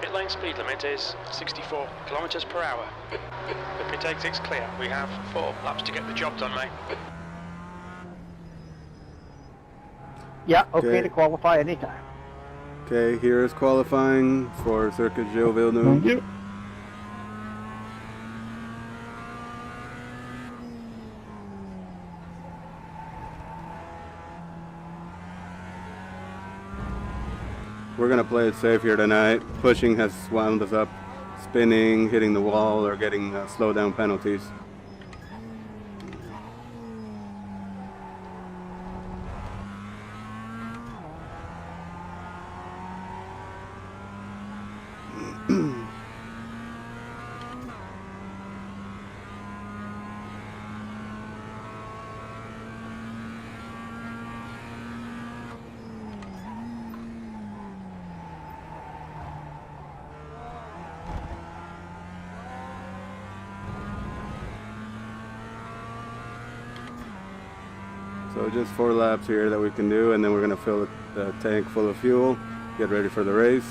Pit lane speed limit is 64 kilometers per hour. The pit exit's clear. We have 4 laps to get the job done, mate. Yeah, okay to qualify anytime. Okay, here is qualifying for Circuit Gilles Villeneuve. Yep. We're going to play it safe here tonight. Pushing has wound us up, spinning, hitting the wall, or getting slow down penalties. So just 4 laps here that we can do, and then we're going to fill the tank full of fuel, get ready for the race.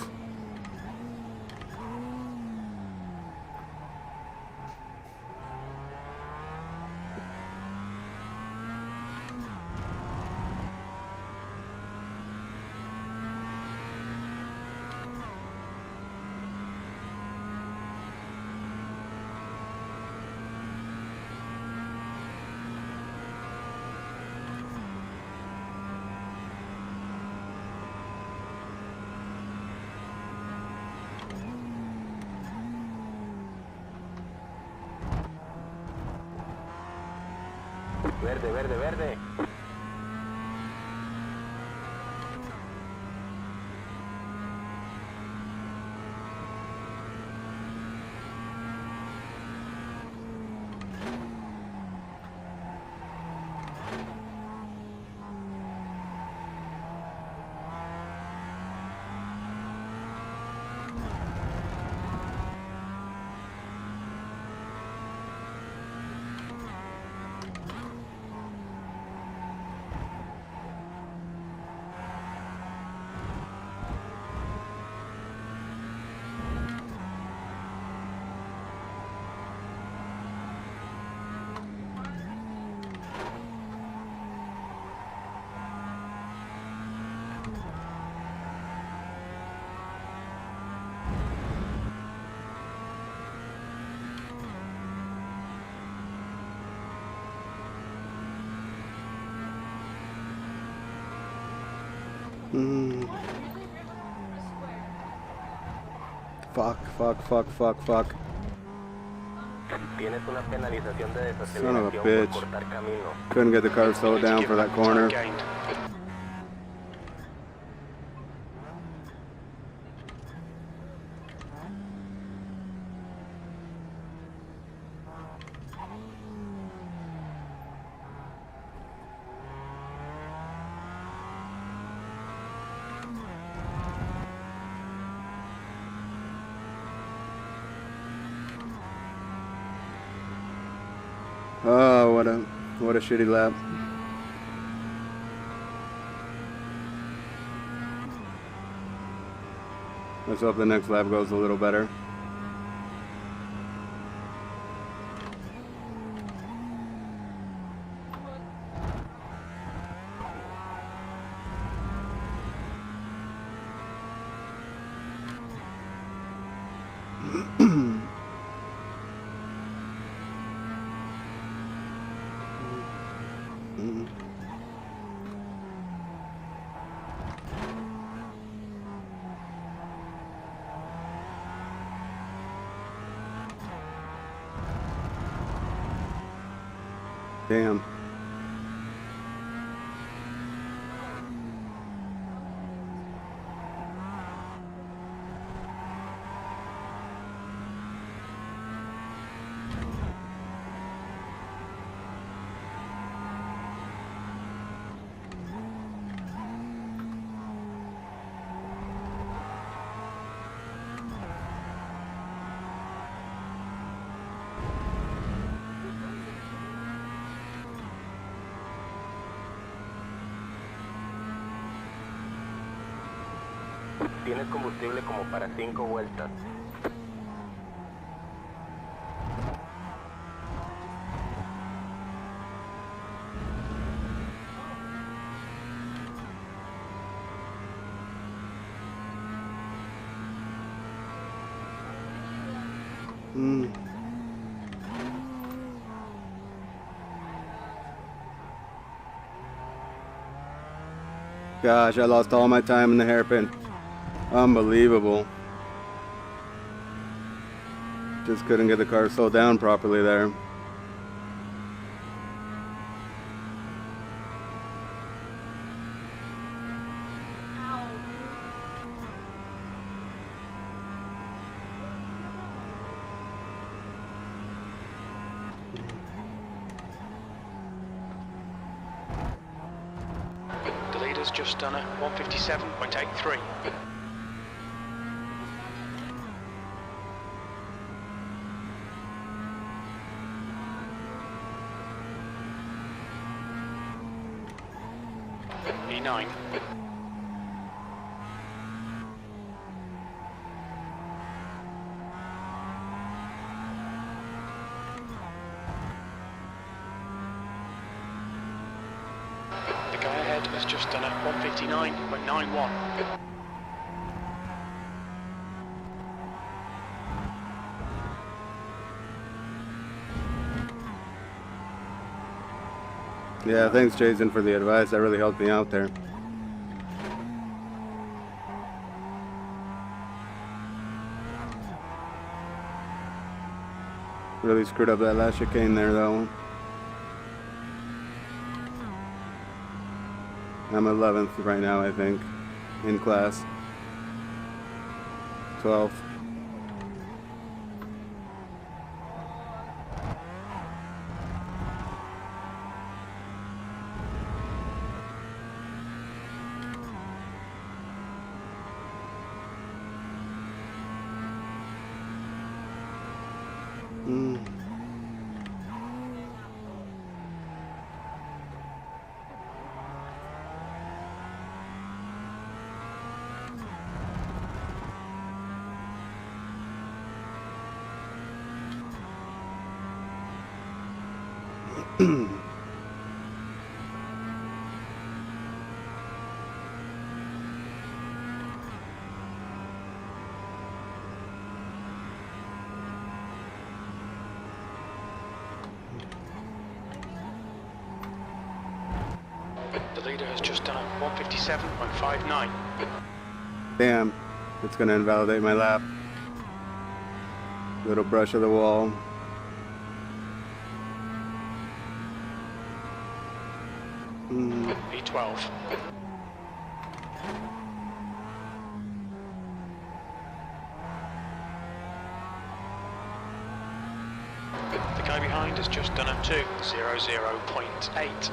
Verde, verde, verde. Fuck. Tienes una penalización de Son of a desaceleración por bitch. cortar camino. Couldn't get the car slowed down for that corner. Oh, what a shitty lap. Let's hope the next lap goes a little better. Damn. Tienes combustible como para 5 vueltas. Gosh, I lost all my time in the hairpin. Unbelievable. Just couldn't get the car slowed down properly there. The leader's just done a 157.83. E9. The guy ahead has just done a 159.91. Yeah, thanks Jason for the advice. That really helped me out there. Really screwed up that last chicane there though. I'm 11th right now, I think, in class. 12th. The leader has just done a 157.59. Damn, it's gonna invalidate my lap. Little brush of the wall. V12. The guy behind has just done a 2:00.8.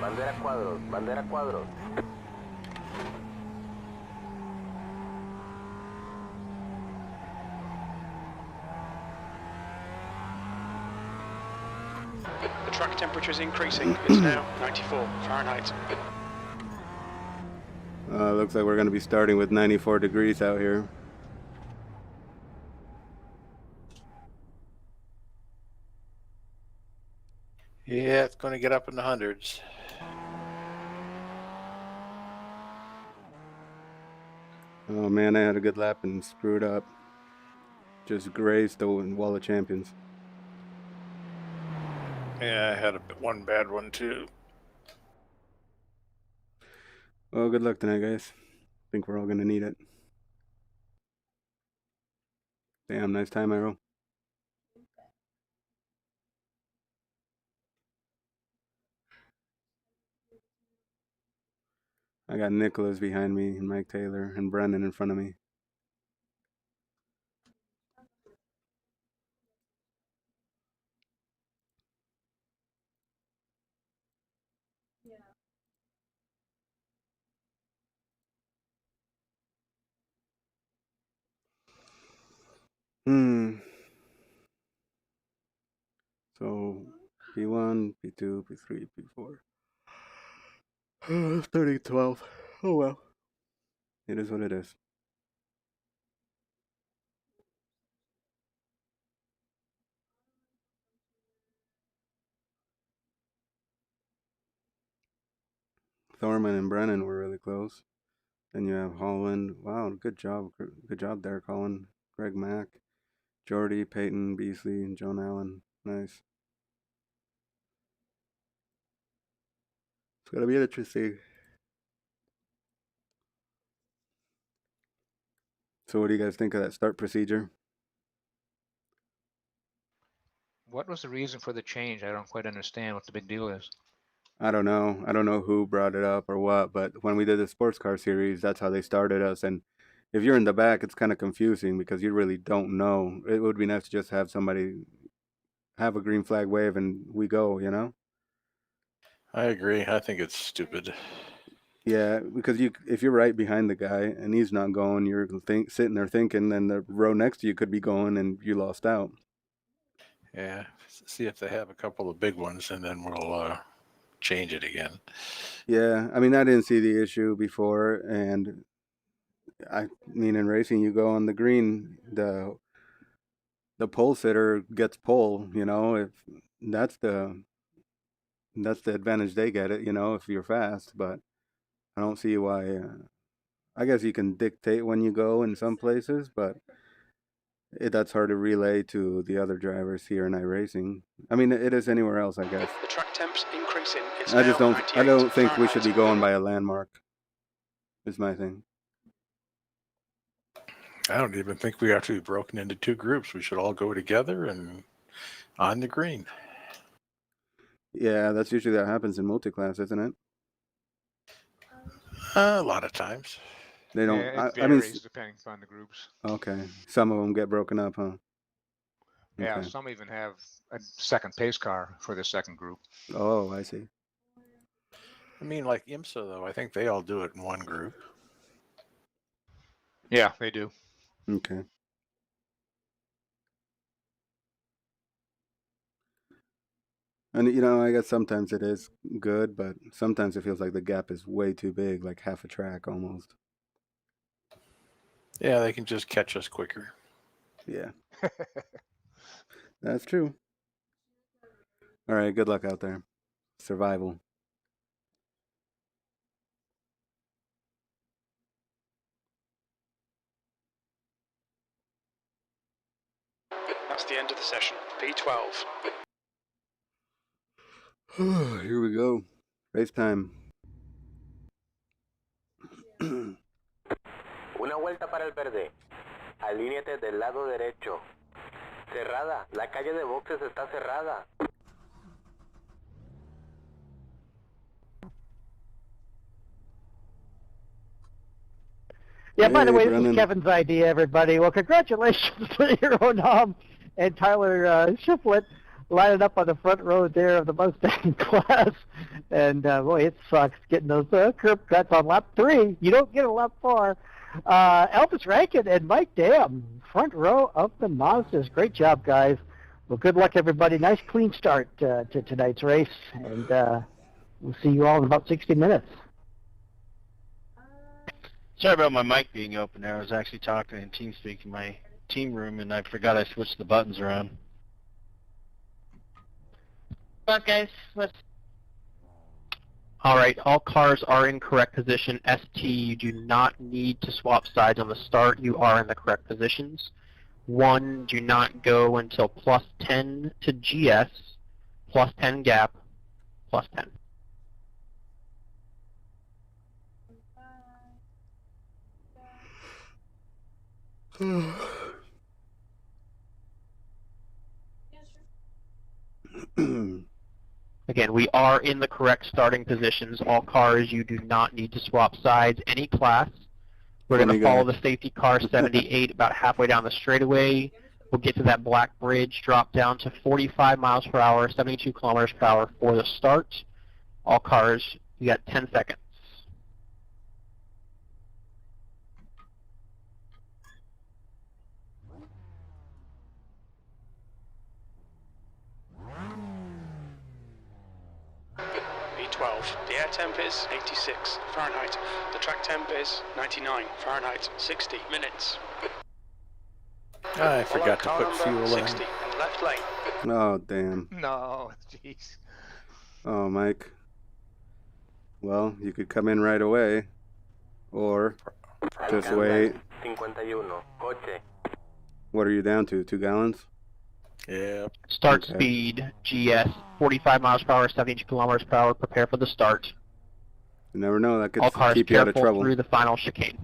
Bandera cuadros, bandera cuadros. The track temperature is increasing. It's now 94 Fahrenheit. Looks like we're going to be starting with 94 degrees out here. Yeah, it's going to get up in the hundreds. Oh man, I had a good lap and screwed up. Just grazed the wall of champions. Yeah, I had one bad one too. Well, good luck tonight, guys. I think we're all going to need it. Damn, nice time, Arrow. I got Nicholas behind me and Mike Taylor and Brendan in front of me. So, P1, P2, P3, P4. 30, 12. Oh well. It is what it is. Thorman and Brennan were really close. Then you have Holland. Wow, good job. Good job there, Colin. Greg Mack, Jordy, Peyton, Beasley, and John Allen. Nice. It's going to be interesting. So what do you guys think of that start procedure? What was the reason for the change? I don't quite understand what the big deal is. I don't know. I don't know who brought it up or what, but when we did the sports car series, that's how they started us. And if you're in the back, it's kind of confusing because you really don't know. It would be nice to just have somebody have a green flag wave and we go, you know? I agree. I think it's stupid. Yeah, because if you're right behind the guy and he's not going, you're sitting there thinking, then the row next to you could be going and you lost out. Yeah, see if they have a couple of big ones, and then we'll change it again. Yeah, I mean, I didn't see the issue before, and I mean, in racing, you go on the green, the the pole sitter gets pole. You know, if that's the advantage they get it. You know, if you're fast, but I don't see why. I guess you can dictate when you go in some places, but that's hard to relay to the other drivers here in iRacing. I mean, it is anywhere else, I guess. The track temps increasing. It's I just now don't. I 98 don't think we should be Fahrenheit. going by a landmark. Is my thing. I don't even think we have to be broken into two groups. We should all go together and on the green. Yeah, that's usually that happens in multi-class, isn't it? A lot of times. They don't. Yeah, it I mean, varies depending on the groups. okay. Some of them get broken up, huh? Yeah, Okay. some even have a second pace car for the second group. Oh, I see. I mean, like IMSA, though, I think they all do it in one group. Yeah, they do. Okay. And you know, I guess sometimes it is good, but sometimes it feels like the gap is way too big, like half a track almost. Yeah, they can just catch us quicker. Yeah. That's true. All right, good luck out there. Survival. That's the end of the session. P12. Here we go. Race time. Una vuelta para el verde. Alíñate del lado derecho. Cerrada. La calle de boxes está cerrada. Yeah, by the Hey, way, Brennan. this is Kevin's idea, everybody. Well, congratulations to Hero and Tyler Shiflett lining up on the front row there of the Mustang class. And, boy, it sucks getting those curb cuts on lap 3. You don't get a lap 4. Elvis Rankin and Mike Dam, front row of the Mazdas. Great job, guys. Well, good luck, everybody. Nice, clean start to tonight's race. And we'll see you all in about 60 minutes. Sorry about my mic being open there. I was actually talking in TeamSpeak in my team room, and I forgot I switched the buttons around. Well, guys, let's... All right, all cars are in correct position. ST, you do not need to swap sides on the start. You are in the correct positions. 1, do not go until plus 10 to GS, plus 10 gap, plus 10. Again, we are in the correct starting positions. All cars, you do not need to swap sides. Any class. We're going to follow the safety car 78 about halfway down the straightaway. We'll get to that black bridge, drop down to 45 miles per hour, 72 kilometers per hour for the start. All cars, you got 10 seconds. P12. The air temp is 86 Fahrenheit. The track temp is 99 Fahrenheit. 60 minutes. I forgot to put fuel in. 60 in left lane. Oh, damn. No, jeez. Oh, Mike. Well, you could come in right away. Or just wait. 51. Coche. What are you down to? 2 gallons? Yeah. Start speed, GS, 45 miles per hour, 72 kilometers per hour. Prepare for the start. You never know. That could All cars keep you out of careful trouble. through the final chicane.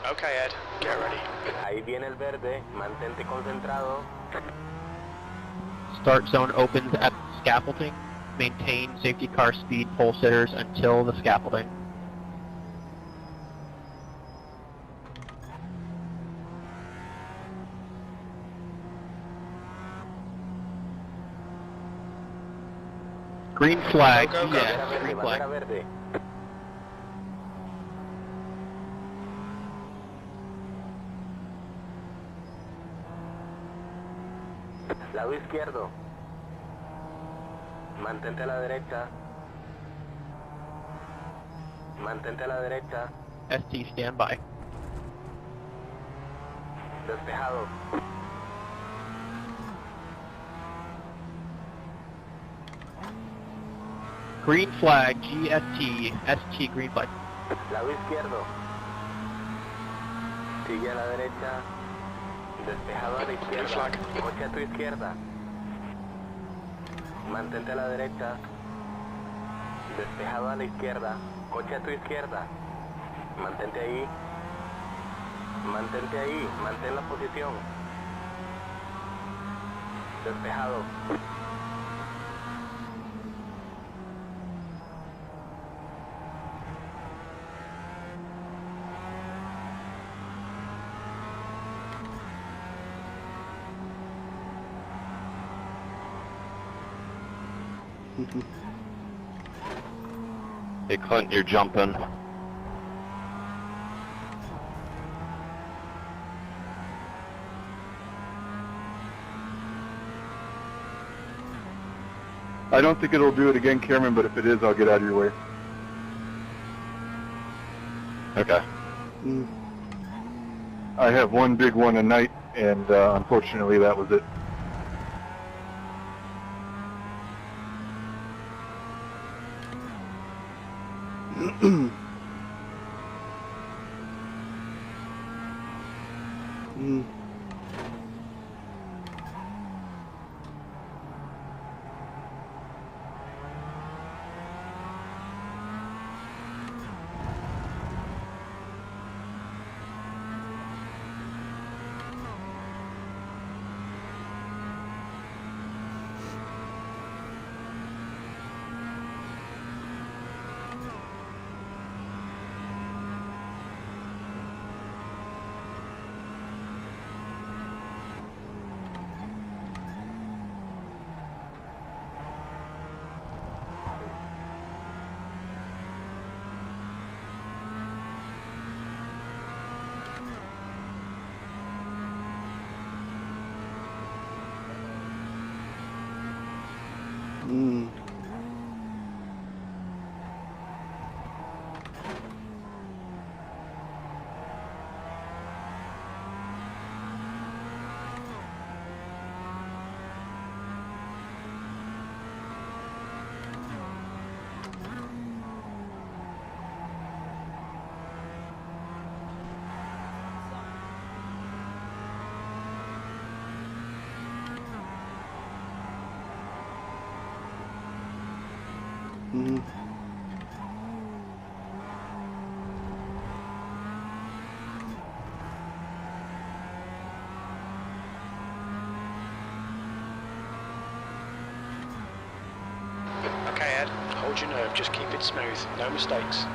Okay, Ed, get ready. Ahí viene el verde. Mantente concentrado. Start zone opens at the scaffolding. Maintain safety car speed pole sitters until the scaffolding. Green flag, yes, green flag. Verde. Lado izquierdo. Mantente a la derecha. Mantente a la derecha. ST, stand by. Despejado. Green flag, GST, ST, green flag. Lado izquierdo. Sigue a la derecha. Despejado a la izquierda. Coche a tu izquierda. Mantente a la derecha. Despejado a la izquierda. Coche a tu izquierda. Mantente ahí. Mantente ahí. Mantén la posición. Despejado. Hey Clint, you're jumping. I don't think it'll do it again, Cameron, but if it is, I'll get out of your way. Okay. I have one big one a night, and unfortunately that was it. Okay, Ed, hold your nerve, just keep it smooth, no mistakes.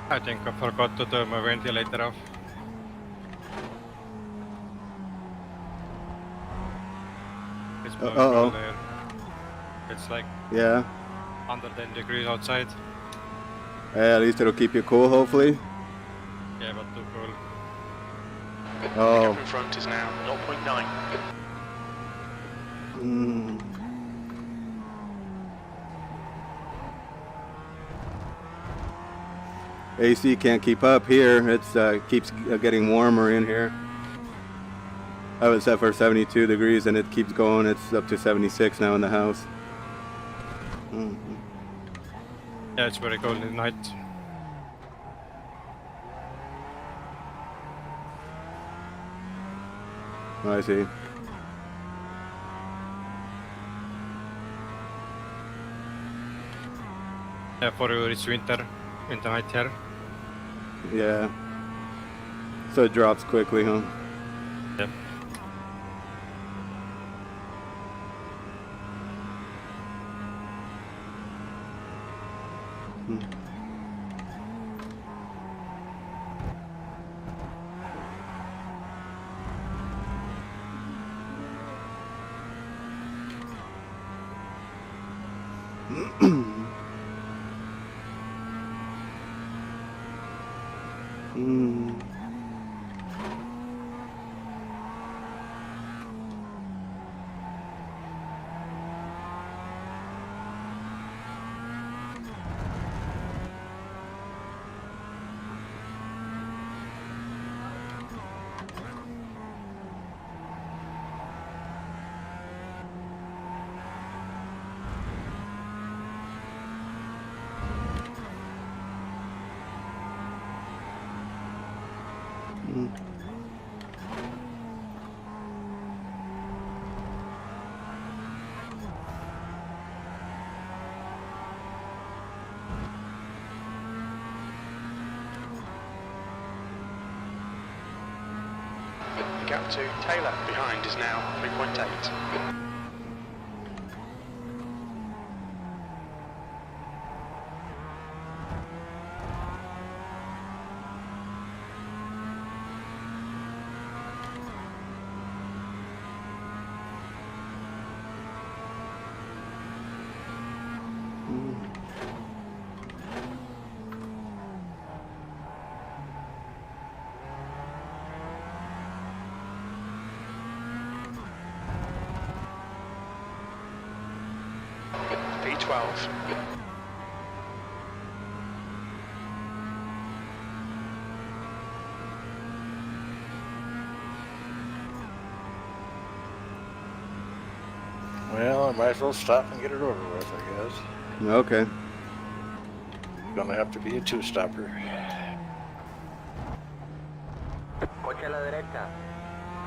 I think I forgot to turn my ventilator off. It's blowing all there. It's like Yeah. 110 degrees outside. At least it'll keep you cool, hopefully. Yeah, but too cool. The Oh. gap in front is now 0.9. AC can't keep up here. It's keeps getting warmer in here. I was set for 72 degrees and it keeps going. It's up to 76 now in the house. Yeah, it's very cold at night. Oh, I see. Yeah, for you it's winter night here. Yeah. So it drops quickly, huh? Yeah. The gap to Taylor behind is now 3.8. P12. Well, I might as well stop and get it over with, I guess. Okay. Gonna have to be a two-stopper. Coche a la derecha.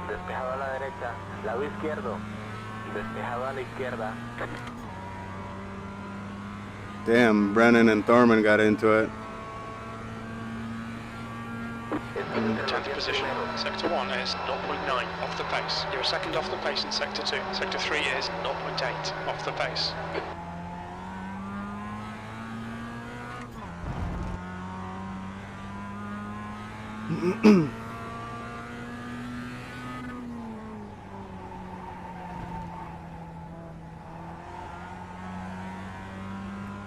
Despejado a la derecha. Lado izquierdo. Despejado a la izquierda. Damn, Brennan and Thorman got into it. 10th position. Sector 1 is 0.9 off the pace. You're a second off the pace in Sector 2. Sector 3 is 0.8 off the pace.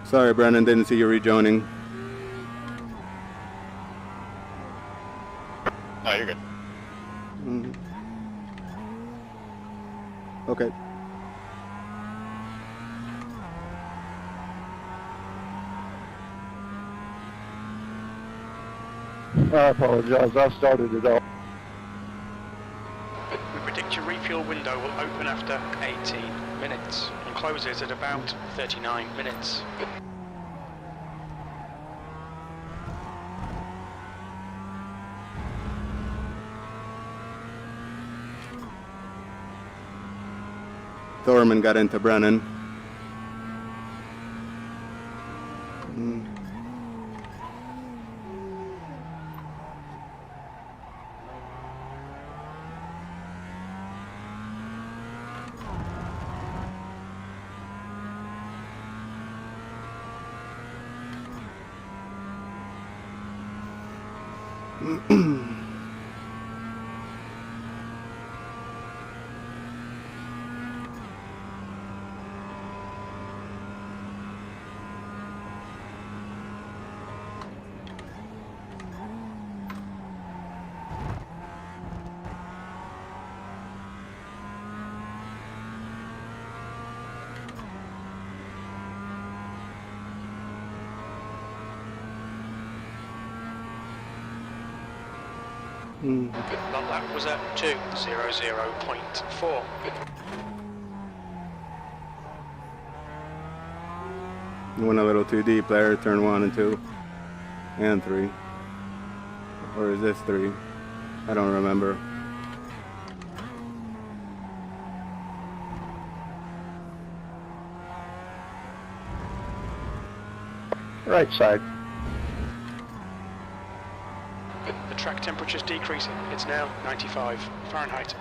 Sorry, Brennan, didn't see you rejoining. No, you're good. Okay. I apologize. I started it off. We predict your refuel window will open after 18 minutes and closes at about 39 minutes. Thorman got into Brennan. That lap was at 2:00.4. Went a little too deep there, turn 1 and 2 and 3. Or is this 3? I don't remember. Right side. The track temperature is decreasing. It's now 95 Fahrenheit.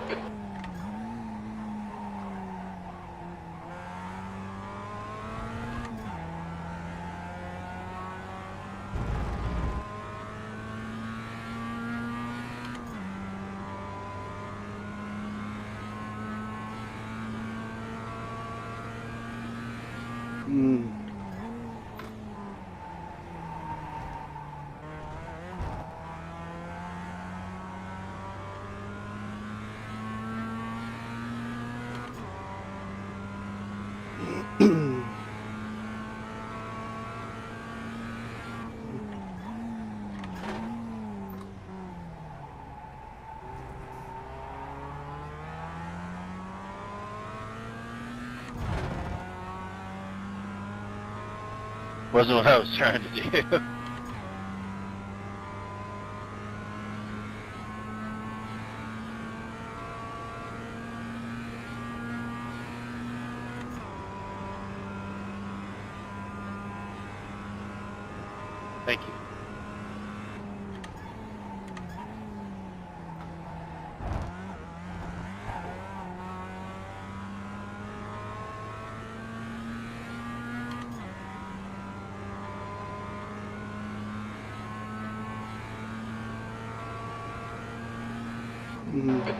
Wasn't what I was trying to do. Thank you.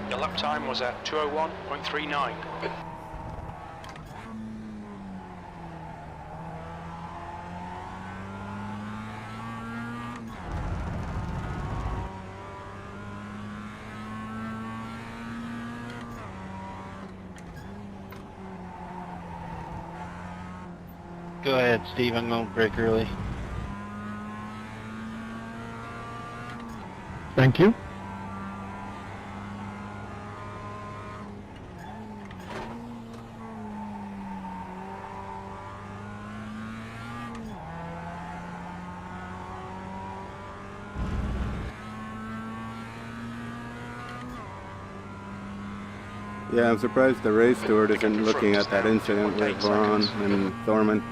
Your lap time was at 2:01.39. Go ahead, Steve. I'm going to break early. Thank you. Yeah, I'm surprised the race steward isn't looking at that incident with Vaughan and Thorman.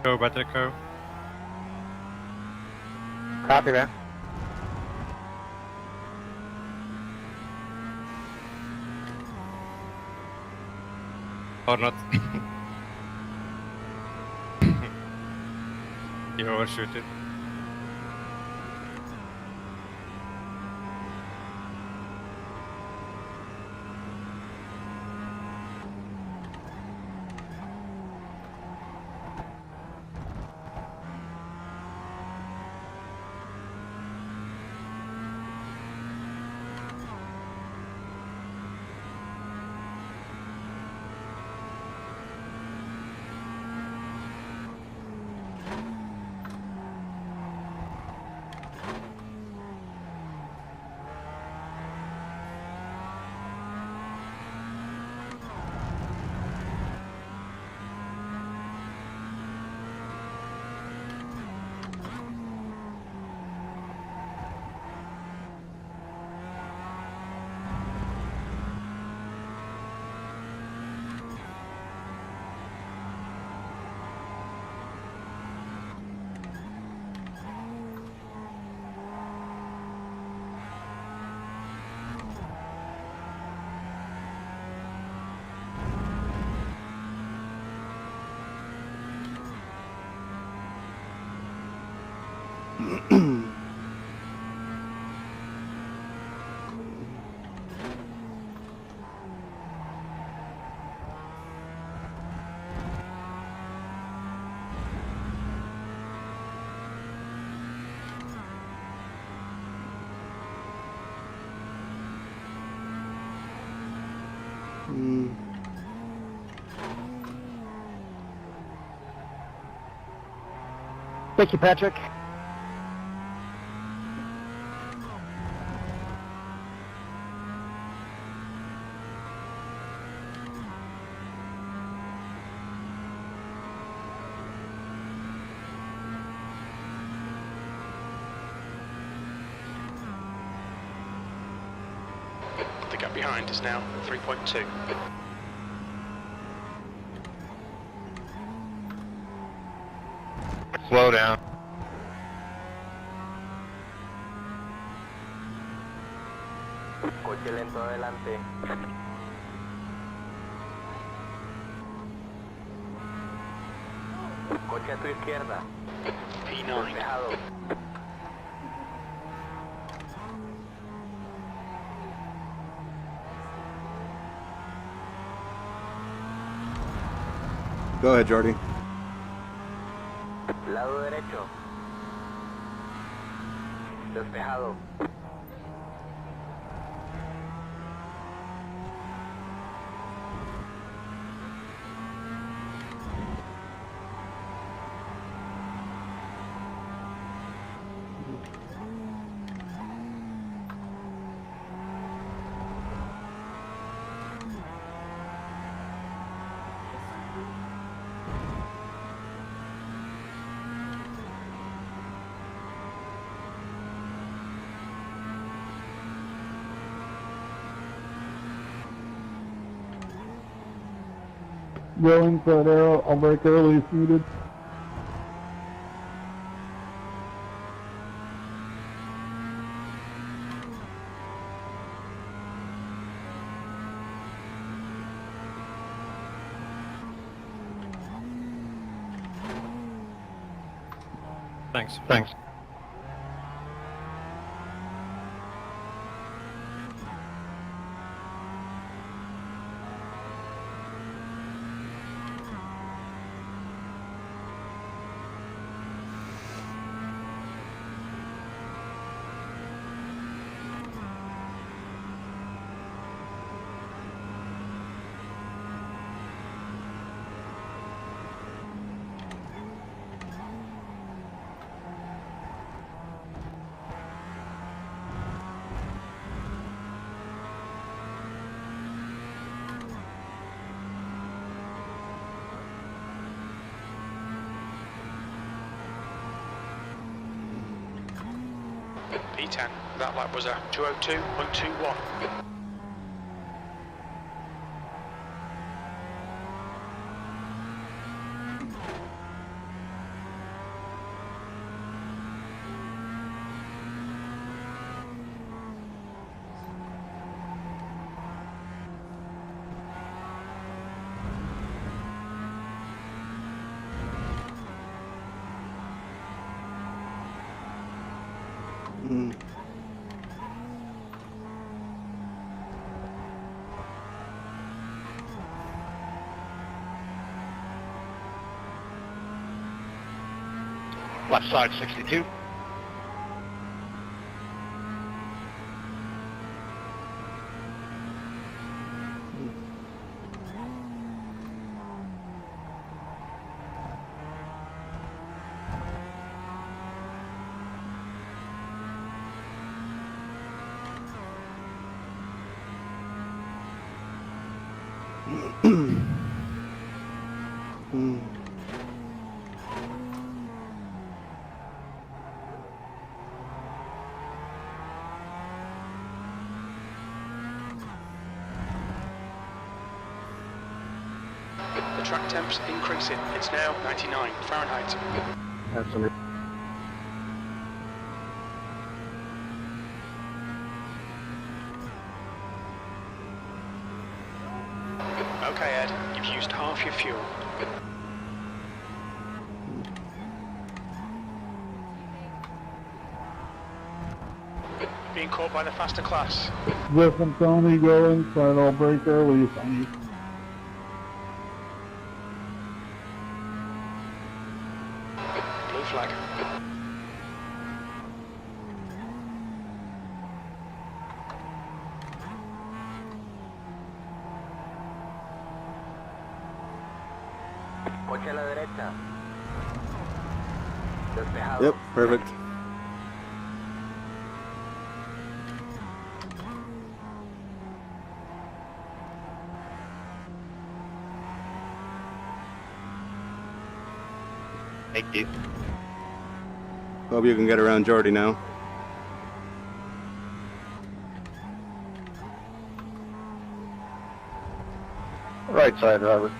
Go, better go. Copy that. Or not. You overshoot it. Thank you, Patrick. The gap behind is now 3.2. Slow down. Coche lento adelante. Coche a tu izquierda. P9. Despejado. Go ahead, Jordy. Lado derecho. Despejado. Going for an arrow. I'll break early if needed. Thanks. Thanks. P10. That lap was a 2:02.21. Left side 62. The track temp's increasing. It's now 99 Fahrenheit. Absolutely. Okay, Ed, you've used half your fuel. Being caught by the faster class. Cliff and Tony going, so I'll break early if I need. Blue flag. Despejado. Yep, perfect. Thank you. Hope you can get around Jordy now. Right side, Robert.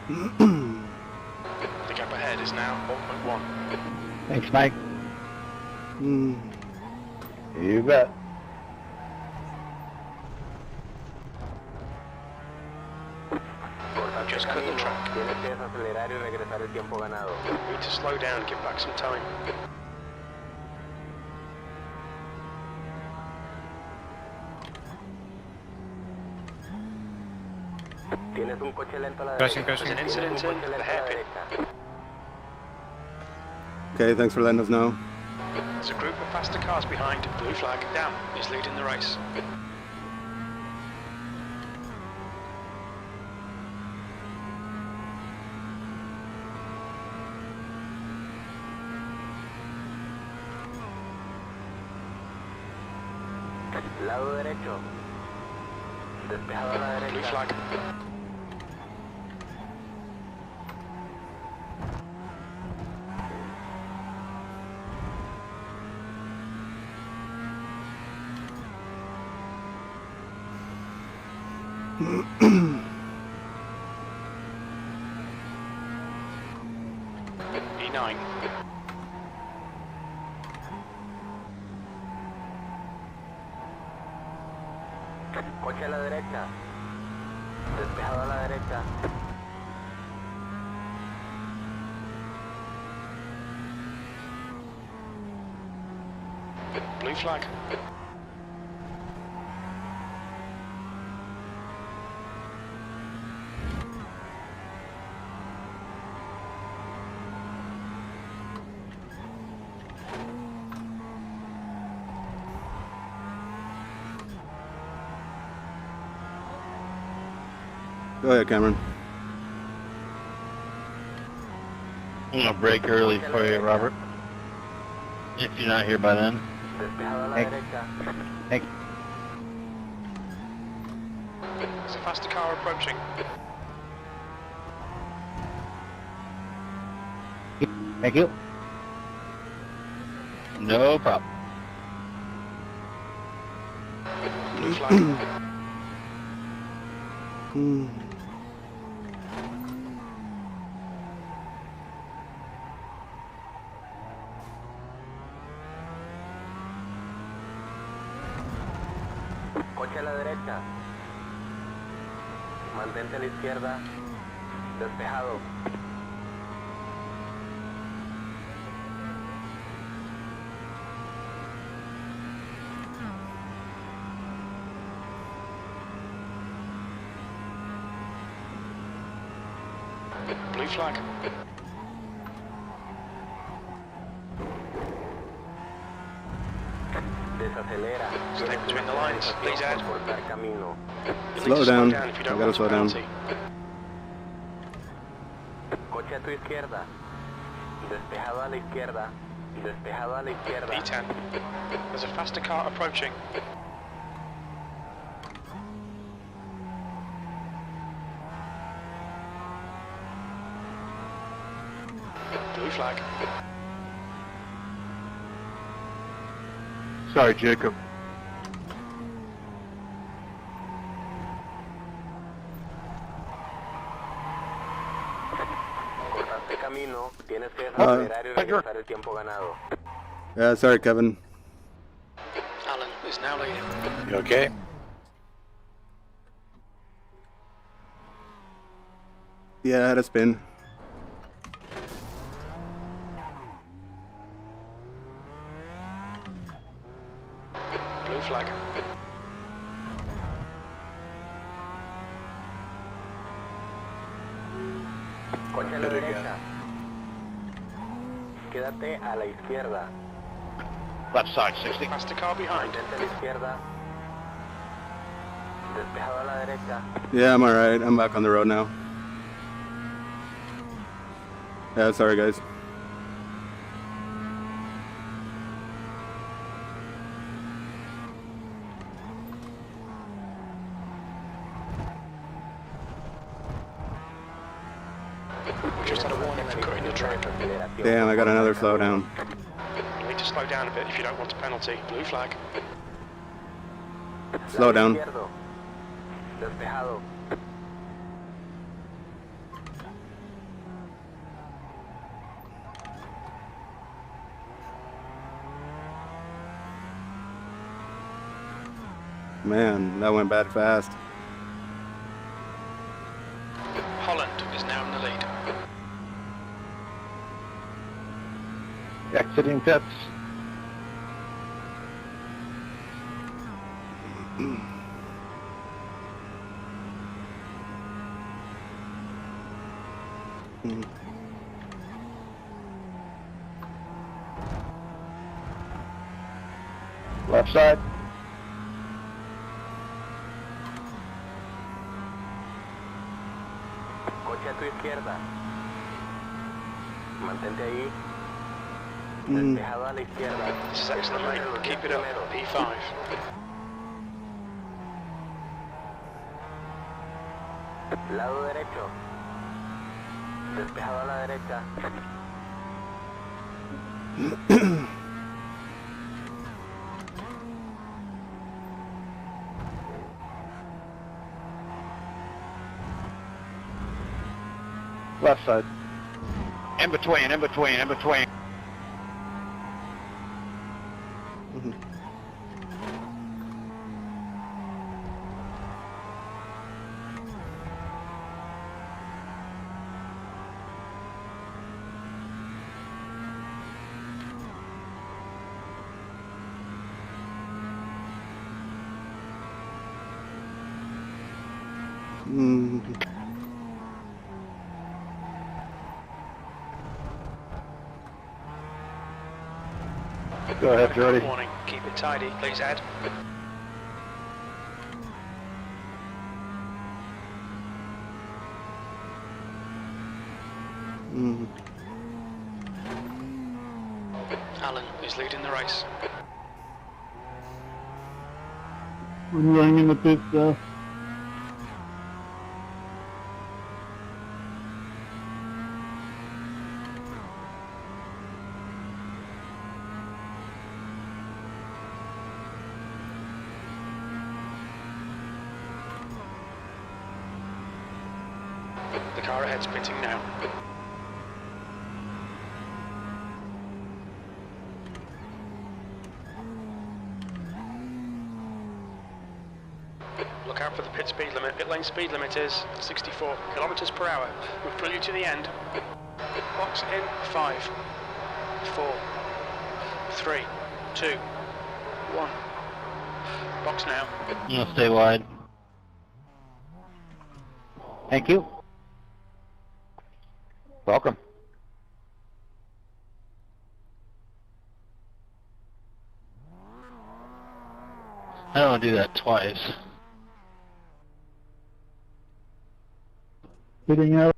The gap ahead is now 1.1. Thanks, Mike. You bet. Just cut the track. Tienes que desacelerar y regresar el tiempo ganado. Need to slow down and give back some time. Tienes un coche lento a la Crashing, derecha. crashing. There's an incident in the hairpin. Okay, thanks for letting us know. There's a group of faster cars behind. Blue flag. Dam is leading the race. Lado derecho. Despejado a la Blue derecha. flag. E9. Coche a la derecha. Despejado a la derecha. Blue flag. Go ahead, Cameron. I'm gonna break early for you, Robert. If you're not here by then. Despejado a la Hey. derecha. Thank There's a faster car approaching. you. Thank you. No problem. Blue flag. Coche a la derecha. Mantente a la izquierda. Despejado. Blue flag. Desacelera. Stay between the lines. Please ahead. Cortar camino. You'll need Slow to down. if you don't I gotta want slow a down. penalty. Coche a tu izquierda. Despejado a la izquierda. Despejado a la izquierda. E10. There's a faster car approaching. Blue flag. Sorry, Jacob. Cortaste camino. Tienes que desacelerar y regresar el tiempo ganado. Yeah, sorry, Kevin. Alan is now leading. You okay? Yeah, I had a spin. Blue flag. Coche a la derecha. Quédate a la izquierda. Left side, 60. Faster car behind. Mantente a la izquierda. Despejado a la derecha. Yeah, I'm alright. I'm back on the road now. Yeah, sorry guys. Just had a warning for cutting the track. Damn, I got another slowdown. You need to slow down a bit if you don't want a penalty. Blue flag. Slow down. Despejado. Man, that went bad fast. Holland is now in the lead. Exiting pits. Left side. Coche a tu izquierda. Mantente ahí. Mm. Despejado a la izquierda. This is excellent, mate. Keep it up. P5. Lado derecho. Despejado a la derecha. Left side. In between, in between, in between. Go ahead, Jordy. Warning. Keep it tidy, please, Ed. Alan is leading the race. We're running in the pits now. The car ahead's pitting now. Look out for the pit speed limit. Pit lane speed limit is 64 kilometers per hour. We'll pull you to the end. Box in 5, 4, 3, 2, 1. Box now. You'll stay wide. Thank you. Welcome. I don't want to do that twice. Hitting out.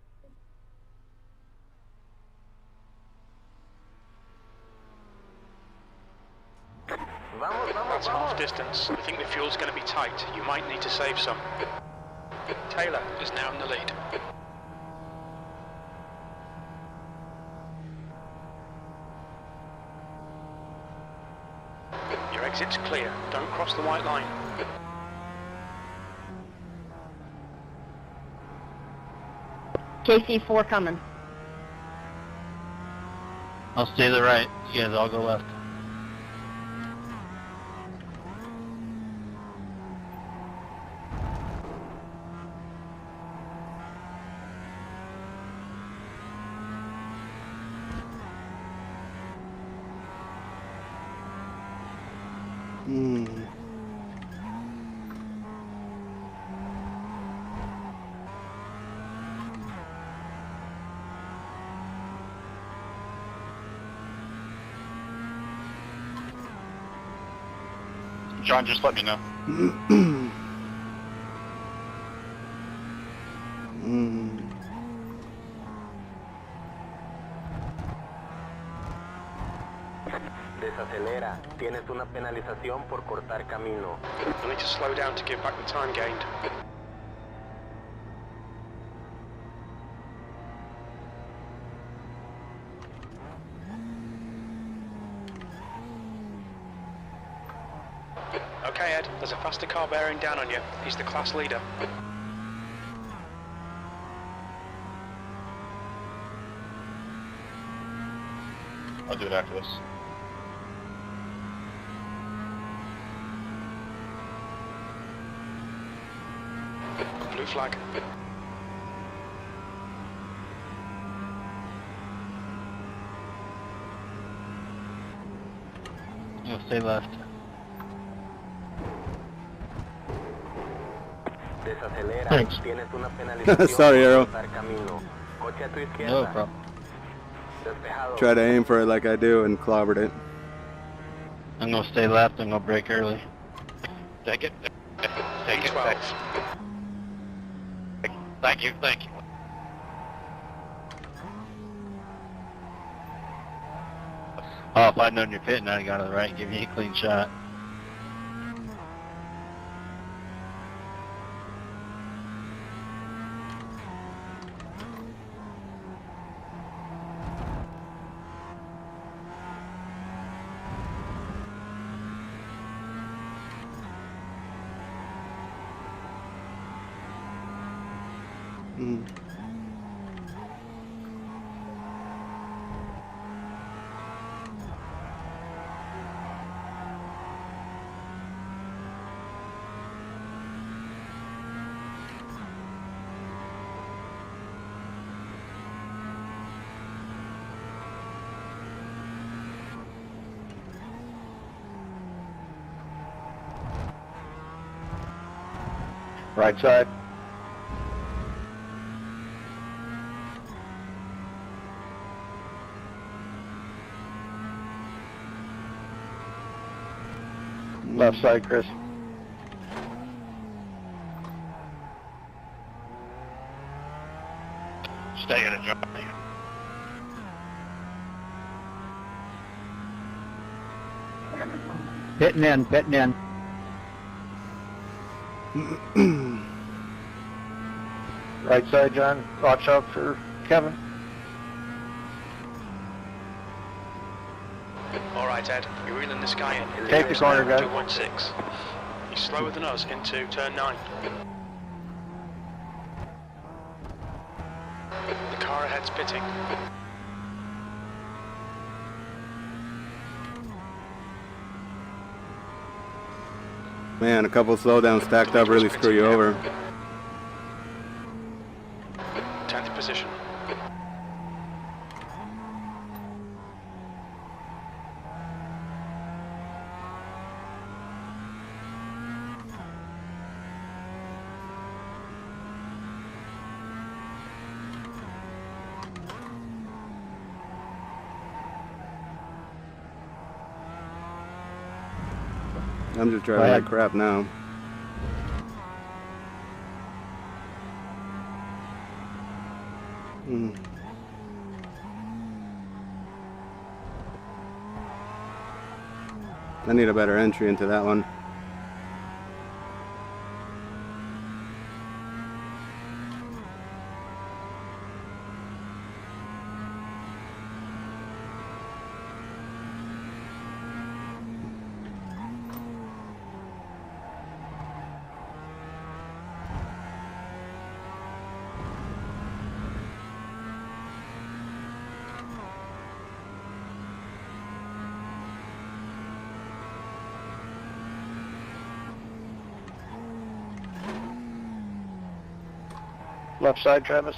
That's half distance. We think the fuel's going to be tight. You might need to save some. Taylor is now in the lead. Your exit's clear. Don't cross the white line. KC4 coming. I'll stay to the right. You guys all go left. John, just let me know. Desacelera. Tienes una penalización por cortar camino. You'll need to slow down to give back the time gained. Okay, Ed, there's a faster car bearing down on you. He's the class leader. I'll do it after this. Blue flag. You'll stay left. Desacelera. Thanks. Tienes una penalización Sorry, por Arrow. cortar camino. Coche a tu izquierda. No problem. Despejado. Try to aim for it like I do and clobbered it. I'm gonna stay left. I'm gonna brake early. Take it. Take it. 12. Thank you. Thank you. Oh, if I'd known you're pitting, I'd have gone to the right and given you a clean shot. Mm. Right side. Left side, Chris. Stay in it, Johnny. Pitting in, pitting in. Right side, John. Watch out for Kevin. Alright, Ed, you're reeling this guy in. Take the corner, guys. 216. He's slower than us into turn 9. The car ahead's pitting. Man, a couple slowdowns stacked up really screw you over. 10th position. I'm just driving like crap now. Mm. I need a better entry into that one. Left side, Travis.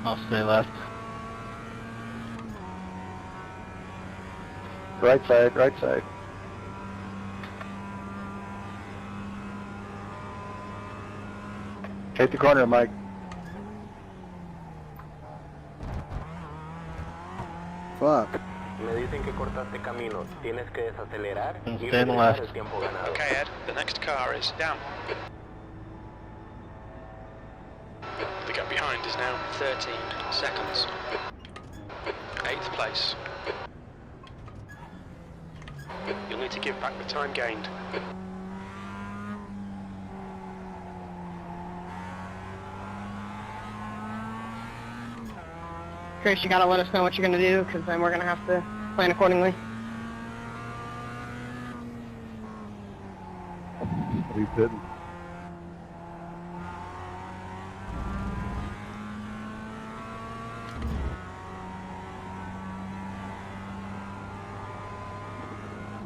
I'll stay left. Right side, right side. Take the corner, Mike. Fuck. Me dicen que cortaste caminos. Tienes que desacelerar y Stay on the regresar left. el tiempo ganado. Okay, Ed, the next car is down. The gap behind is now 13 seconds. 8th place. You'll need to give back the time gained. Chris, you gotta let us know what you're gonna do, because then we're gonna have to plan accordingly. He's hitting.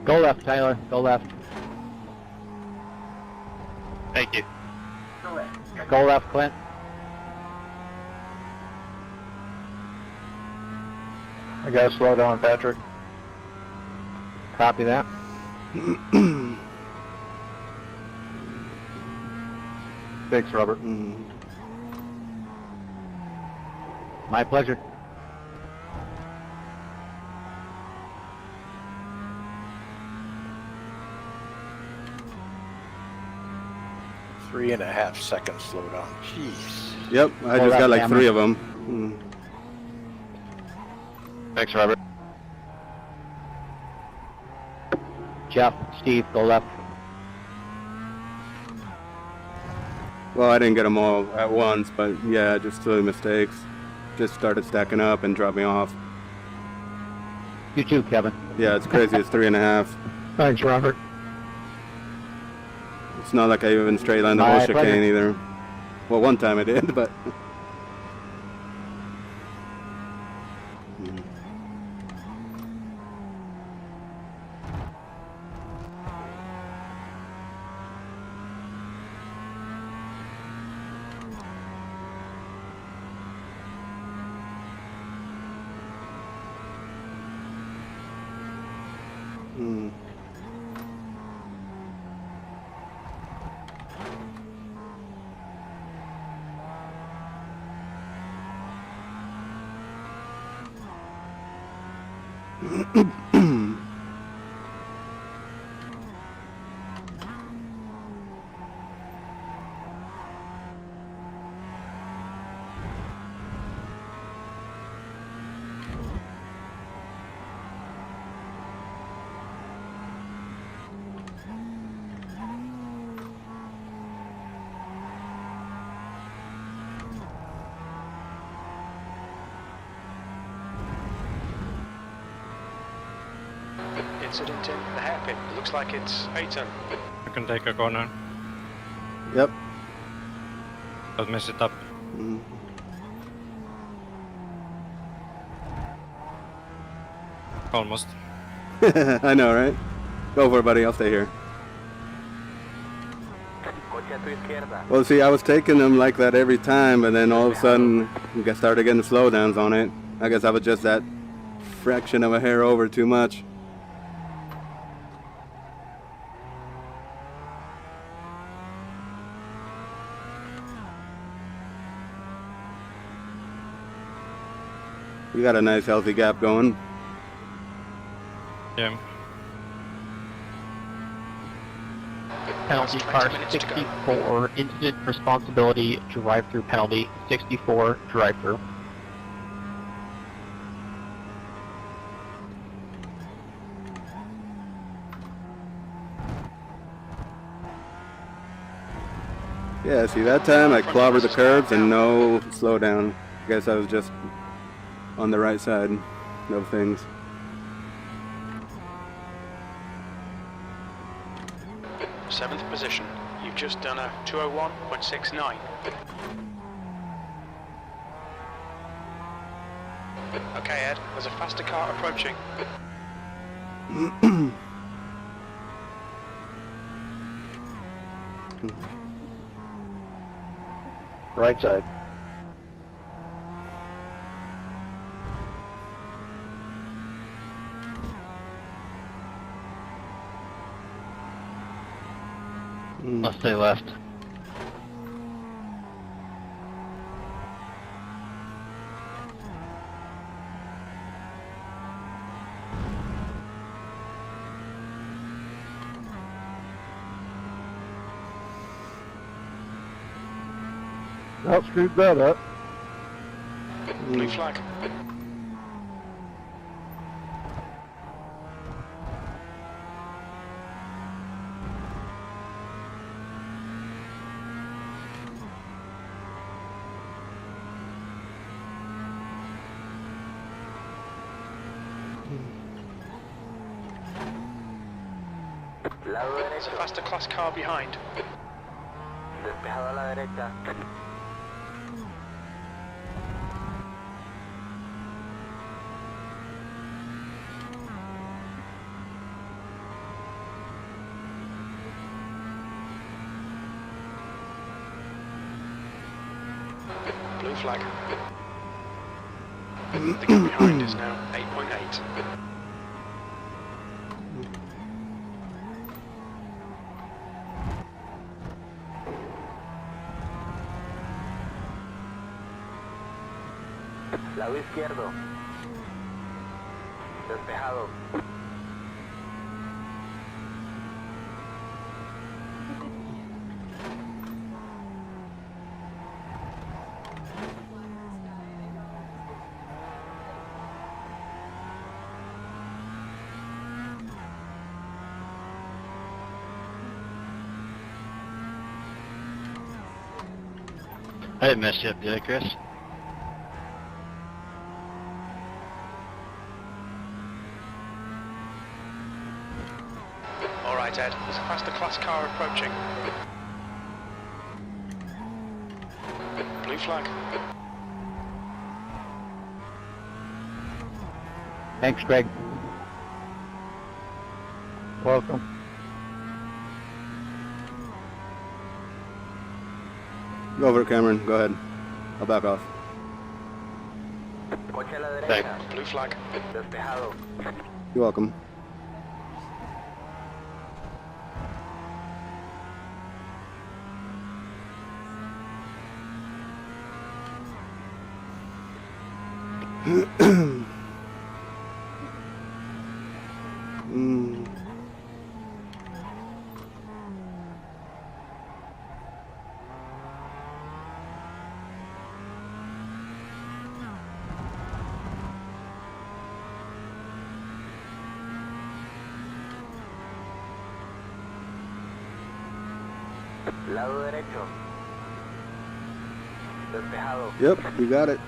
Go left, Tyler. Go left. Thank you. Go left, Clint. I gotta slow down, Patrick. Copy that. Thanks, Robert. My pleasure. Three and a half seconds slowdown. Jeez. Yep, I just got like 3 of them. Thanks, Robert. Jeff, Steve, go left. Well, I didn't get them all at once, but yeah, just silly mistakes. Just started stacking up and dropped me off. You too, Kevin. Yeah, it's crazy. It's 3.5. Thanks, Robert. It's not like I even straight lined the My whole chicane pleasure. either. Well, one time I did, but. Incident in the hairpin. Looks like it's Peyton. You can take a corner. Yep. Don't mess it up. Almost. I know, right? Go for it, buddy. I'll stay here. Coche a tu izquierda. Well, see, I was taking them like that every time, and then all of a sudden, I started getting slowdowns on it. I guess I was just that fraction of a hair over too much. You got a nice healthy gap going. Yeah. Penalty car 64, incident responsibility, drive-through penalty, 64, drive-through. Yeah, see, that time I clobbered the curbs and no slowdown. I guess I was just on the right side of things. Seventh position. You've just done a 201.69. Okay, Ed, there's a faster car approaching. Right side. Let's stay left. About screwed that up. Blue flag. There's a faster class car behind. Despejado a la derecha. Blue flag. The gap behind is now 8.8. Lado izquierdo. Despejado. I didn't mess you up, did I, Chris? Alright, Ed. There's a faster class car approaching. Blue flag. Thanks, Greg. Welcome. Go over it, Cameron. Go ahead. I'll back off. Coche a la derecha. Thanks. Blue flag. Despejado. You're welcome. Mm. Lado derecho. Despejado. Yep, you got it.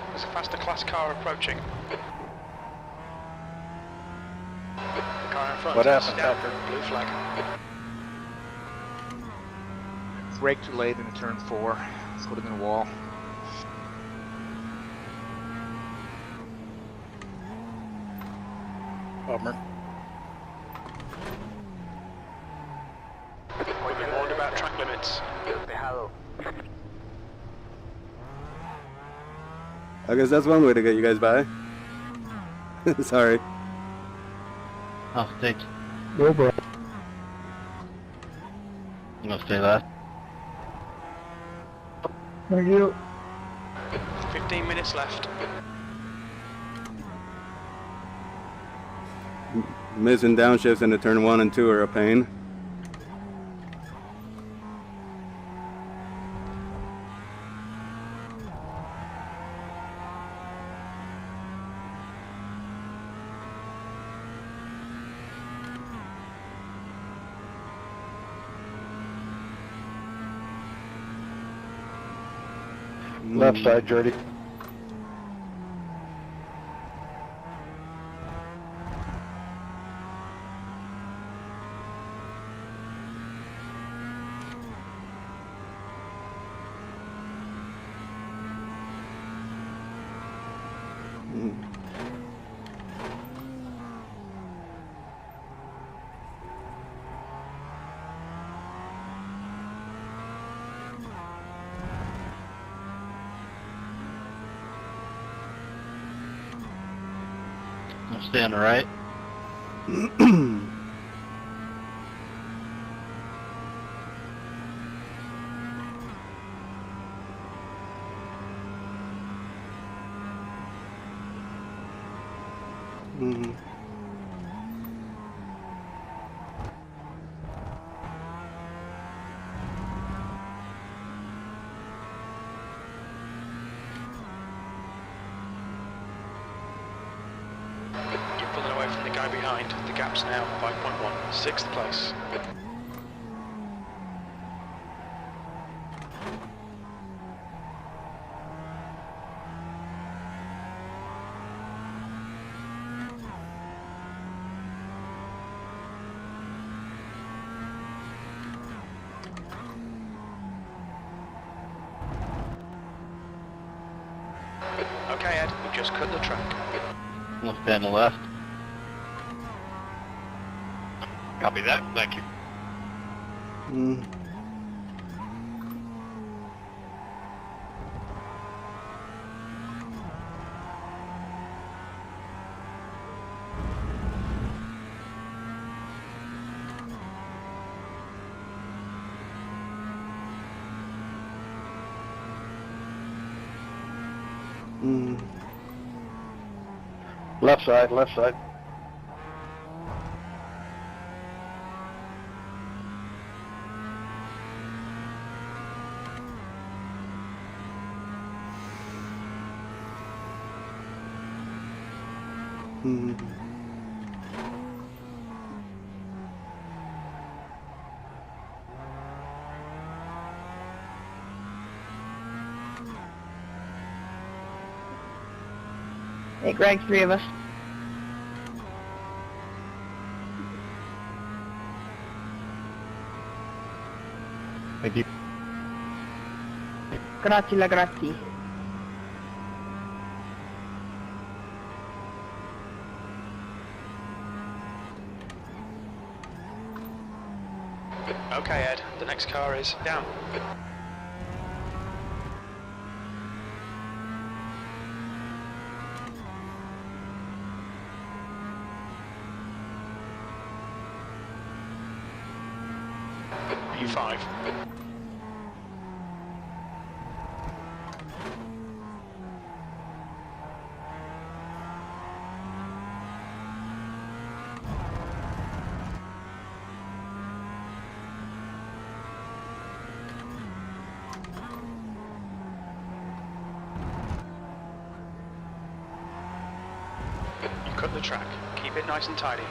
There's a faster class car approaching. The car in front. What happened, down. Patrick? Blue flag. Brake too late in turn 4. Put it in the wall. Bummer. We've been warned about track limits. Despejado. I guess that's one way to get you guys by. Sorry. I'll stay. Go, bro. I'm gonna stay last. Thank you. 15 minutes left. Missing downshifts into turn 1 and 2 are a pain. Left side, Jordy. I'll stay on the right. guy behind. The gap's now 5.1. Sixth place. Okay, Ed, we just cut the track. Let's stay on the left. Copy that. Thank you. Left side, left side. Hey, Greg, 3 of us. Thank you. Grazie, la grazie. Okay, Ed, the next car is down. P5. You cut the track. Keep it nice and tidy.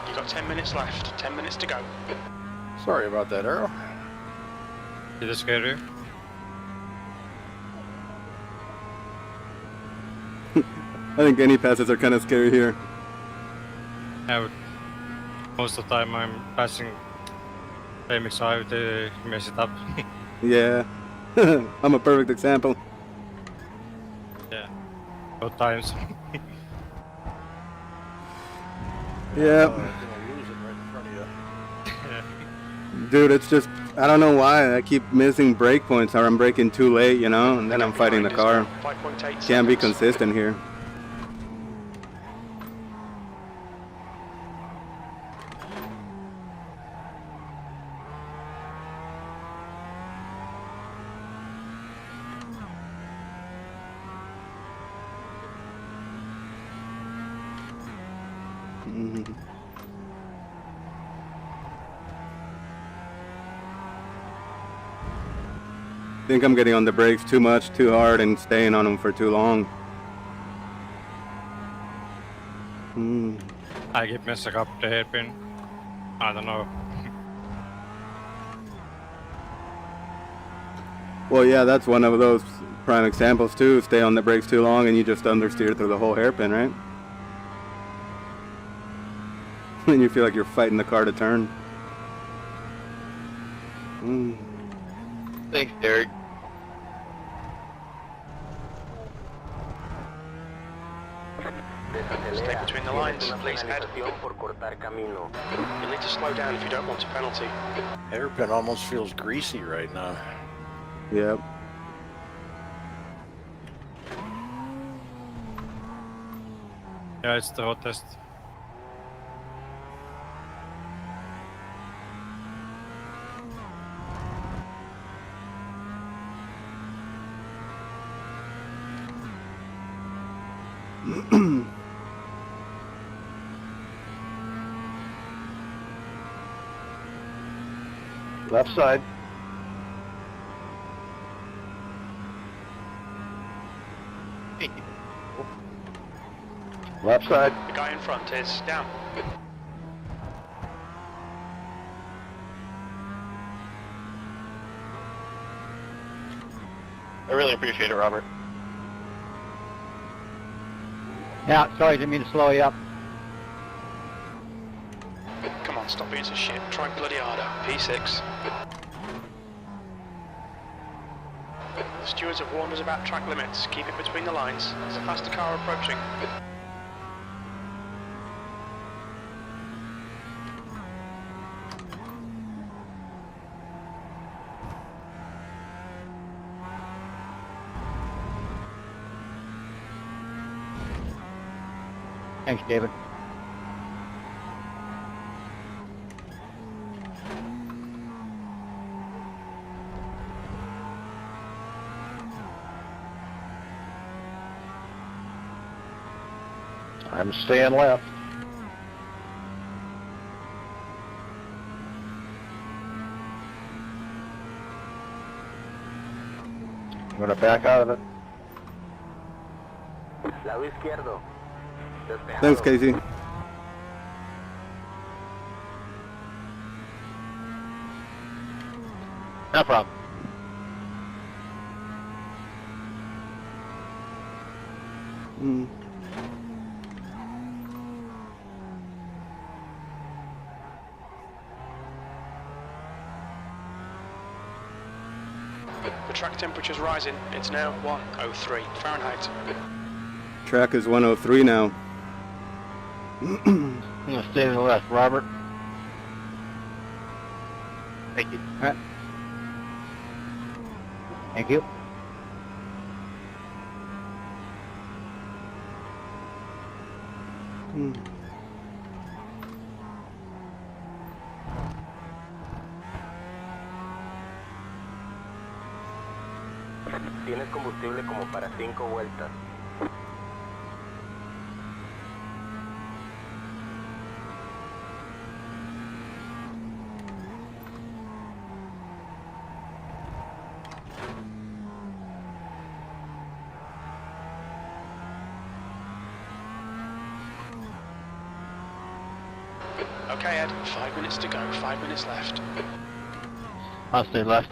You've got 10 minutes left. 10 minutes to go. Sorry about that, Arrow. Did it scare you? I think any passes are kind of scary here. Yeah, but most of the time I'm passing same excited to mess it up. Yeah. I'm a perfect example. Yeah. Both times. Yeah. Gonna lose it right in front of you. Dude, it's just, I don't know why. I keep missing brake points or I'm braking too late, you know, and then I'm fighting the car. 5.8 Can't be seconds. consistent here. I think I'm getting on the brakes too much, too hard, and staying on them for too long. I keep messing up the hairpin. I don't know. Well, yeah, that's one of those prime examples too. Stay on the brakes too long and you just understeer through the whole hairpin, right? And you feel like you're fighting the car to turn. Thanks, Derek. Stay between the lines, please, Ed. You'll need to slow down if you don't want a penalty. Hairpin almost feels greasy right now. Yep. Yeah, it's the hottest. Left side. Left side. The guy in front is down. I really appreciate it, Robert. Yeah, sorry, didn't mean to slow you up. Come on, stop being so shit. Try bloody harder. P6. The stewards have warned us about track limits. Keep it between the lines. There's a faster car approaching. Thanks, David. I'm staying left. I'm going to back out of it. Lado izquierdo. Despejado. Thanks, Casey. No problem. Mm. The track temperature's rising. It's now 103 Fahrenheit. Track is 103 now. I'm gonna stay to the left, Robert. Thank you. All right. Thank you. Mm. Tienes combustible como para 5 vueltas. Okay, Ed. 5 minutes to go. 5 minutes left. I'll stay left.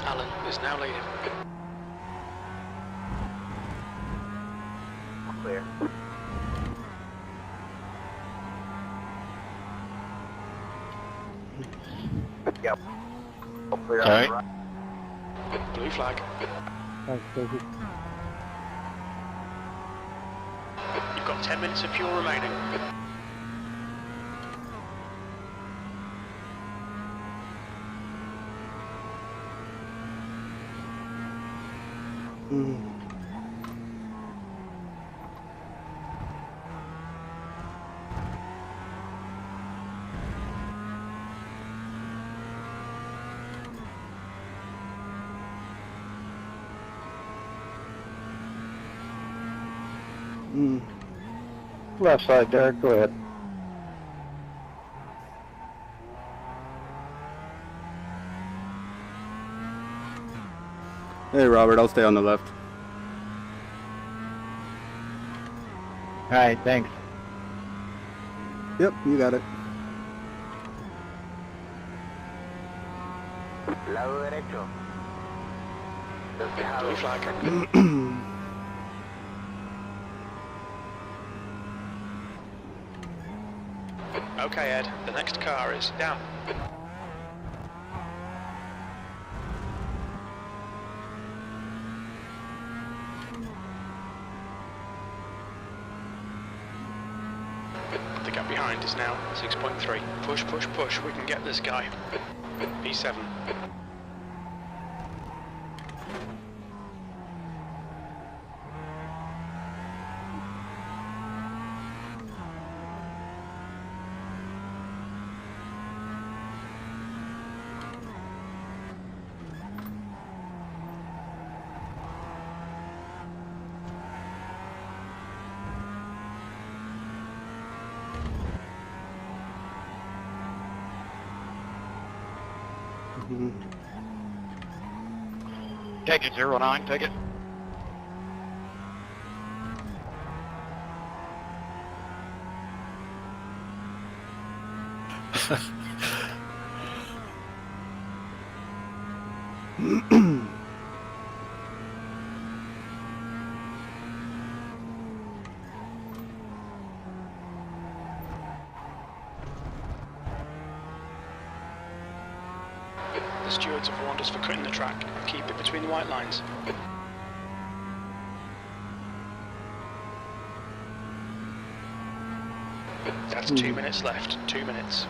Alan is now leading. Clear. Yep. Clear. All right. Blue flag. Thanks, Casey. You've got 10 minutes of fuel remaining. Mm. Mm. Left side, Derek. Go ahead. Hey, Robert, I'll stay on the left. All right, thanks. Yep, you got it. Lado derecho. Despejado. Blue flag. Okay, Ed. The next car is down. behind is now 6.3. Push, push, push. We can get this guy. P7. Take it, 09, take it. The stewards have warned us for cutting the track. Keep it between the white lines. That's 2 minutes left. 2 minutes.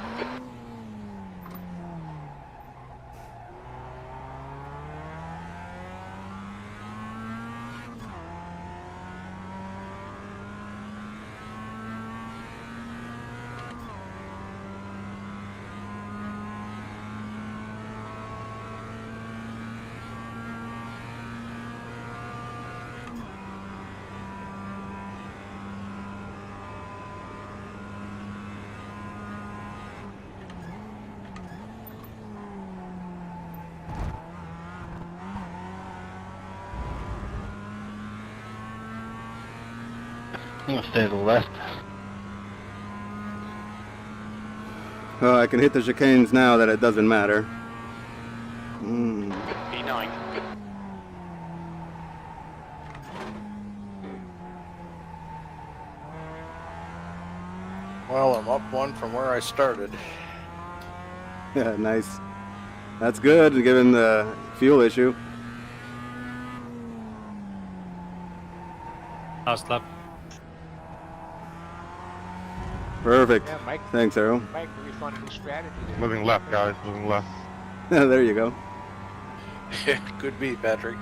I'm gonna stay to the left. Oh, I can hit the chicanes now that it doesn't matter. E9. Well, I'm up one from where I started. Yeah, nice. That's good, given the fuel issue. Last lap. Perfect. Yeah, Mike. Thanks, Arrow. Mike, we found a new strategy there. Moving left, guys. Moving left. Yeah, there you go. Could be, Patrick.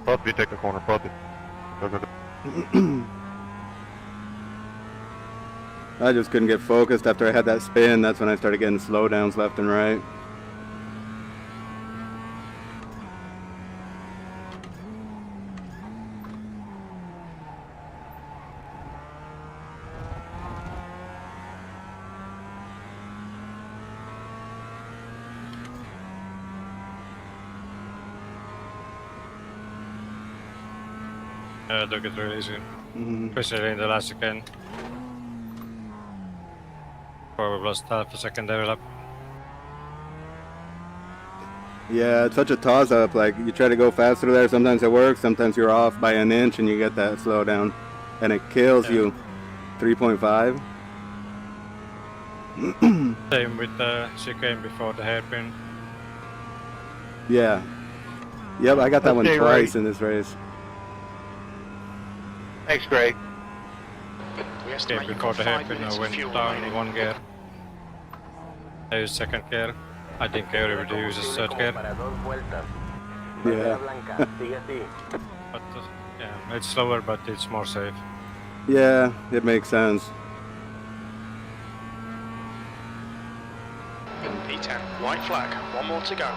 Puppy, take the corner. Puppy. Go, go, go. I just couldn't get focused after I had that spin. That's when I started getting slowdowns left and right. Took it really easy. Especially in the last second. Probably lost half a second there lap. Yeah, it's such a toss-up. Like, you try to go fast through there, sometimes it works, sometimes you're off by an inch and you get that slowdown. And it kills you. 3.5. Same with the chicane before the hairpin. Yeah. Yep, I got that one Okay, twice right. in this race. Thanks, Greg. We Came estimate you've before got the 5 hairpin, minutes I of went fuel down remaining. one gear. I used second gear. I think I already used third gear. Yeah. But yeah, it's slower, but it's more safe. Yeah, it makes sense. P10. White flag. One more to go.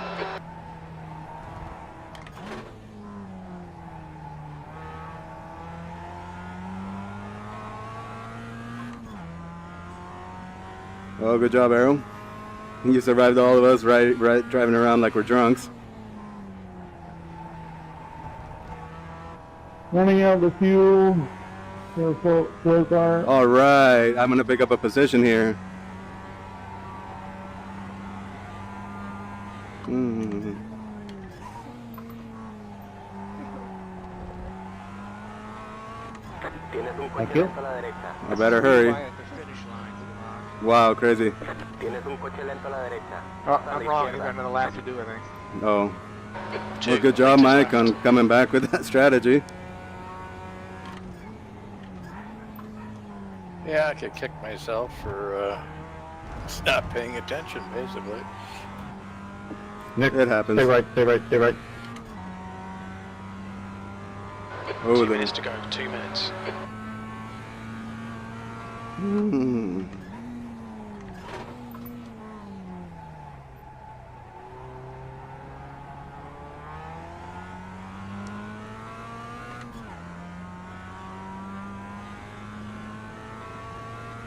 Oh, good job, Arrow. You survived all of us, right driving around like we're drunks. Running out the fuel. Full car. All right, I'm gonna pick up a position here. Thank you. I better hurry. Wow, crazy. Oh, I'm wrong. You've got another lap to do, I think. Oh. Well, good job, Mike, on coming back with that strategy. Yeah, I could kick myself for not paying attention, basically. Nick, It happens. stay right, stay right, stay right. Oh, 2 minutes to go. 2 minutes.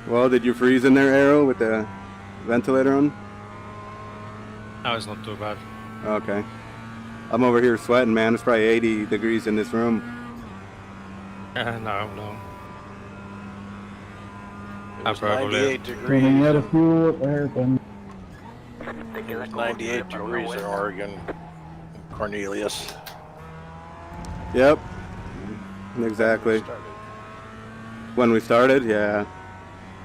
Well, did you freeze in there, Arrow, with the ventilator on? No, it's not too bad. Okay. I'm over here sweating, man. It's probably 80 degrees in this room. No. It was 98 degrees. Running out of fuel at the hairpin. It was 98 degrees in Oregon, Cornelius. Yep. Exactly. When we started, yeah.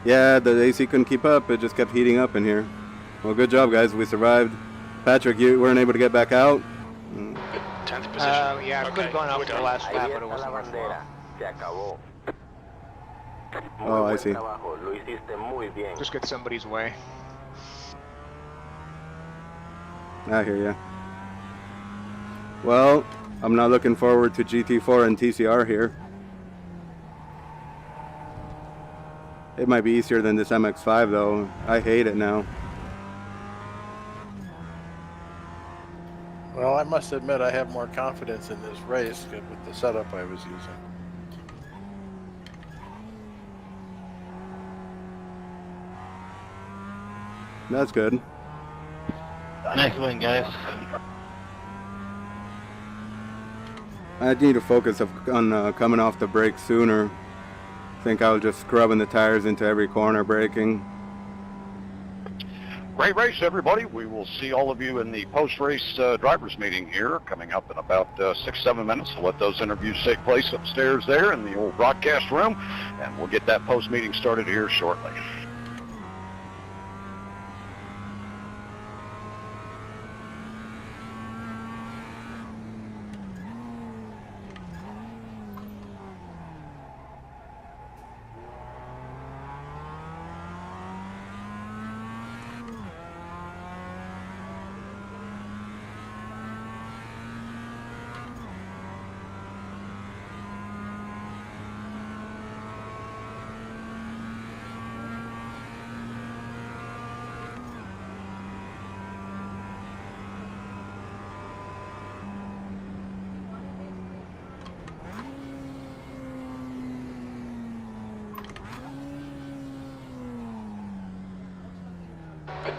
Yeah, the AC couldn't keep up. It just kept heating up in here. Well, good job, guys. We survived. Patrick, you weren't able to get back out? 10th position. Yeah, I could have gone out for the last lap, but it wasn't worthwhile. Oh, I see. Just get somebody's way. I hear ya. Well, I'm not looking forward to GT4 and TCR here. It might be easier than this MX-5 though. I hate it now. Well, I must admit I have more confidence in this race with the setup I was using. That's good. Nice win, guys. I need to focus on coming off the brake sooner. I think I was just scrubbing the tires into every corner braking. Great race, everybody. We will see all of you in the post-race drivers meeting here coming up in about 6-7 minutes. We'll let those interviews take place upstairs there in the old broadcast room, and we'll get that post-meeting started here shortly.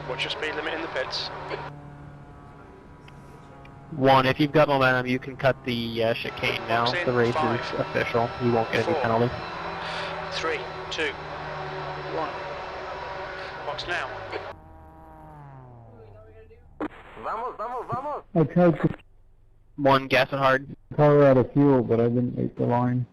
What's your speed limit in the pits? 1. If you've got momentum, you can cut the chicane now. Box in, The race 5, is official. You won't get any 4, penalty. 3, 2, 1. Box now. I tried to 1, gas and hard. car out of fuel, but I didn't make the line.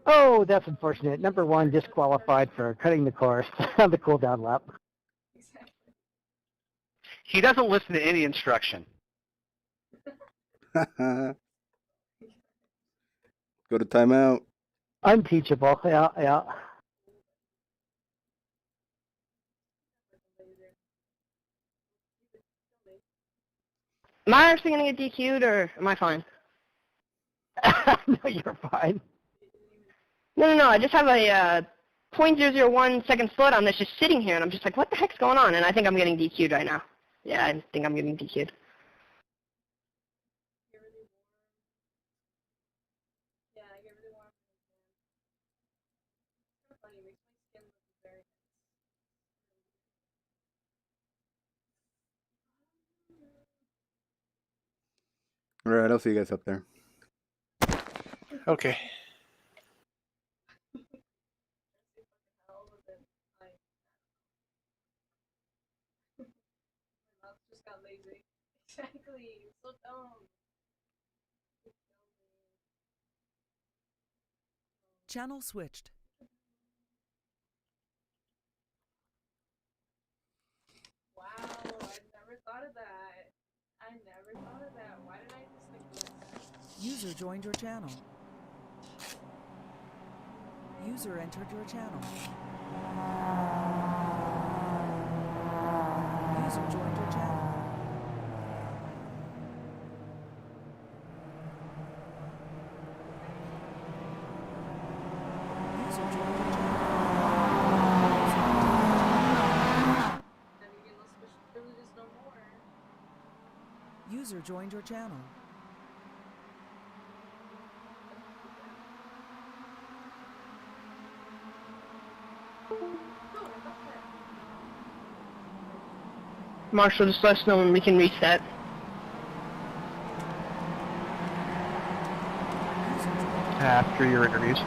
Oh, that's unfortunate. Number 1 disqualified for cutting the course on the cool down lap. He doesn't listen to any instruction. Go to timeout. Unteachable, yeah. Am I actually going to get DQ'd, or am I fine? No, you're fine. No. I just have a .001 second slowdown on that's just sitting here, and I'm just like, what the heck's going on? And I think I'm getting DQ'd right now. Yeah, I think I'm getting DQ'd. All right, I'll see you guys up there. Okay. Just got lazy. Exactly. So dumb. Channel switched. thought of that. I never thought of that. Why did I just think of that? User joined your channel. User entered your channel. User joined your channel. User joined your channel. Never get no special privileges no more. User joined your channel. Marshall, just let us know when we can reset. After your interviews.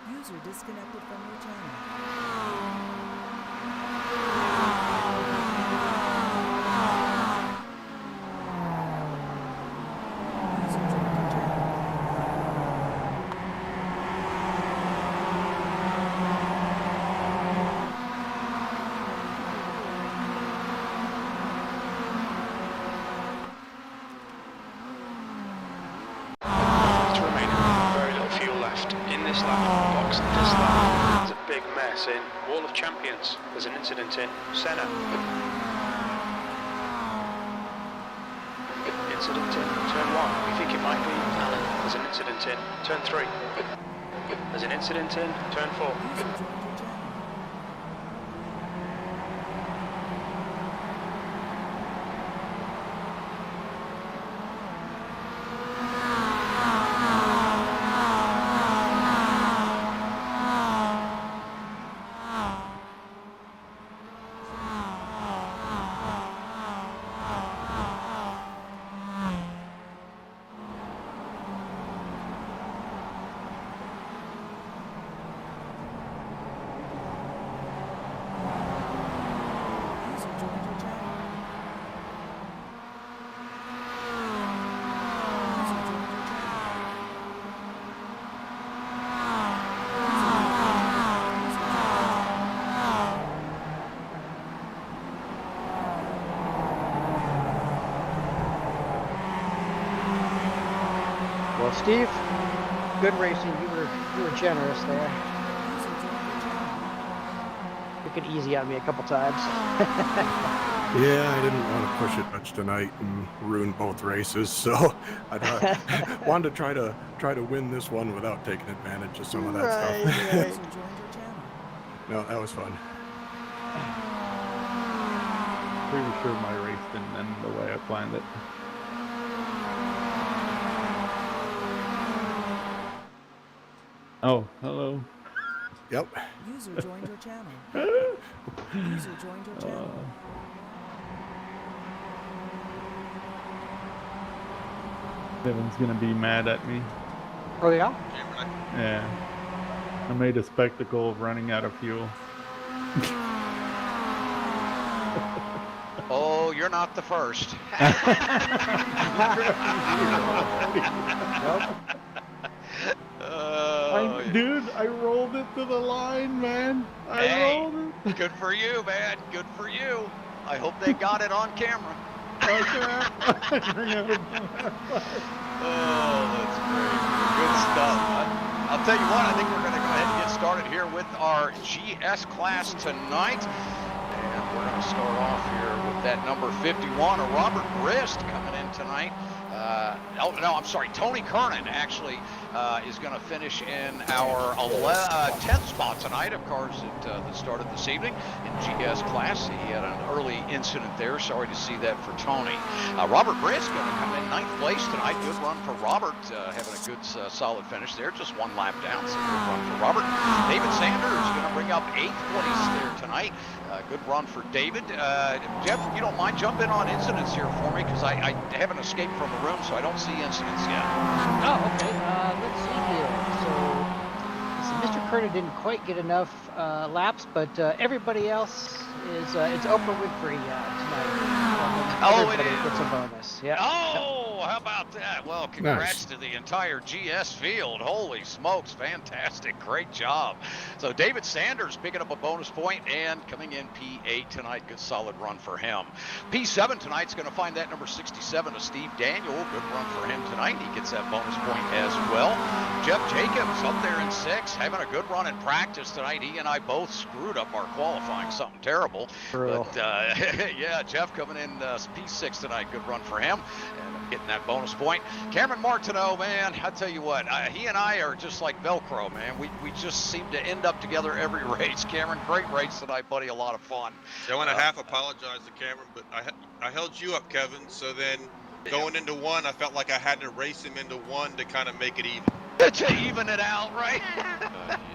User disconnected from your channel. User joined your channel. To remaining, very little fuel left. In this lap, box this lap. There's a big mess in Wall of Champions. There's an incident in Senna. Incident in turn 1. We think it might be Alan. There's an incident in turn 3. There's an incident in turn 4. User joined your channel. User joined your channel. User joined your channel. Well, Steve, good racing. You were generous there. Took it easy on me a couple times. Yeah, I didn't want to push it much tonight and ruin both races, so I wanted to try to win this one without taking advantage of some of that stuff. User joined your channel. No, that was fun. Pretty sure my race didn't end the way I planned it. Oh, hello. Yep. User joined your channel. User joined your channel. Devin's gonna be mad at me. Oh yeah? Yeah. I made a spectacle of running out of fuel. Oh, you're not the first. Dude, I rolled it to the line, man. I rolled it. Good for you, man. Good for you. I hope they got it on camera. Oh, that's great. Good stuff. I'll tell you what, I think we're going to go ahead and get started here with our GS class tonight. And we're going to start off here with that number 51, a Robert Grist coming in tonight. I'm sorry. Tony Kernan actually is going to finish in our 10th spot tonight, of course, that started this evening in GS class. He had an early incident there. Sorry to see that for Tony. Robert Britt's going to come in 9th place tonight. Good run for Robert, having a good solid finish there. Just one lap down, so good run for Robert. David Sanders is going to bring up 8th place there tonight. Good run for David. Jeff, if you don't mind, jump in on incidents here for me, because I haven't escaped from the room, so I don't see incidents yet. Oh, okay. Let's see here. So Mr. Kerner didn't quite get enough laps, but everybody else is it's Oprah Winfrey tonight. Everybody gets a bonus. Yeah. Oh, how about that? Well, congrats to the entire GS field. Holy smokes, fantastic. Great job. So David Sanders picking up a bonus point and coming in P8 tonight. Good solid run for him. P7 tonight's going to find that number 67 of Steve Daniel. Good run for him tonight. He gets that bonus point as well. Jeff Jacobs up there in 6th, having a good run in practice tonight. He and I both screwed up our qualifying, something terrible. But yeah, Jeff coming in P6 tonight. Good run for him. And getting that bonus point. Cameron Martineau, man, I tell you what, he and I are just like Velcro, man. We just seem to end up together every race. Cameron, great race tonight, buddy. A lot of fun. I want to half apologize to Cameron, but I held you up, Kevin. So then going into 1, I felt like I had to race him into 1 to kind of make it even. To even it out, right?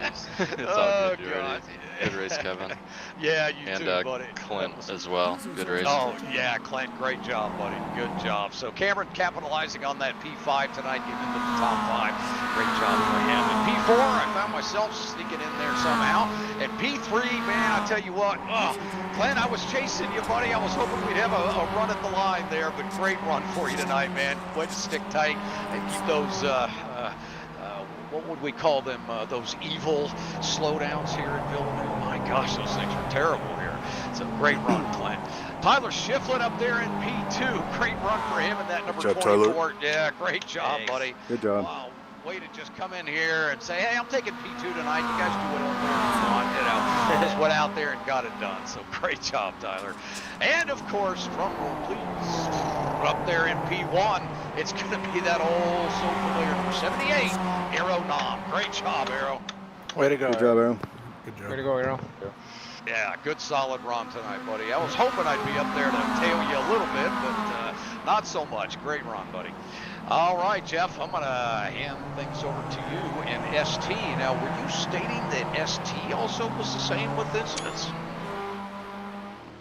It's all good, God. Good race, Kevin. Yeah, you too, buddy. Clint as well. Good race. Oh, yeah, Clint, great job, buddy. Good job. So Cameron capitalizing on that P5 tonight, getting into the top 5. Great job for him. And P4, I found myself sneaking in there somehow. And P3, man, I tell you what, Clint, I was chasing you, buddy. I was hoping we'd have a run at the line there, but great run for you tonight, man. Way to stick tight and keep those what would we call them? Those evil slowdowns here at Villeneuve. My gosh, those things are terrible here. So great run, Clint. Tyler Shiflett up there in P2. Great run for him in that number 24. Yeah, great job, buddy. Good job. Wow. Way to just come in here and say, hey, I'm taking P2 tonight. You guys do whatever you want. You know, just went out there and got it done. So great job, Tyler. And of course, drum roll, please. Up there in P1, it's going to be that old so familiar number 78, Arrow Nom. Great job, Arrow. Way to go. Good job, Arrow. Good job. Way to go, Arrow. Yeah, good solid run tonight, buddy. I was hoping I'd be up there to tail you a little bit, but not so much. Great run, buddy. All right, Jeff, I'm going to hand things over to you and ST. Now, were you stating that ST also was the same with incidents?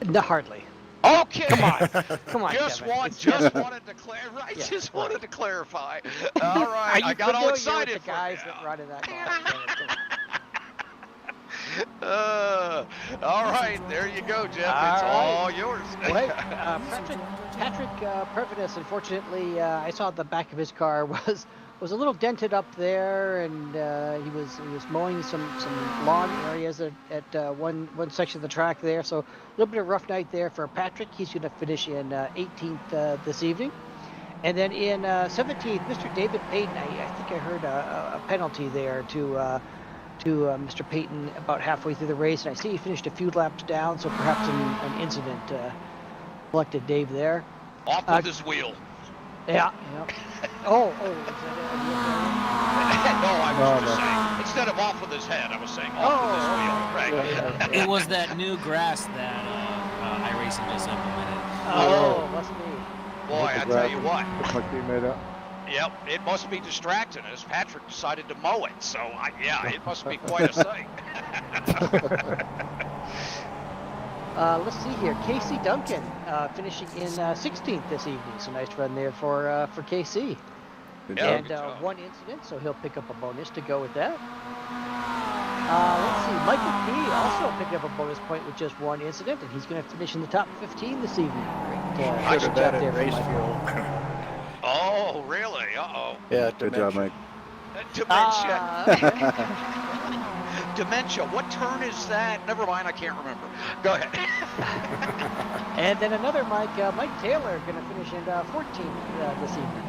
No, hardly. Okay. Come on, Just Kevin. wanted to clarify. Yeah, Just wanted to clarify. All right, I got all excited with the guys that run in that all right, there you go, Jeff. It's all yours. Well, Patrick Previdus, unfortunately, I saw the back of his car was a little dented up there, and he was mowing some lawn areas at one section of the track there. So a little bit of a rough night there for Patrick. He's going to finish in 18th this evening. And then in 17th, Mr. David Payton, I think I heard a penalty there to Mr. Payton about halfway through the race, and I see he finished a few laps down, so perhaps an incident collected Dave there. Off with his wheel. Yeah. Oh. No, I was just saying, instead of off with his head, I was saying off with his wheel. Right. It was that new grass that iRacing just implemented. Oh, must be. Boy, I tell you what. My teammate up. Yep, it must be distracting as Patrick decided to mow it. So, yeah, it must be quite a sight. Let's see here. Casey Duncan finishing in 16th this evening. So nice run there for KC. Good and job. one incident, so he'll pick up a bonus to go with that. Let's see. Michael P. also picked up a bonus point with just one incident, and he's going to finish in the top 15 this evening. Great Should have job bet there at for race Michael. fuel. Oh, really? Uh-oh. Yeah, Good job, Mike. Dementia. Dementia. What turn is that? Never mind, I can't remember. Go ahead. And then another Mike Taylor, going to finish in 14th this evening.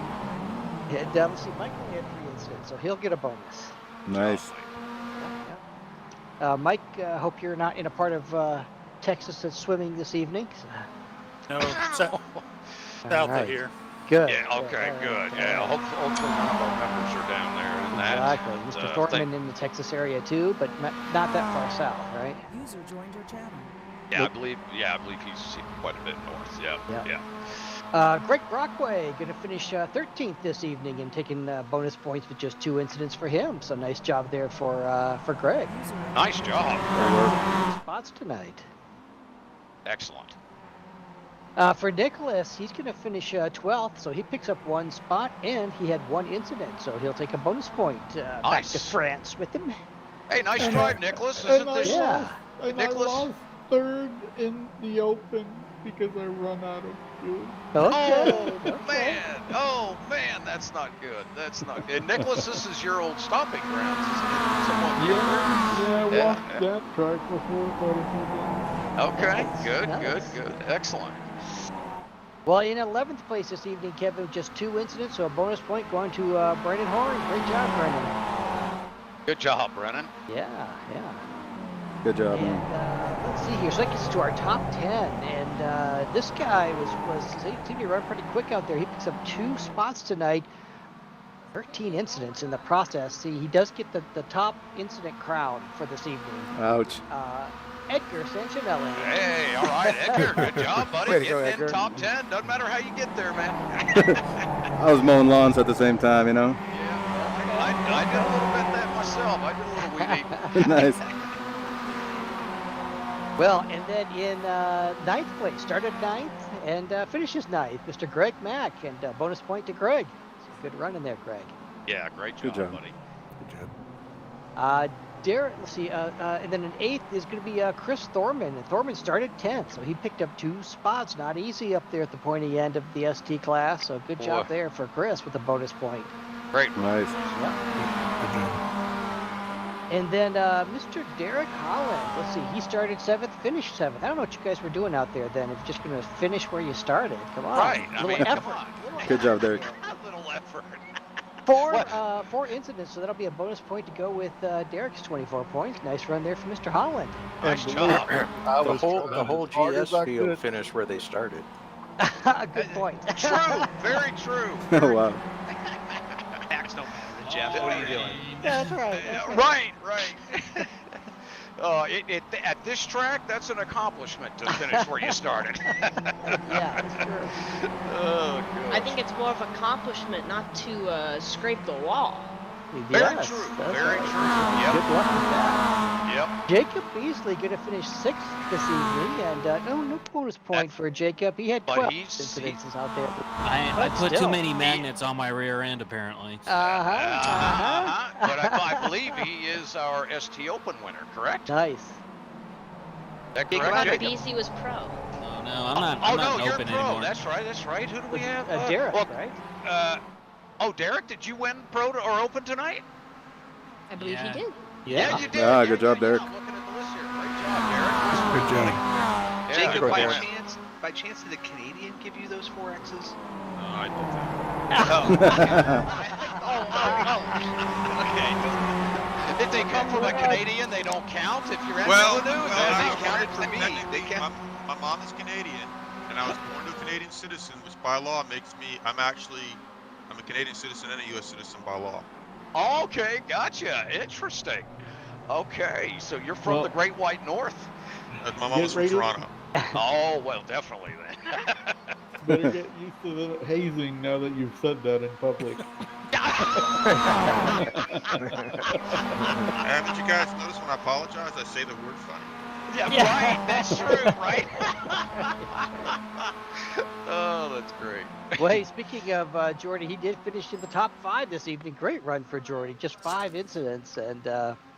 And let's see, Mike only had 3 incidents, so he'll get a bonus. Nice. Mike, hope you're not in a part of Texas that's swimming this evening. No, south of here. Good. Yeah, okay, good. Yeah, hopefully none of our members are down there in that. Exactly. And, Mr. Thornton in the Texas area too, but not that far south, right? User joined your channel. Yeah, I believe he's quite a bit north. Yeah. Greg Brockway going to finish 13th this evening and taking bonus points with just 2 incidents for him. So nice job there for Greg. Nice job. Spots tonight. Excellent. For Nicholas, he's going to finish 12th, so he picks up 1 spot, and he had 1 incident, so he'll take a bonus point back to France with him. Hey, nice drive, Nicholas. Isn't this? Yeah. Nicholas? I lost 3rd in the open because I run out of fuel. Oh man, that's not good. That's not good. Nicholas, this is your old stomping grounds, isn't it? Somewhat Yeah, I walked that track before quite a few times. Okay, good. Excellent. Well, in 11th place this evening, Kevin, with just 2 incidents, so a bonus point going to Brennan Horn. Great job, Brennan. Good job, Brennan. Yeah. Good job, And, man. let's see here. So that gets us to our top 10. And this guy seemed to run pretty quick out there. He picks up 2 spots tonight. 13 incidents in the process. See, he does get the top incident crown for this evening. Ouch. Edgar Sanchinelli. Hey, all right, Edgar. Good job, buddy. Way to go, Getting in Edgar. top 10. Doesn't matter how you get there, man. I was mowing lawns at the same time, you know? I did a little bit of that myself. I did a little weed eating. Nice. Well, and then in 9th place, started 9th and finishes 9th, Mr. Greg Mack, and bonus point to Greg. Good run in there, Greg. Yeah, great job, Good job. buddy. Good job. Derek, let's see, and then in 8th is going to be Chris Thorman, and Thorman started 10th, so he picked up 2 spots. Not easy up there at the pointy end of the ST class, so good job there for Chris with a bonus point. Great. Nice. Good job. And then Mr. Derek Holland, let's see, he started 7th, finished 7th. I don't know what you guys were doing out there then, if you're just going to finish where you started. Come on. Right. I mean, effort. come on. Good job, Derek. A little effort. 4 incidents, so that'll be a bonus point to go with Derek's 24 points. Nice run there from Mr. Holland. Nice job. The whole GS field finished where they started. Good point. True. Very true. Oh, wow. Facts don't matter, Jeff. What are you doing? That's right. Right. At this track, that's an accomplishment to finish where you started. Yeah, that's true. Oh, good. I think it's more of an accomplishment not to scrape the wall. Very Yes, true. that's Very right. true. Yep. Good luck with that. Yep. Jacob Beasley going to finish 6th this evening, and no bonus point for Jacob. He had But 12 he's- incidences out there. I But put still. too many magnets on my rear end, apparently. But I believe he is our ST Open winner, correct? Nice. That I correct, thought Jacob? BC was pro. Oh, no, I'm not, Oh, I'm no, not you're open pro. anymore. That's right. Who do we have? Derek, well, right? Derek, did you win pro or open tonight? I believe Yeah. he did. Yeah, you did. Ah, good job, Derek. I'm looking at the list here. Great job, Derek. Good job. Yeah, Jacob, good by job. chance, did the Canadian give you those 4 X's? I did that. Okay. If they come from a Canadian, they don't count. If you're in Well, they counted for me. technically, my mom is Canadian, and I was born to a Canadian citizen, which by law makes me, I'm a Canadian citizen and a U.S. citizen by law. Okay, gotcha. Interesting. Okay, so you're from the Great White North. My mom was from Toronto. Oh, well, definitely then. Better get used to the hazing now that you've said that in public. Haven't you guys noticed when I apologize, I say the word funny? Yeah, right. That's true, right? Oh, that's great. Well, hey, speaking of Jordy, he did finish in the top 5 this evening. Great run for Jordy. Just 5 incidents, and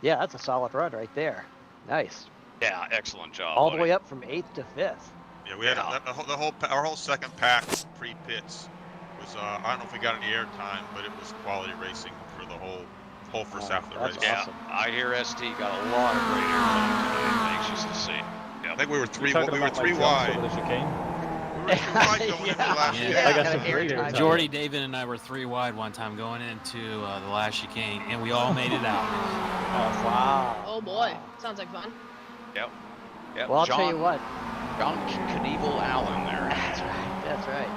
yeah, that's a solid run right there. Nice. Yeah, excellent job. All buddy. the way up from 8th to 5th. Yeah, we had our whole second pack pre-pits was I don't know if we got any air time, but it was quality racing for the whole first half of the race. Yeah, I hear ST got a lot of great air time today. I'm anxious to see. Yeah, I think we were three Talking wide. about my jumps over the chicane? We were 3 wide going into the last year. I got some great air time. Jordy, David, and I were 3 wide one time going into the last chicane, and we all made it out. Wow. Oh boy, sounds like fun. Yep. Well, I'll tell you what. John Knievel Allen there. That's right.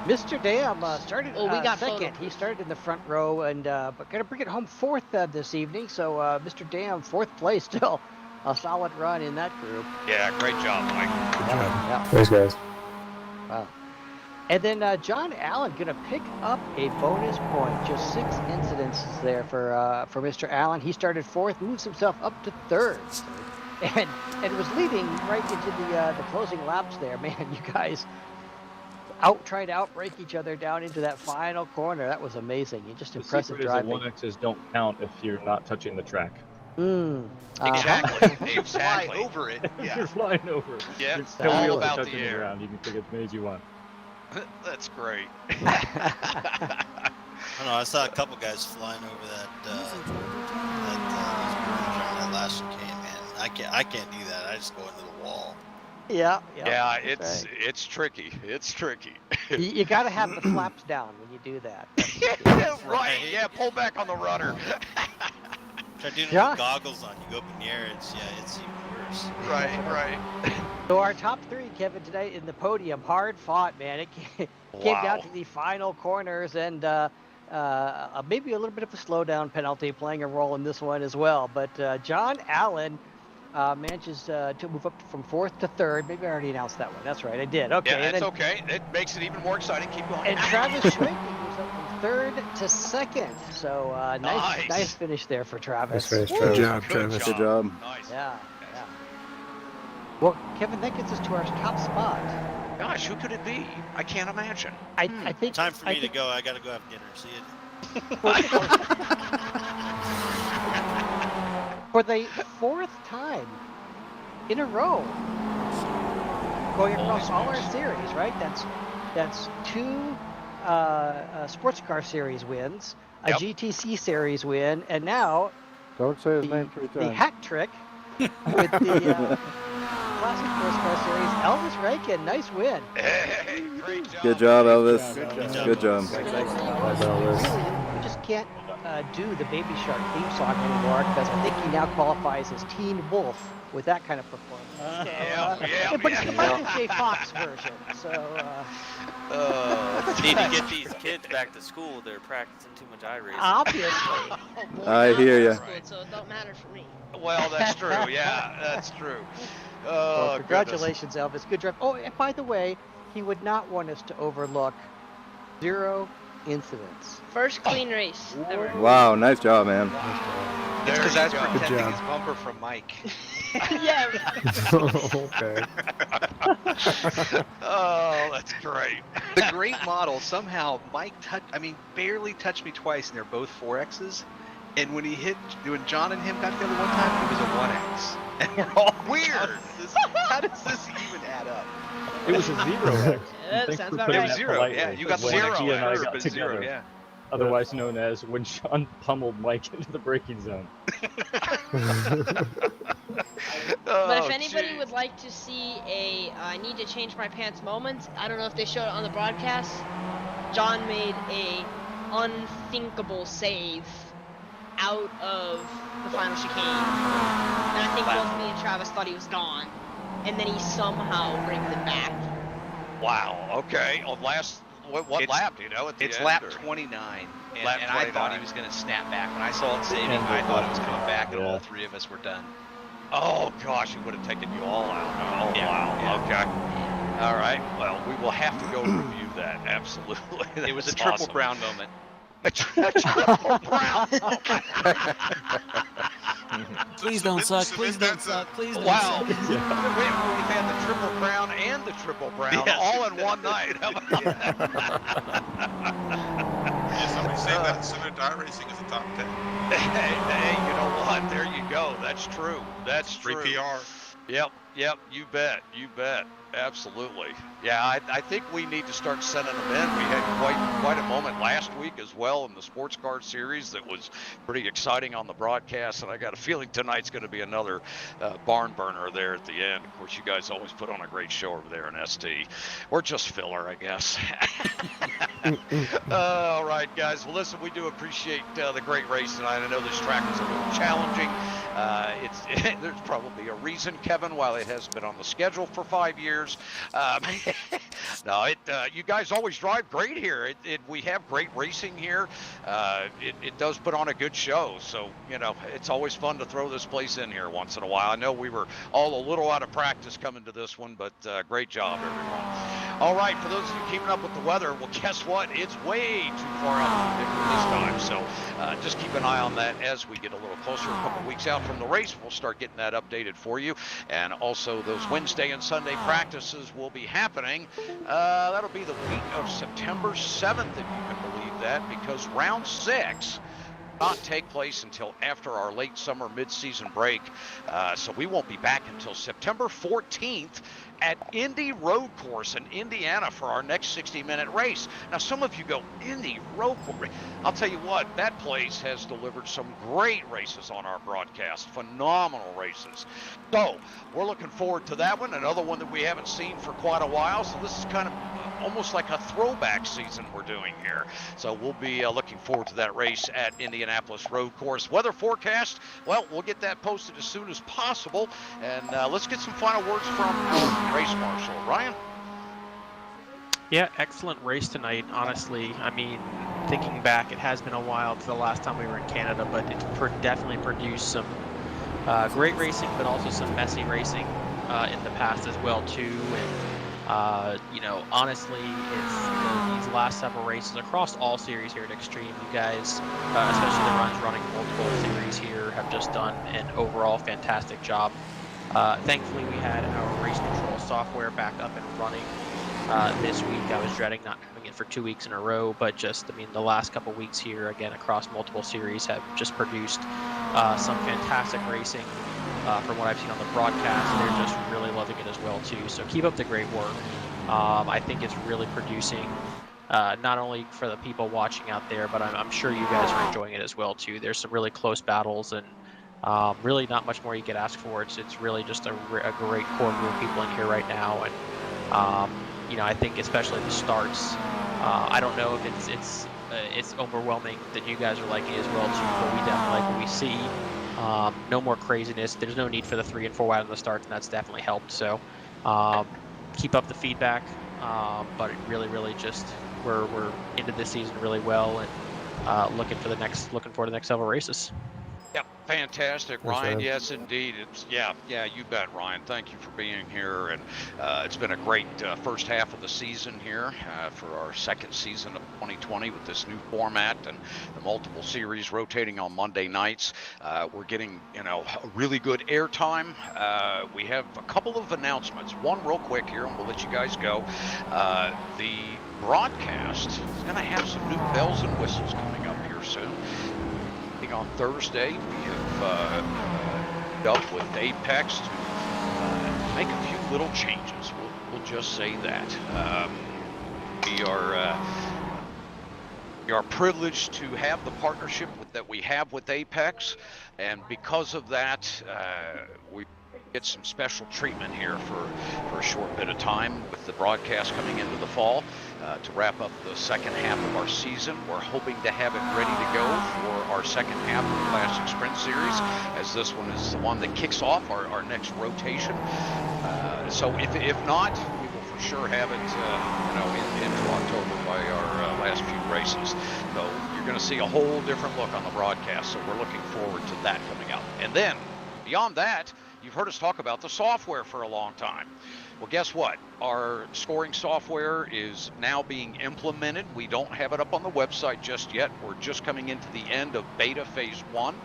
Mr. Dam started Oh, we got second. photo He proof. started in the front row, and but gonna bring it home fourth this evening. So Mr. Dam, fourth place, still a solid run in that group. Yeah, great job, Mike. Good job. Yeah. Thanks, guys. Wow. And then John Allen gonna pick up a bonus point. Just 6 incidences there for Mr. Allen. He started fourth, moves himself up to third, and was leading right into the closing laps there. Man, you guys trying to outbrake each other down into that final corner. That was amazing. You just The impressive secret driving. is that 1Xs don't count if you're not touching the track. Exactly. You fly over it. If Yeah. you're flying over. Yeah, Your it's tail all wheels are about the touching the air. ground. You can take as many as you want. That's great. I don't know. I saw a couple guys flying over that last chicane, man. I can't do that. I just go into the wall. Yeah, it's tricky. It's tricky. You got to have the flaps down when you do that. Right. Yeah, pull back on the rudder. Try doing it Yeah. with goggles on. You go up in the air. It's even worse. Right. So our top 3, Kevin, today in the podium, hard fought, man. It came down to the final corners, and maybe a little bit of a slowdown penalty playing a role in this one as well. But John Allen manages to move up from fourth to third. Maybe I already announced that one. That's right, I did. Okay. Yeah, and that's then, okay. It makes it even more exciting. Keep going. And Travis Schwenke moves up from third to second. So nice finish there for Travis. Good job, Travis. Good job. Nice. Yeah. Well, Kevin, that gets us to our top spot. Gosh, who could it be? I can't imagine. I think Time for me to go. I gotta go have dinner. See you. For the 4th time in a row, going across all our series, right? That's 2 sports car series wins, a GTC series win, and now Don't say his name 3 times. the hat trick with the Classic Sports Car Series. Elvis Rankin, nice win. Hey, great job. Good job, Elvis. Good job. Good job. We just can't do the Baby Shark theme song anymore because I think he now qualifies as Teen Wolf with that kind of performance. But it's the Michael J. Fox version, so... Need to get these kids back to school. They're practicing too much iRacing. Obviously. I hear you. So it don't matter for me. Well, that's true. Yeah, that's true. Well, congratulations, Elvis. Good drive. Oh, and by the way, he would not want us to overlook 0 incidents. First clean race ever. Wow, nice job, man. It's because I was Good protecting job. his bumper from Mike. Yeah. Okay. Oh, that's great. The great model, somehow Mike barely touched me twice, and they're both 4Xs. And when John and him got together one time, it was a 1X. And we're all weird. How does this even add up? It was a 0X. Yeah, Thanks sounds for about putting right. that Zero, politely. yeah, you got When zero, G and I I got heard, but zero, together. yeah. Otherwise known as when Sean pummeled Mike into the braking zone. But if anybody would like to see a I need to change my pants moment, I don't know if they showed it on the broadcast. John made a unthinkable save out of the final chicane. And I think both me and Travis thought he was gone. And then he somehow rigged it back. Wow, okay. On what lap, do you know? At the It's end, lap or? 29, and, Lap and I thought 29. he was going to snap back. When I saw it saving, I thought it was coming back, and all 3 of us were done. Oh gosh, it would have taken you all out. Oh Yeah, wow. yeah. Okay. All right. Well, we will have to go review that. Absolutely. It was a That's triple awesome. brown moment. A triple brown. Please don't suck. Please don't suck. Please don't Wow. suck. We've had the triple brown and the triple brown all in one night. How about that? Somebody saying that Similar to iRacing is a top 10. Hey, you know what? There you go. That's true. That's Free true. PR. Yep. You bet. Absolutely. Yeah, I think we need to start sending them in. We had quite a moment last week as well in the sports car series that was pretty exciting on the broadcast, and I got a feeling tonight's going to be another barn burner there at the end. Of course, you guys always put on a great show over there in ST. Or just filler, I guess. All right, guys. Well, listen, we do appreciate the great race tonight. I know this track was a little challenging. there's probably a reason, Kevin, why it hasn't been on the schedule for 5 years. No, you guys always drive great here. We have great racing here. It does put on a good show. So, it's always fun to throw this place in here once in a while. I know we were all a little out of practice coming to this one, but great job, everyone. All right, for those of you keeping up with the weather, well, guess what? It's way too far out this time. So just keep an eye on that as we get a little closer. A couple weeks out from the race, we'll start getting that updated for you. And also those Wednesday and Sunday practices will be happening. That'll be the week of September 7th, if you can believe that, because round 6 not take place until after our late summer mid-season break. So we won't be back until September 14th at Indy Road Course in Indiana for our next 60-minute race. Now, some of you go, Indy Road Course? I'll tell you what, that place has delivered some great races on our broadcast, phenomenal races. So we're looking forward to that one, another one that we haven't seen for quite a while. So this is kind of almost like a throwback season we're doing here. So we'll be looking forward to that race at Indianapolis Road Course. Weather forecast, well, we'll get that posted as soon as possible. And let's get some final words from our race marshal. Ryan? Yeah, excellent race tonight, honestly. I mean, thinking back, it has been a while to the last time we were in Canada, but it definitely produced some great racing, but also some messy racing in the past as well, too. And honestly, it's these last several races across all series here at Extreme. You guys, especially the runs running multiple series here, have just done an overall fantastic job. Thankfully, we had our race control software back up and running this week. I was dreading not having it for 2 weeks in a row, but the last couple weeks here, again, across multiple series have just produced some fantastic racing. From what I've seen on the broadcast, they're just really loving it as well, too. So keep up the great work. I think it's really producing, not only for the people watching out there, but I'm sure you guys are enjoying it as well, too. There's some really close battles, and really not much more you could ask for. It's really just a great core group of people in here right now. And, I think especially the starts, I don't know if it's overwhelming that you guys are liking it as well, too, but we definitely like what we see. No more craziness. There's no need for the 3 and 4 wide on the starts, and that's definitely helped. So keep up the feedback. But it really just we're into this season really well, and looking forward to the next several races. Yep, fantastic, Ryan. Yes, indeed. Yeah, you bet, Ryan. Thank you for being here, and it's been a great first half of the season here for our second season of 2020 with this new format and the multiple series rotating on Monday nights. We're getting, a really good airtime. We have a couple of announcements. One real quick here, and we'll let you guys go. The broadcast is going to have some new bells and whistles coming up here soon. On Thursday, we have dealt with Apex to make a few little changes. We'll just say that. We are privileged to have the partnership that we have with Apex, and because of that, we get some special treatment here for a short bit of time with the broadcast coming into the fall. To wrap up the second half of our season, we're hoping to have it ready to go for our second half of the Classic Sprint Series, as this one is the one that kicks off our next rotation. So if not, we will for sure have it into October by our last few races. So you're going to see a whole different look on the broadcast, so we're looking forward to that coming up. And then, beyond that, you've heard us talk about the software for a long time. Well, guess what? Our scoring software is now being implemented. We don't have it up on the website just yet. We're just coming into the end of beta phase 1.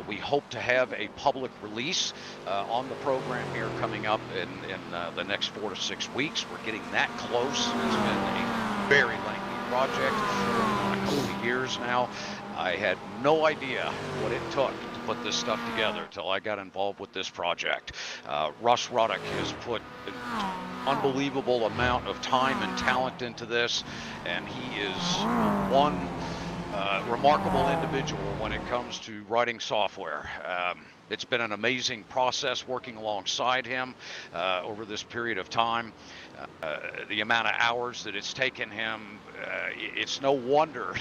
We hope to have a public release on the program here coming up in the next 4 to 6 weeks. We're getting that close. It's been a very lengthy project for a couple of years now. I had no idea what it took to put this stuff together until I got involved with this project. Russ Ruddock has put an unbelievable amount of time and talent into this, and he is one remarkable individual when it comes to writing software. It's been an amazing process working alongside him over this period of time. The amount of hours that it's taken him, it's no wonder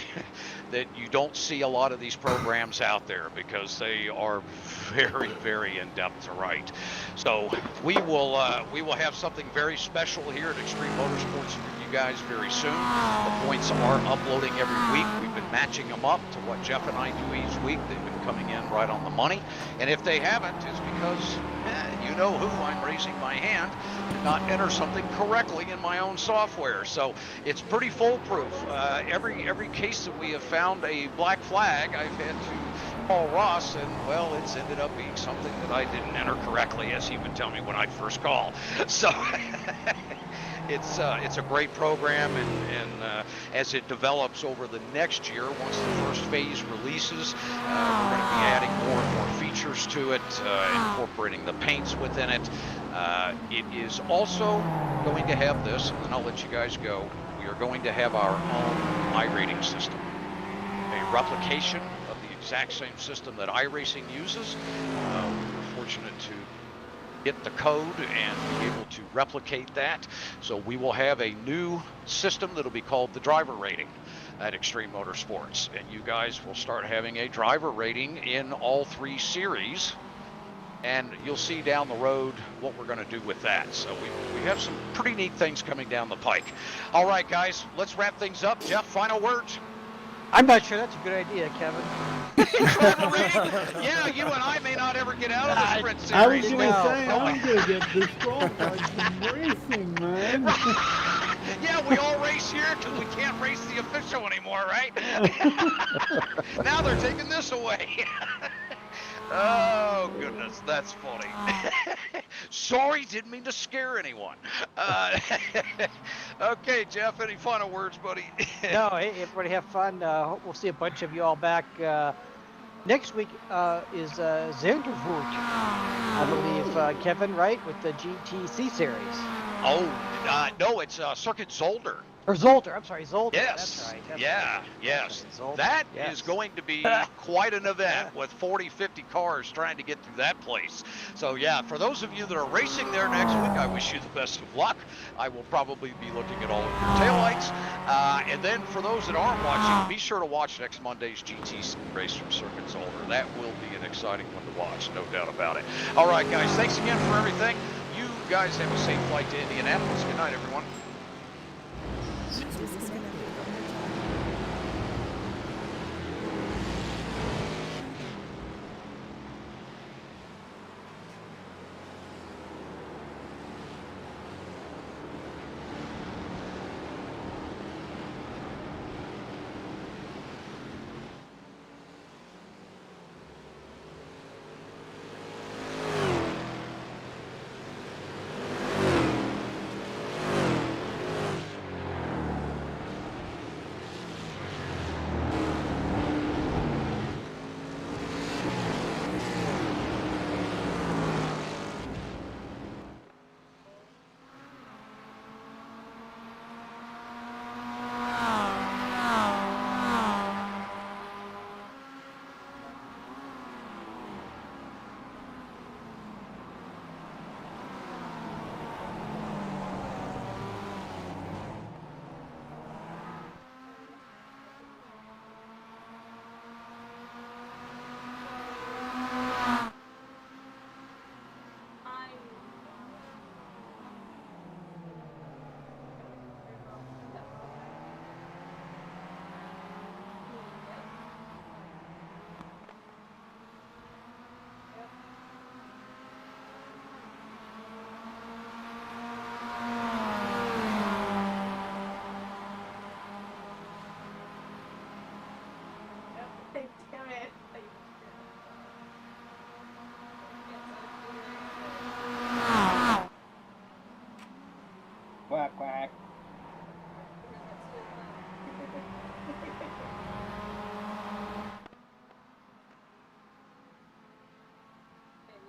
that you don't see a lot of these programs out there, because they are very, very in depth to write. So we will have something very special here at Extreme Motorsports for you guys very soon. The points are uploading every week. We've been matching them up to what Jeff and I do each week. They've been coming in right on the money. And if they haven't, it's because you know who, I'm raising my hand, did not enter something correctly in my own software. So it's pretty foolproof. Every case that we have found a black flag, I've had to call Ross, and well, it's ended up being something that I didn't enter correctly, as he would tell me when I first call. So it's a great program, and as it develops over the next year, once the first phase releases, we're going to be adding more and more features to it, incorporating the paints within it. It is also going to have this, and then I'll let you guys go. We are going to have our own iRating system, a replication of the exact same system that iRacing uses. We're fortunate to get the code and be able to replicate that. So we will have a new system that'll be called the driver rating at Extreme Motorsports. And you guys will start having a driver rating in all 3 series. And you'll see down the road what we're going to do with that. So we have some pretty neat things coming down the pike. All right, guys, let's wrap things up. Jeff, final words? I'm not sure that's a good idea, Kevin. Driver rating? Yeah, you and I may not ever get out of the sprint series. I was going to say, I'm going to get disqualified from racing, man. Yeah, we all race here because we can't race the official anymore, right? Now they're taking this away. Oh, goodness, that's funny. Sorry, didn't mean to scare anyone. Okay, Jeff, any final words, buddy? No, hey, everybody have fun. We'll see a bunch of you all back. Next week is Zandvoort, I believe, Kevin, right, with the GTC series. Oh, no, it's Circuit Zolder. Or Zolder, I'm sorry, Zolder. Yes. That's right. Yes. Zolder. That Yes. is going to be quite an event with 40, 50 cars trying to get through that place. So, yeah, for those of you that are racing there next week, I wish you the best of luck. I will probably be looking at all of your taillights. And then for those that aren't watching, be sure to watch next Monday's GT race from Circuit Zolder. That will be an exciting one to watch, no doubt about it. All right, guys, thanks again for everything. You guys have a safe flight to Indianapolis. Good night, everyone. Quack, quack.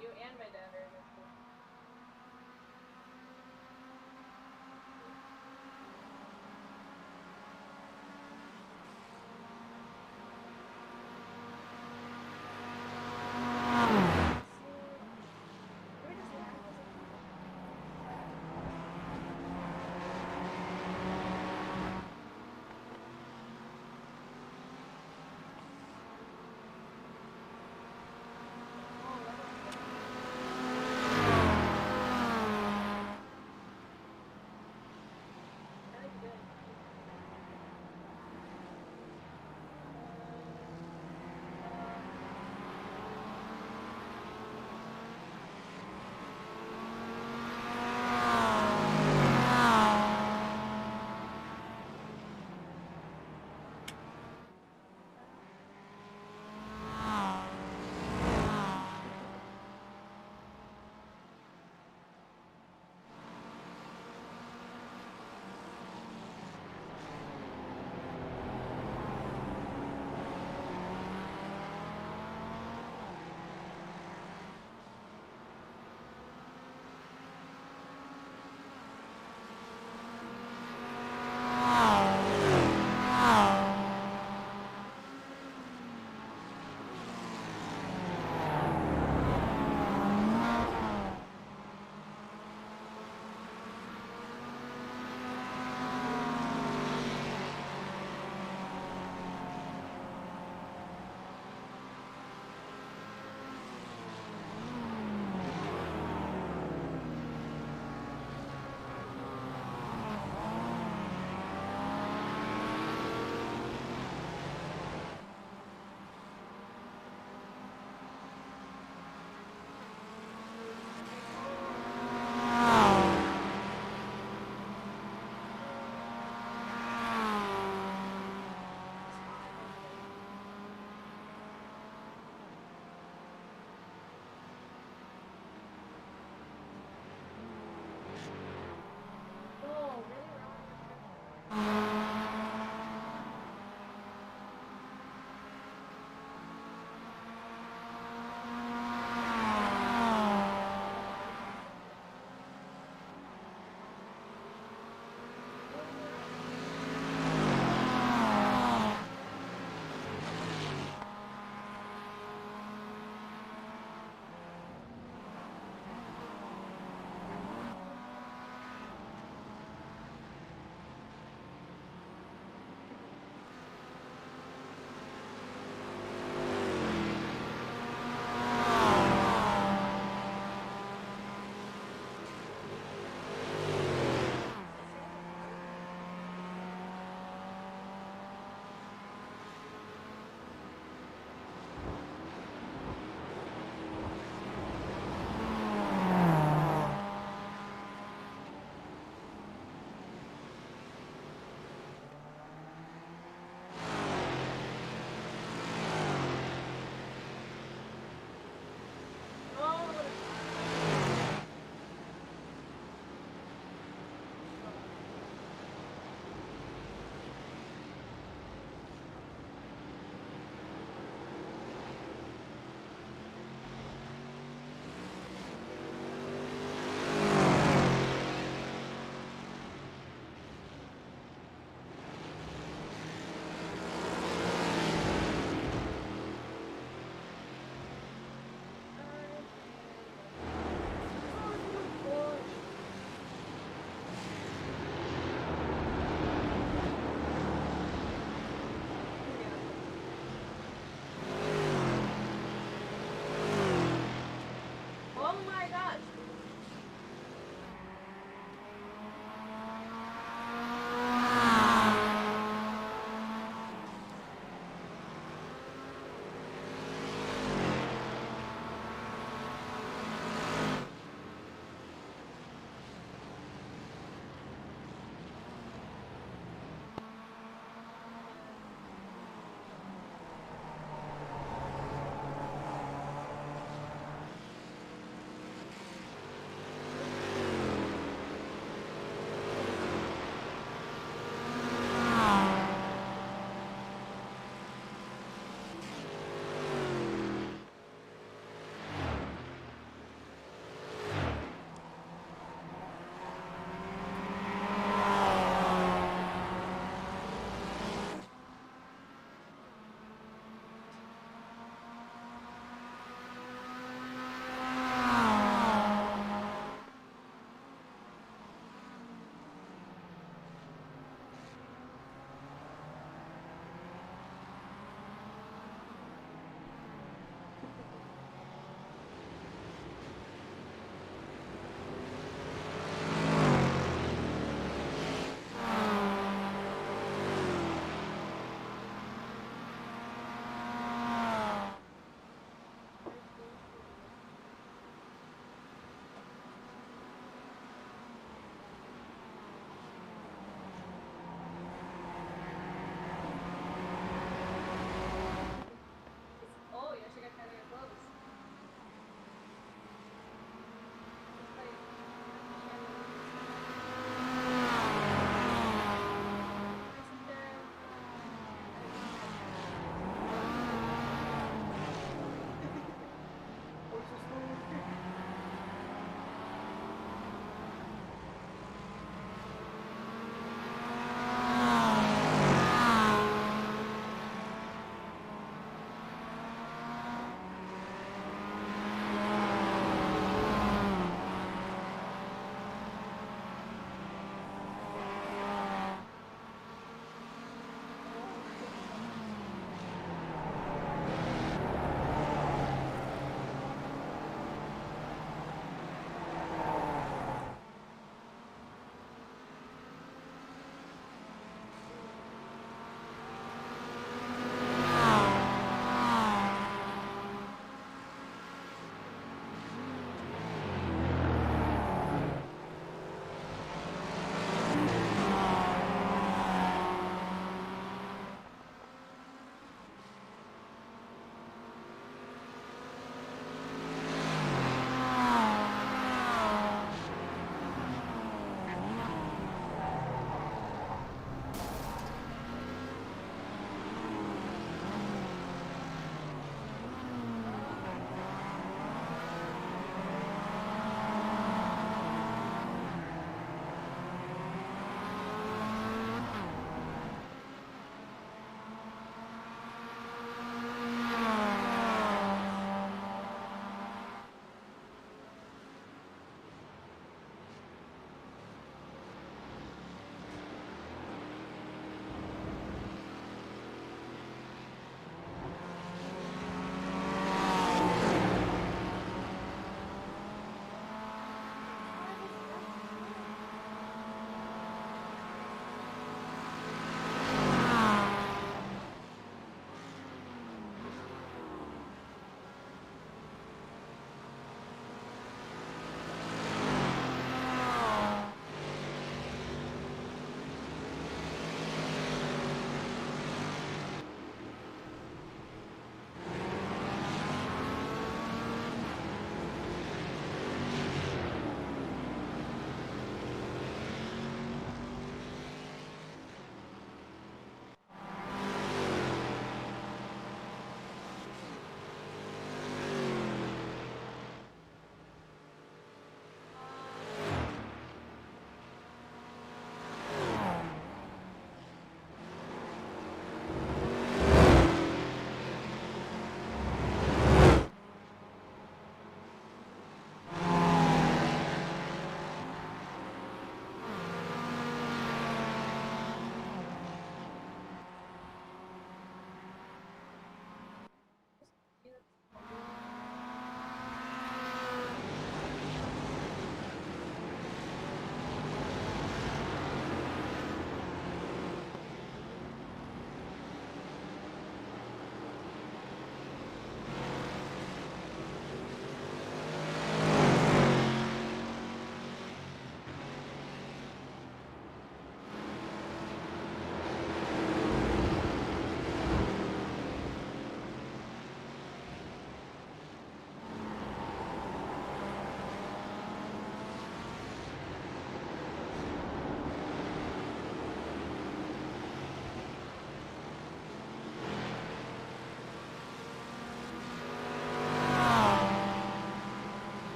You and my dad are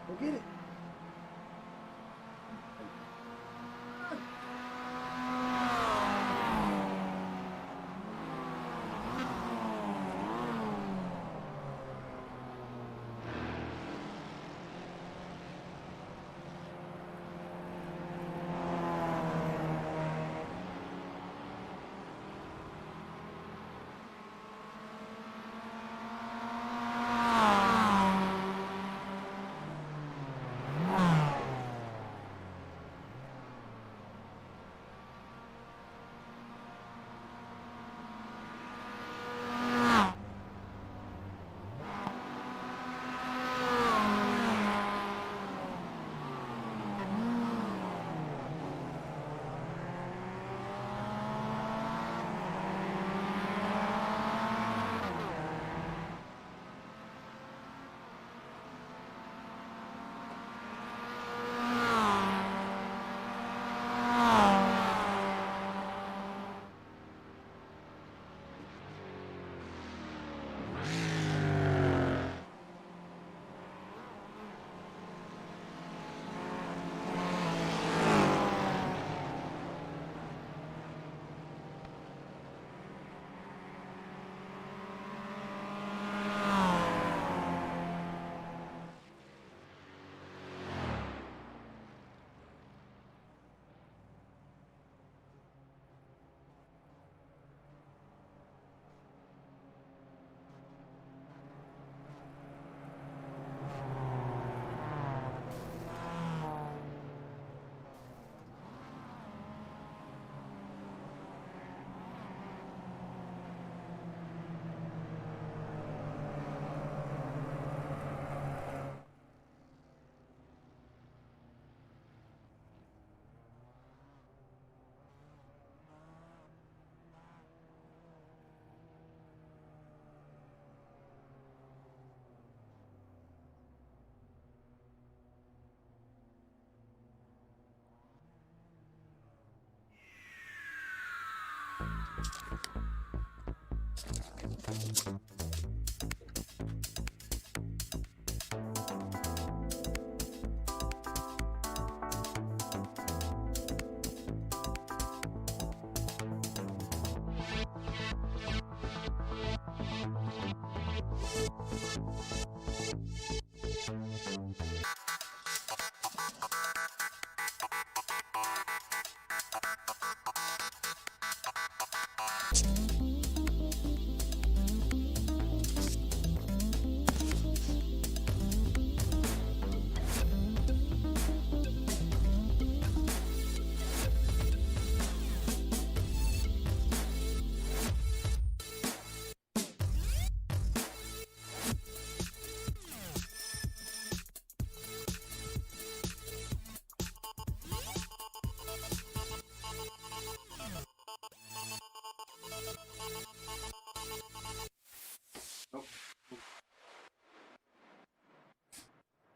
Go get it. you